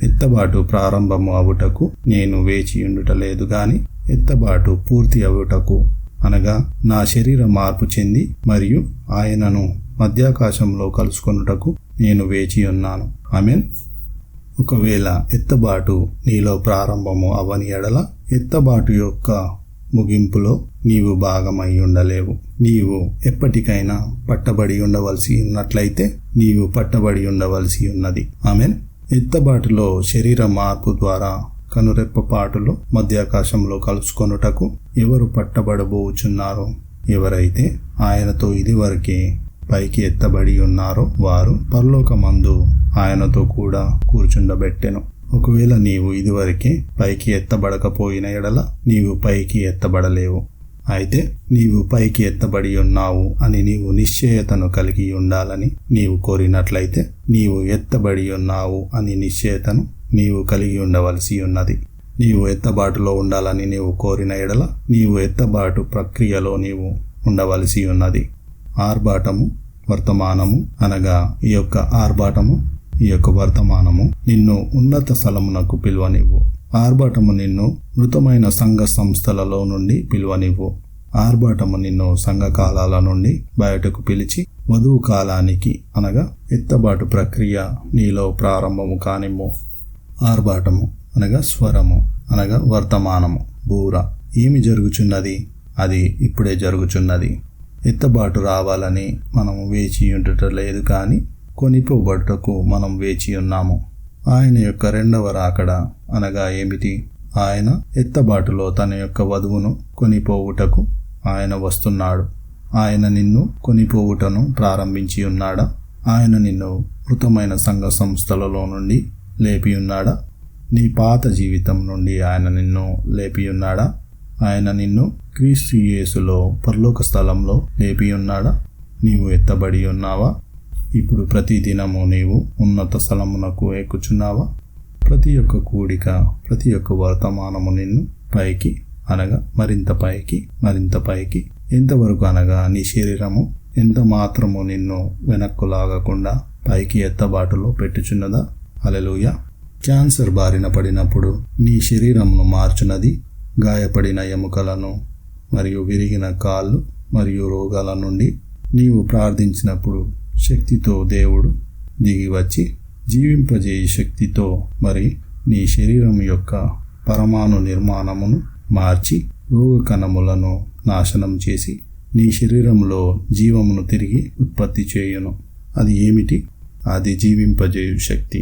ఎత్తబాటు ప్రారంభము అవుటకు నేను వేచి ఉండుట లేదు గాని ఎత్తబాటు పూర్తి అవుటకు అనగా నా శరీర మార్పు చెంది మరియు ఆయనను మధ్యాకాశంలో కలుసుకొనుటకు నేను వేచి ఉన్నాను. ఆమేన్. ఒకవేళ ఎత్తబాటు నీలో ప్రారంభము అవని ఎడల ఎత్తబాటు యొక్క ముగింపులో నీవు భాగమై ఉండలేవు. నీవు ఎప్పటికైనా పట్టబడి ఉండవలసి ఉన్నట్లయితే నీవు పట్టబడి ఉండవలసి ఉన్నది. ఆమేన్. ఎత్తబాటులో శరీర మార్పు ద్వారా కనురెప్పపాటులో మధ్యాకాశంలో కలుసుకొనుటకు ఎవరు పట్టబడబోచున్నారో, ఎవరైతే ఆయనతో ఇదివరకే పైకి ఎత్తబడి ఉన్నారో వారు పరలోకమందు ఆయనతో కూడా కూర్చుండబెట్టెను. ఒకవేళ నీవు ఇదివరకే పైకి ఎత్తబడకపోయిన ఎడల నీవు పైకి ఎత్తబడలేవు. అయితే నీవు పైకి ఎత్తబడి ఉన్నావు అని నీవు నిశ్చయతను కలిగి ఉండాలని నీవు కోరినట్లయితే నీవు ఎత్తబడి ఉన్నావు అని నిశ్చయతను నీవు కలిగి ఉండవలసి ఉన్నది. నీవు ఎత్తబాటులో ఉండాలని నీవు కోరిన ఎడల నీవు ఎత్తబాటు ప్రక్రియలో నీవు ఉండవలసి ఉన్నది. ఆర్భాటము వర్తమానము అనగా ఈ యొక్క ఆర్భాటము, ఈ యొక్క వర్తమానము నిన్ను ఉన్నత స్థలమునకు పిలువనివ్వు. ఆర్భాటము నిన్ను మృతమైన సంఘ సంస్థలలో నుండి పిలువనివ్వు. ఆర్భాటము నిన్ను సంఘకాలాల నుండి బయటకు పిలిచి వధువు కాలానికి అనగా ఎత్తబాటు ప్రక్రియ నీలో ప్రారంభము కానిమ్ము. ఆర్భాటము అనగా స్వరము అనగా వర్తమానము, బూర. ఏమి జరుగుచున్నది? అది ఇప్పుడే జరుగుచున్నది. ఎత్తబాటు రావాలని మనము వేచి ఉండటం లేదు కానీ కొనిపోబడుటకు మనం వేచి ఉన్నాము. ఆయన యొక్క రెండవ రాకడ అనగా ఏమిటి? ఆయన ఎత్తబాటులో తన యొక్క వధువును కొనిపోవుటకు ఆయన వస్తున్నాడు. ఆయన నిన్ను కొనిపోవుటను ప్రారంభించి ఉన్నాడా? ఆయన నిన్ను మృతమైన సంఘ సంస్థలలో నుండి లేపి ఉన్నాడా? నీ పాత జీవితం నుండి ఆయన నిన్ను లేపి ఉన్నాడా? ఆయన నిన్ను క్రీస్తు యేసులో పరలోక స్థలంలో లేపి ఉన్నాడా? నీవు ఎత్తబడి ఉన్నావా? ఇప్పుడు ప్రతి దినము నీవు ఉన్నత స్థలమునకు ఎక్కుచున్నావా? ప్రతి ఒక్క కూడిక, ప్రతి ఒక్క వర్తమానము నిన్ను పైకి అనగా మరింత పైకి ఎంతవరకు అనగా నీ శరీరము ఎంత మాత్రము నిన్ను వెనక్కు లాగకుండా పైకి ఎత్తబాటులో పెట్టుచున్నదా? హల్లెలూయా. క్యాన్సర్ బారిన పడినప్పుడు నీ శరీరమును మార్చునది గాయపడిన ఎముకలను మరియు విరిగిన కాళ్ళు మరియు రోగాల నుండి నీవు ప్రార్థించినప్పుడు శక్తితో దేవుడు దిగి వచ్చి జీవింపజేయ శక్తితో మరి నీ శరీరం యొక్క పరమాణు నిర్మాణమును మార్చి రోగ కణములను నాశనం చేసి నీ శరీరంలో జీవమును తిరిగి ఉత్పత్తి చేయును. అది ఏమిటి? అది జీవింపజేయు శక్తి.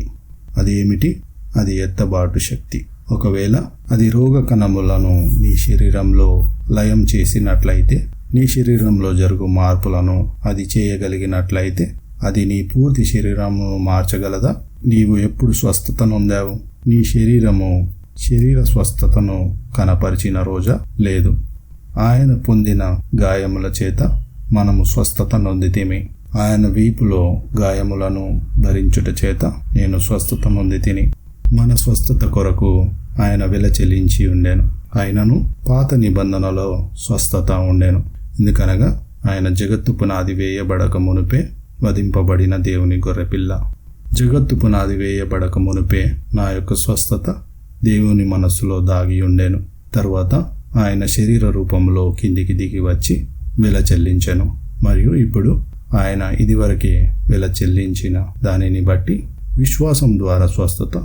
అది ఏమిటి? అది ఎత్తబాటు శక్తి. ఒకవేళ అది రోగ కణములను నీ శరీరంలో లయం చేసినట్లయితే, నీ శరీరంలో జరుగు మార్పులను అది చేయగలిగినట్లయితే, అది నీ పూర్తి శరీరమును మార్చగలదా? నీవు ఎప్పుడు స్వస్థత నొందావు? నీ శరీర స్వస్థతను కనపరిచిన రోజా? లేదు. ఆయన పొందిన గాయముల చేత మనము స్వస్థత నొందితిమి. ఆయన వీపులో గాయములను భరించుట చేత నేను స్వస్థత నొందితిని. మన స్వస్థత కొరకు ఆయన వెల చెల్లించి ఉండెను. ఆయనను పాత నిబంధనలో స్వస్థత ఉండెను. ఎందుకనగా ఆయన జగత్తు పునాది వేయబడక మునుపే వధింపబడిన దేవుని గొర్రెపిల్ల. జగత్తు పునాది వేయబడక మునుపే నా యొక్క స్వస్థత దేవుని మనస్సులో దాగి ఉండెను. తరువాత ఆయన శరీర రూపంలో కిందికి దిగి వచ్చి వెల చెల్లించెను. మరియు ఇప్పుడు ఆయన ఇదివరకే వెల చెల్లించిన దానిని బట్టి విశ్వాసం ద్వారా స్వస్థత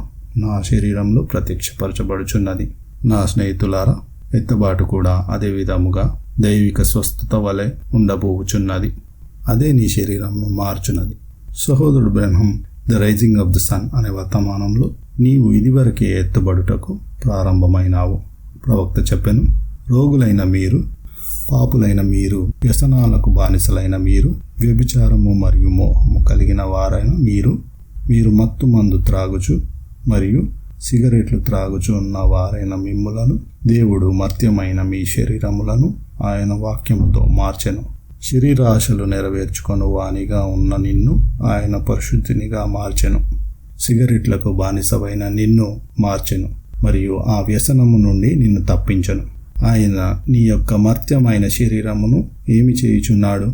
నా శరీరంలో ప్రత్యక్షపరచబడుచున్నది. నా స్నేహితులారా, ఎత్తబాటు కూడా అదే విధముగా దైవిక స్వస్థత వలె ఉండబోచున్నది. అదే నీ శరీరంను మార్చున్నది. సహోదరుడు Brahmam the rising of the sun అనే వర్తమానంలో నీవు ఇదివరకే ఎత్తబడుటకు ప్రారంభమైనావు. ప్రవక్త చెప్పెను, రోగులైన మీరు, పాపులైన మీరు, వ్యసనాలకు బానిసలైన మీరు, వ్యభిచారము మరియు మోహము కలిగిన వారైన మీరు మత్తు మందు త్రాగుచు మరియు సిగరెట్లు త్రాగుచు ఉన్న వారైన మిమ్ములను దేవుడు మర్త్యమైన మీ శరీరములను ఆయన వాక్యముతో మార్చెను. శరీరాశలు నెరవేర్చుకొను వానిగా ఉన్న నిన్ను ఆయన పరిశుద్ధినిగా మార్చెను. సిగరెట్లకు బానిసవైన నిన్ను మార్చెను మరియు ఆ వ్యసనము నుండి నిన్ను తప్పించెను. ఆయన నీ యొక్క మర్త్యమైన శరీరమును ఏమి చేయుచున్నాడు?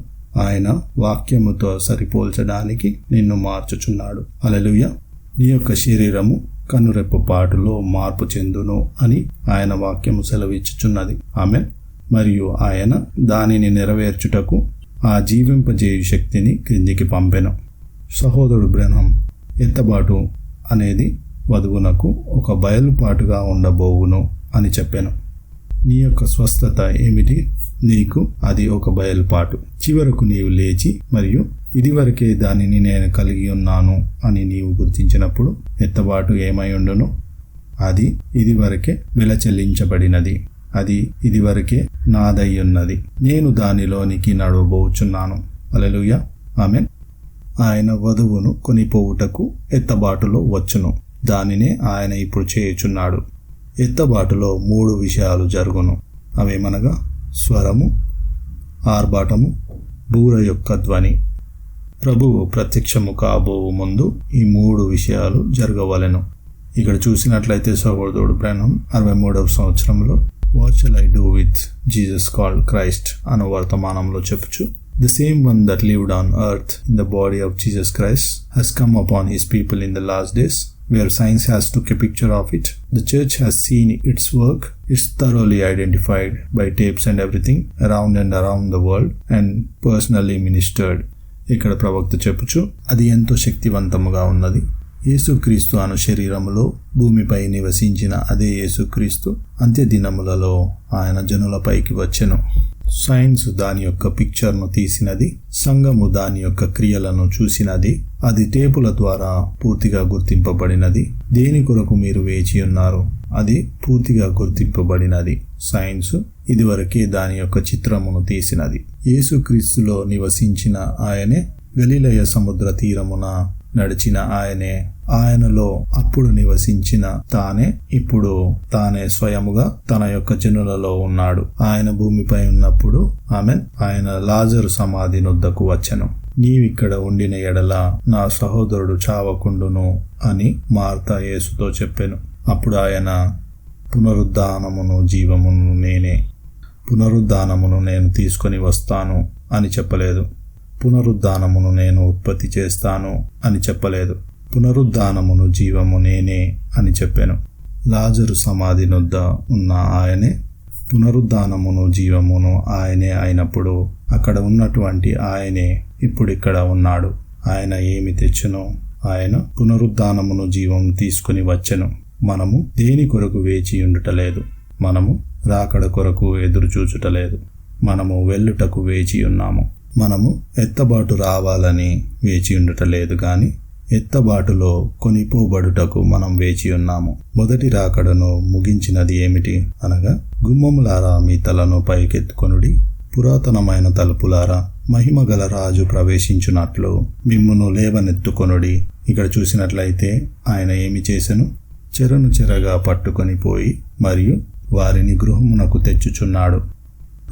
ఆయన వాక్యముతో సరిపోల్చడానికి నిన్ను మార్చుచున్నాడు. హల్లెలూయా. నీ యొక్క శరీరము కనురెప్పు పాటులో మార్పు చెందును అని ఆయన వాక్యము సెలవిచ్చుచున్నది. ఆమేన్. మరియు ఆయన దానిని నెరవేర్చుటకు ఆ జీవింపజేయు శక్తిని క్రిందికి పంపెను. సహోదరుడు బ్రహ్మం ఎత్తబాటు అనేది వధువునకు ఒక బయలుపాటుగా ఉండబోవును అని చెప్పాను. నీ యొక్క స్వస్థత ఏమిటి? నీకు అది ఒక బయలుపాటు. చివరకు నీవు లేచి మరియు ఇదివరకే దానిని నేను కలిగి ఉన్నాను అని నీవు గుర్తించినప్పుడు ఎత్తబాటు ఏమై ఉండును? అది ఇదివరకే వెల చెల్లించబడినది. అది ఇదివరకే నాదయ్యున్నది. నేను దానిలోనికి నడవబోచున్నాను. హల్లెలూయా. ఆమేన్. ఆయన వధువును కొనిపోవుటకు ఎత్తబాటులో వచ్చును. దానినే ఆయన ఇప్పుడు చేయుచున్నాడు. ఎత్తబాటులో 3 విషయాలు జరుగును. అవేమనగా స్వరము, ఆర్భాటము, బూర యొక్క ధ్వని. ప్రభువు ప్రత్యక్షము కాబోవు ముందు ఈ 3 విషయాలు జరగవలెను. ఇక్కడ చూసినట్లయితే సహోదరుడు బ్రహ్మం 63వ సంవత్సరంలో what shall I do with Jesus called Christ అనే వర్తమానంలో చెప్పుచు, The same one that lived on earth in the body of Jesus Christ has come upon his people in the last days, where science has took a picture of it. The church has seen its work. It's thoroughly identified by tapes and everything around and around the world and personally ministered. ఇక్కడ ప్రవక్త చెప్పుచు అది ఎంతో శక్తివంతముగా ఉన్నది. యేసుక్రీస్తు అను శరీరములో భూమిపై నివసించిన అదే యేసుక్రీస్తు అంత్య దినములలో ఆయన జనులపైకి వచ్చెను. సైన్స్ దాని యొక్క పిక్చర్ను తీసినది, సంఘము దాని యొక్క క్రియలను చూసినది, అది టేపుల ద్వారా పూర్తిగా గుర్తింపబడినది. దేని కొరకు మీరు వేచి ఉన్నారు? అది పూర్తిగా గుర్తింపబడినది. సైన్స్ ఇదివరకే దాని యొక్క చిత్రమును తీసినది. యేసుక్రీస్తులో నివసించిన ఆయనే, గలిలయ సముద్ర తీరమున నడిచిన ఆయనే, ఆయనలో అప్పుడు నివసించిన తానే ఇప్పుడు తానే స్వయముగా తన యొక్క జనులలో ఉన్నాడు. ఆయన భూమిపై ఉన్నప్పుడు ఆమేన్ ఆయన లాజరు సమాధి నొద్దకు వచ్చెను. నీవిక్కడ ఉండిన ఎడల నా సహోదరుడు చావకుండును అని మార్త యేసుతో చెప్పెను. అప్పుడు ఆయన, పునరుద్ధానమును జీవమును నేనే, పునరుద్ధానమును నేను తీసుకొని వస్తాను అని చెప్పలేదు. పునరుద్ధానమును నేను ఉత్పత్తి చేస్తాను అని చెప్పలేదు. పునరుద్ధానమును జీవము నేనే అని చెప్పాను. లాజరు సమాధి నొద్ద ఉన్న ఆయనే పునరుద్ధానమును జీవమును ఆయనే అయినప్పుడు అక్కడ ఉన్నటువంటి ఆయనే ఇప్పుడిక్కడ ఉన్నాడు. ఆయన ఏమి తెచ్చునో ఆయన పునరుద్ధానమును జీవము తీసుకుని వచ్చెను. మనము దేని కొరకు వేచి ఉండుటలేదు, మనము రాకడ కొరకు ఎదురు చూచుటలేదు, మనము వెళ్ళుటకు వేచి ఉన్నాము. మనము ఎత్తబాటు రావాలని వేచి ఉండుటలేదు గాని ఎత్తబాటులో కొనిపోబడుటకు మనం వేచి ఉన్నాము. మొదటి రాకడను ముగించినది ఏమిటి అనగా, గుమ్మములారా మీ తలను పైకెత్తుకొనుడి, పురాతనమైన తలుపులారా మహిమగల రాజు ప్రవేశించున్నట్లు మిమ్మును లేవనెత్తుకొనుడి. ఇక్కడ చూసినట్లయితే ఆయన ఏమి చేసెను? చెరను చెరగా పట్టుకొని పోయి మరియు వారిని గృహమునకు తెచ్చుచున్నాడు.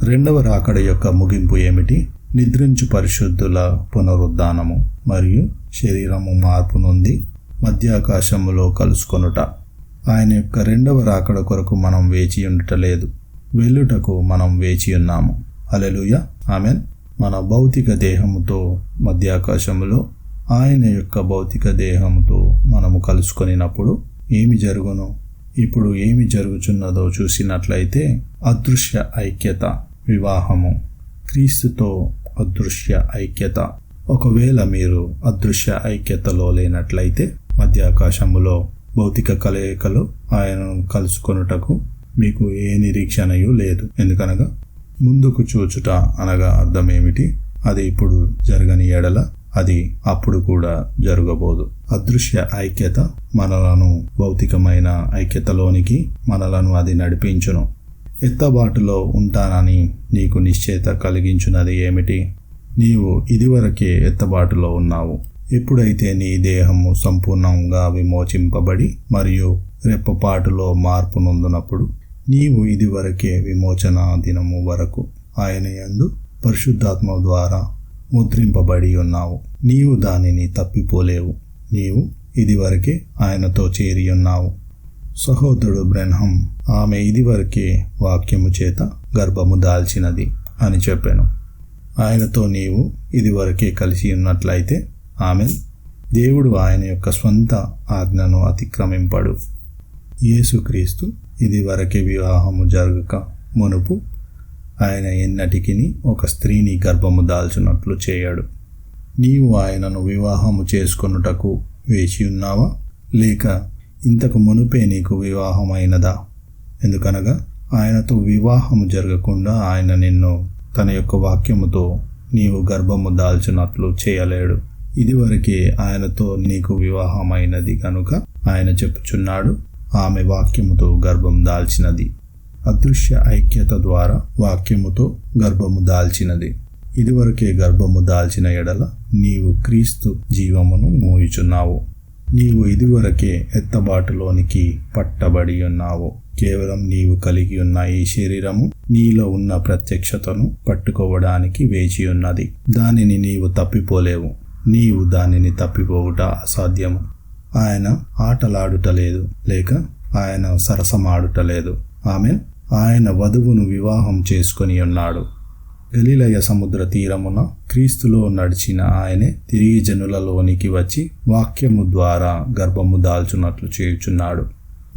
రెండవ రాకడ యొక్క ముగింపు ఏమిటి? నిద్రించు పరిశుద్ధుల పునరుద్ధానము మరియు శరీరము మార్పు నొంది మధ్యాకాశములో కలుసుకొనుట. ఆయన యొక్క రెండవ రాకడ కొరకు మనం వేచి ఉండటలేదు, వెళ్ళుటకు మనం వేచి ఉన్నాము. హల్లెలూయా, ఆమేన్. మన భౌతిక దేహముతో మధ్యాకాశములో ఆయన యొక్క భౌతిక దేహముతో మనము కలుసుకొనినప్పుడు ఏమి జరుగును? ఇప్పుడు ఏమి జరుగుచున్నదో చూసినట్లయితే అదృశ్య ఐక్యత, వివాహము, క్రీస్తుతో అదృశ్య ఐక్యత. ఒకవేళ మీరు అదృశ్య ఐక్యతలో లేనట్లయితే మధ్యాకాశములో భౌతిక కలయికలో ఆయనను కలుసుకొనుటకు మీకు ఏ నిరీక్షణయు లేదు. ఎందుకనగా ముందుకు చూచుట అనగా అర్థం ఏమిటి? అది ఇప్పుడు జరగని ఎడల అది అప్పుడు కూడా జరగబోదు. అదృశ్య ఐక్యత మనలను భౌతికమైన ఐక్యతలోనికి మనలను అది నడిపించును. ఎత్తబాటులో ఉంటానని నీకు నిశ్చయత కలిగించున్నది ఏమిటి? నీవు ఇదివరకే ఎత్తబాటులో ఉన్నావు. ఎప్పుడైతే నీ దేహము సంపూర్ణంగా విమోచింపబడి మరియు రెప్పపాటులో మార్పు నొందినప్పుడు నీవు ఇదివరకే విమోచన దినము వరకు ఆయన యందు పరిశుద్ధాత్మ ద్వారా ముద్రింపబడి ఉన్నావు. నీవు దానిని తప్పిపోలేవు. నీవు ఇదివరకే ఆయనతో చేరి ఉన్నావు. సహోదరుడు బ్రెన్హం ఆమె ఇదివరకే వాక్యము చేత గర్భము దాల్చినది అని చెప్పాను. ఆయనతో నీవు ఇదివరకే కలిసి ఉన్నట్లయితే ఆమెన్. దేవుడు ఆయన యొక్క స్వంత ఆజ్ఞను అతిక్రమింపడు. యేసుక్రీస్తు ఇదివరకే వివాహము జరగక మునుపు ఆయన ఎన్నటికి ఒక స్త్రీని గర్భము దాల్చినట్లు చేయడు. నీవు ఆయనను వివాహము చేసుకొనుటకు వేచి ఉన్నావా, లేక ఇంతకు మునుపే నీకు వివాహమైనదా? ఎందుకనగా ఆయనతో వివాహము జరగకుండా ఆయన నిన్ను తన యొక్క వాక్యముతో నీవు గర్భము దాల్చినట్లు చేయలేడు. ఇదివరకే ఆయనతో నీకు వివాహమైనది కనుక ఆయన చెప్పుచున్నాడు, ఆమె వాక్యముతో గర్భం దాల్చినది. అదృశ్య ఐక్యత ద్వారా వాక్యముతో గర్భము దాల్చినది. ఇదివరకే గర్భము దాల్చిన ఎడల నీవు క్రీస్తు జీవమును మోయుచున్నావు. నీవు ఇదివరకే ఎత్తబాటులోనికి పట్టబడి ఉన్నావు. కేవలం నీవు కలిగి ఉన్న ఈ శరీరము నీలో ఉన్న ప్రత్యక్షతను పట్టుకోవడానికి వేచి ఉన్నది. దానిని నీవు తప్పిపోలేవు. నీవు దానిని తప్పిపోవుట అసాధ్యము. ఆయన ఆటలాడుటలేదు, లేక ఆయన సరసమాడుటలేదు. ఆయన వధువును వివాహం చేసుకొని ఉన్నాడు. గలిలయ సముద్ర తీరమున క్రీస్తులో నడిచిన ఆయనే తిరిగి జనులలోనికి వచ్చి వాక్యము ద్వారా గర్భము దాల్చున్నట్లు చేయుచున్నాడు.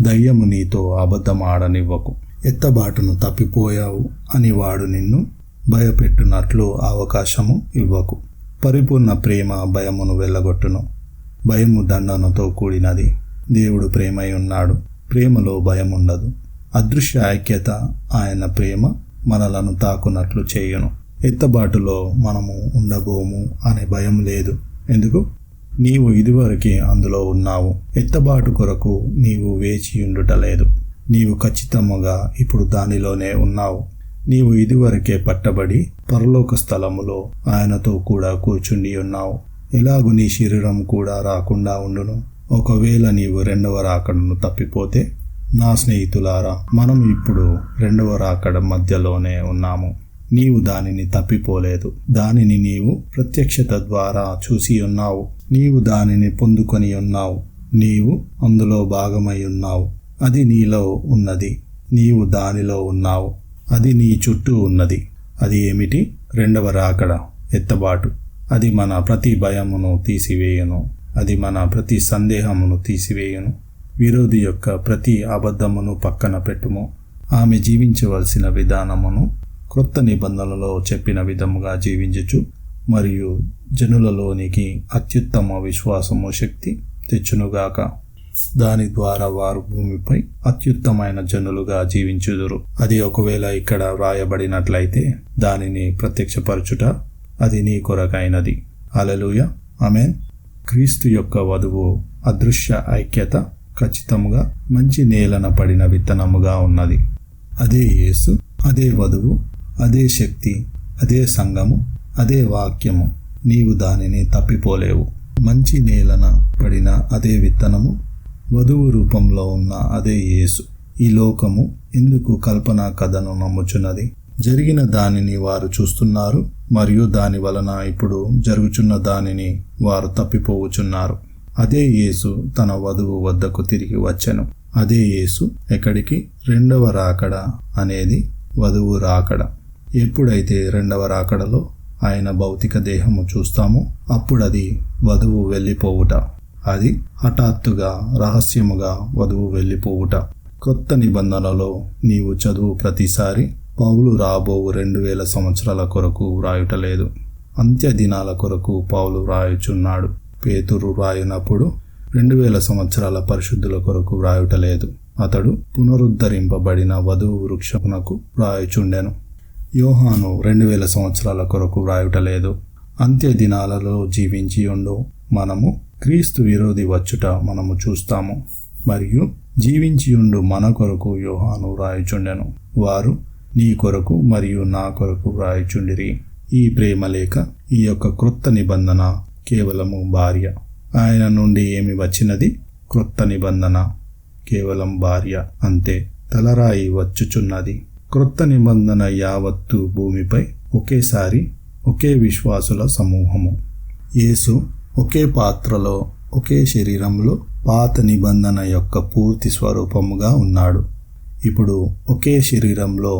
దయ్యము నీతో అబద్ధమాడనివ్వకు. ఎత్తబాటును తప్పిపోయావు అని వాడు నిన్ను భయపెట్టునట్లు అవకాశము ఇవ్వకు. పరిపూర్ణ ప్రేమ భయమును వెళ్ళగొట్టును. భయము దండనతో కూడినది. దేవుడు ప్రేమై ఉన్నాడు. ప్రేమలో భయం ఉండదు. అదృశ్య ఐక్యత ఆయన ప్రేమ మనలను తాకునట్లు చేయును. ఎత్తబాటులో మనము ఉండబోము అనే భయం లేదు. ఎందుకు? నీవు ఇదివరకే అందులో ఉన్నావు. ఎత్తబాటు కొరకు నీవు వేచి ఉండుటలేదు. నీవు ఖచ్చితంగా ఇప్పుడు దానిలోనే ఉన్నావు. నీవు ఇదివరకే పట్టబడి పరలోక స్థలములో ఆయనతో కూడా కూర్చుండి ఉన్నావు. ఎలాగు నీ శరీరం కూడా రాకుండా ఉండును. ఒకవేళ నీవు రెండవ రాకడను తప్పిపోతే, నా స్నేహితులారా, మనం ఇప్పుడు రెండవ రాకడ మధ్యలోనే ఉన్నాము. నీవు దానిని తప్పిపోలేదు. దానిని నీవు ప్రత్యక్షత ద్వారా చూసి ఉన్నావు. నీవు దానిని పొందుకొని ఉన్నావు. నీవు అందులో భాగమై ఉన్నావు. అది నీలో ఉన్నది. నీవు దానిలో ఉన్నావు. అది నీ చుట్టూ ఉన్నది. అది ఏమిటి? రెండవ రాకడ, ఎత్తబాటు. అది మన ప్రతి భయమును తీసివేయును. అది మన ప్రతి సందేహమును తీసివేయును. విరోధి యొక్క ప్రతి అబద్ధమును పక్కన పెట్టుము. ఆమె జీవించవలసిన విధానమును క్రొత్త నిబంధనలో చెప్పిన విధముగా జీవించుచు మరియు జనులలోనికి అత్యుత్తమ విశ్వాసము శక్తి తెచ్చునుగాక. దాని ద్వారా వారు భూమిపై అత్యుత్తమైన జనులుగా జీవించుదురు. అది ఒకవేళ ఇక్కడ వ్రాయబడినట్లయితే దానిని ప్రత్యక్షపరచుట అది నీ కొరకైనది. హల్లెలూయా, ఆమేన్. క్రీస్తు యొక్క వధువు అదృశ్య ఐక్యత ఖచ్చితంగా మంచి నేలన పడిన విత్తనముగా ఉన్నది. అదే యేసు, అదే వధువు, అదే శక్తి, అదే సంఘము, అదే వాక్యము. నీవు దానిని తప్పిపోలేవు. మంచి నేలన పడిన అదే విత్తనము, వధువు రూపంలో ఉన్న అదే యేసు. ఈ లోకము ఎందుకు కల్పనా కథను నమ్ముచున్నది? జరిగిన దానిని వారు చూస్తున్నారు మరియు దాని వలన ఇప్పుడు జరుగుచున్న దానిని వారు తప్పిపోవుచున్నారు. అదే యేసు తన వధువు వద్దకు తిరిగి వచ్చెను. అదే యేసు ఎక్కడికి? రెండవ రాకడ అనేది వధువు రాకడ. ఎప్పుడైతే రెండవ రాకడలో ఆయన భౌతిక దేహము చూస్తామో అప్పుడది వధువు వెళ్ళిపోవుట. అది హఠాత్తుగా రహస్యముగా వధువు వెళ్ళిపోవుట. కొత్త నిబంధనలో నీవు చదువు ప్రతిసారి పౌలు రాబో 2000 సంవత్సరాల కొరకు వ్రాయుటలేదు. అంత్య దినాల కొరకు పౌలు వ్రాయుచున్నాడు. పేతురు వ్రాయినప్పుడు 2000 సంవత్సరాల పరిశుద్ధుల కొరకు వ్రాయుటలేదు. అతడు పునరుద్ధరింపబడిన వధువు వృక్షమునకు వ్రాయుచుండెను. యోహాను 2000 సంవత్సరాల కొరకు వ్రాయుటలేదు. అంత్య దినాలలో జీవించి ఉండు మనము క్రీస్తు విరోధి వచ్చుట మనము చూస్తాము. మరియు జీవించియుండు మన కొరకు యోహాను వ్రాయుచుండెను. వారు నీ కొరకు మరియు నా కొరకు వ్రాయుచుండిరి. ఈ ప్రేమ లేఖ, ఈ యొక్క క్రొత్త నిబంధన కేవలము భార్య. ఆయన నుండి ఏమి వచ్చినది? క్రొత్త నిబంధన కేవలం భార్య అంతే. తలరాయి వచ్చుచున్నది. క్రొత్త నిబంధన యావత్తు భూమిపై ఒకేసారి ఒకే విశ్వాసుల సమూహము. యేసు ఒకే పాత్రలో ఒకే శరీరంలో పాత నిబంధన యొక్క పూర్తి స్వరూపముగా ఉన్నాడు. ఇప్పుడు ఒకే శరీరంలో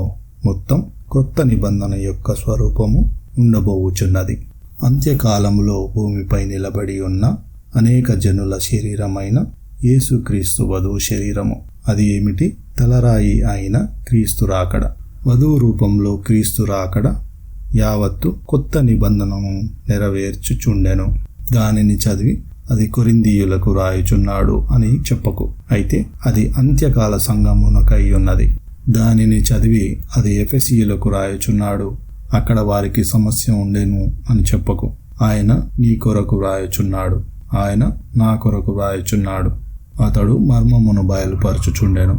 మొత్తం క్రొత్త నిబంధన యొక్క స్వరూపము ఉండబోవుచున్నది. అంత్యకాలంలో భూమిపై నిలబడి ఉన్న అనేక జనుల శరీరమైన యేసుక్రీస్తు వధువు శరీరము. అది ఏమిటి? తలరాయి అయిన క్రీస్తు రాకడ. వధువు రూపంలో క్రీస్తు రాకడ యావత్తు కొత్త నిబంధనను నెరవేర్చుచుండెను. దానిని చదివి అది కొరింథీయులకు రాయుచున్నాడు అని చెప్పకు. అయితే అది అంత్యకాల సంఘమునకై ఉన్నది. దానిని చదివి అది ఎఫెసీయులకు రాయుచున్నాడు, అక్కడ వారికి సమస్య ఉండెను అని చెప్పకు. ఆయన నీ కొరకు రాయుచున్నాడు. ఆయన నా కొరకు రాయుచున్నాడు. అతడు మర్మమును బయలుపరచుచుండెను.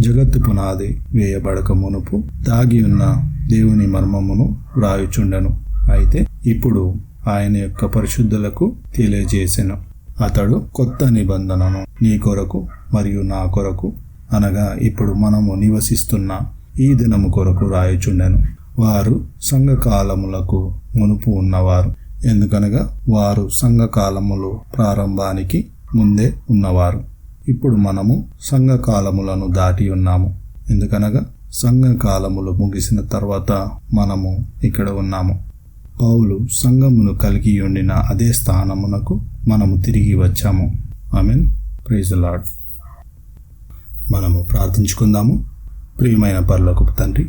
జగత్తు పునాది వేయబడక మునుపు దాగి ఉన్న దేవుని మర్మమును వ్రాయుచుండెను. అయితే ఇప్పుడు ఆయన యొక్క పరిశుద్ధులకు తెలియజేసెను. అతడు కొత్త నిబంధనను నీ కొరకు మరియు నా కొరకు, అనగా ఇప్పుడు మనము నివసిస్తున్న ఈ దినము కొరకు రాయుచుండెను. వారు సంఘకాలములకు మునుపు ఉన్నవారు, ఎందుకనగా వారు సంఘకాలములు ప్రారంభానికి ముందే ఉన్నవారు. ఇప్పుడు మనము సంఘకాలములను దాటి ఉన్నాము, ఎందుకనగా సంఘకాలములు ముగిసిన తర్వాత మనము ఇక్కడ ఉన్నాము. పౌలు సంఘమును కలిగి ఉండిన అదే స్థానమునకు మనము తిరిగి వచ్చాము. ఆమేన్. Praise the lord. మనము ప్రార్థించుకుందాము. ప్రియమైన పరలోకపు తండ్రి,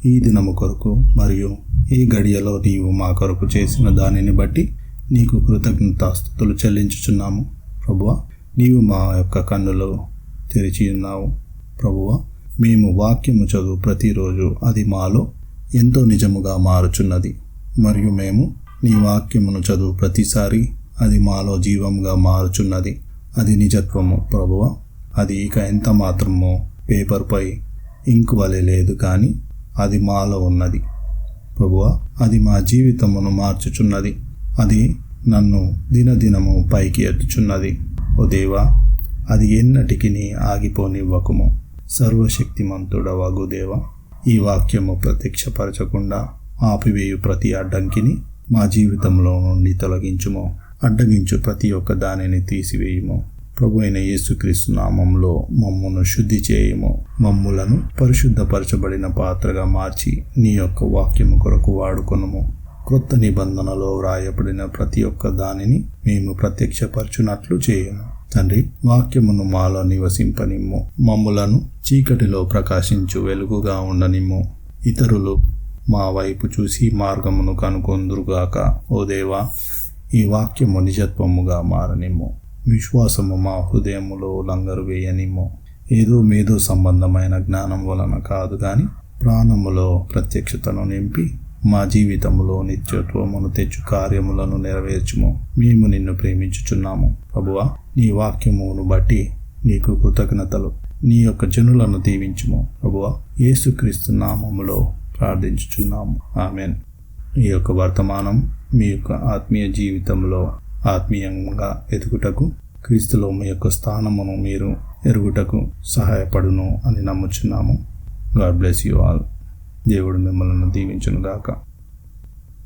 ఈ దినము కొరకు మరియు ఈ గడియలో నీవు మా కొరకు చేసిన దానిని బట్టి నీకు కృతజ్ఞతాస్తుతులు చెల్లించుచున్నాము. ప్రభువా, నీవు మా యొక్క కన్నులు తెరిచి ఉన్నావు. ప్రభువా, మేము వాక్యము చదువు ప్రతిరోజు అది మాలో ఎంతో నిజముగా మారుచున్నది. మరియు మేము నీ వాక్యమును చదువు ప్రతిసారి అది మాలో జీవంగా మారుచున్నది. అది నిజత్వము ప్రభువా. అది ఇక ఎంత మాత్రమో పేపర్పై ఇంకు వలె లేదు, కానీ అది మాలో ఉన్నది ప్రభువా. అది మా జీవితమును మార్చుచున్నది. అది నన్ను దినదినము పైకి ఎత్తుచున్నది. ఓ దేవా, అది ఎన్నటికి ఆగిపోనివ్వకుము. సర్వశక్తిమంతుడవగు దేవా, ఈ వాక్యము ప్రత్యక్షపరచకుండా ఆపివేయు ప్రతి అడ్డంకిని మా జీవితంలో నుండి తొలగించుము. అడ్డగించు ప్రతి ఒక్క దానిని తీసివేయుము. ప్రభు అయిన యేసుక్రీస్తు నామంలో మమ్మును శుద్ధి చేయుము. మమ్ములను పరిశుద్ధపరచబడిన పాత్రగా మార్చి నీ యొక్క వాక్యము కొరకు వాడుకొనుము. క్రొత్త నిబంధనలో వ్రాయబడిన ప్రతి ఒక్క దానిని మేము ప్రత్యక్షపరచునట్లు చేయము. తండ్రి, వాక్యమును మాలో నివసింపనిమ్ము. మమ్ములను చీకటిలో ప్రకాశించు వెలుగుగా ఉండనిమ్ము. ఇతరులు మా వైపు చూసి మార్గమును కనుకొందురుగాక. ఓ దేవా, ఈ వాక్యము నిజత్వముగా మారనిమ్ము. విశ్వాసము మా హృదయములో లంగరు వేయనిమ్ము. ఏదో మేధో సంబంధమైన జ్ఞానం వలన కాదు గాని ప్రాణములో ప్రత్యక్షతను నింపి మా జీవితములో నిత్యత్వమును తెచ్చు కార్యములను నెరవేర్చుము. మేము నిన్ను ప్రేమించుచున్నాము ప్రభువా. నీ వాక్యమును బట్టి నీకు కృతజ్ఞతలు. నీ యొక్క జనులను దీవించుము ప్రభువా. యేసుక్రీస్తు నామములో ప్రార్థించుచున్నాము. ఆమెన్. ఈ యొక్క వర్తమానం మీ యొక్క ఆత్మీయ జీవితంలో ఆత్మీయంగా ఎదుగుటకు, క్రీస్తులో మీ యొక్క స్థానమును మీరు ఎరుగుటకు సహాయపడును అని నమ్ముచున్నాము. God bless you all. దేవుడు మిమ్మల్ని దీవించును గాక.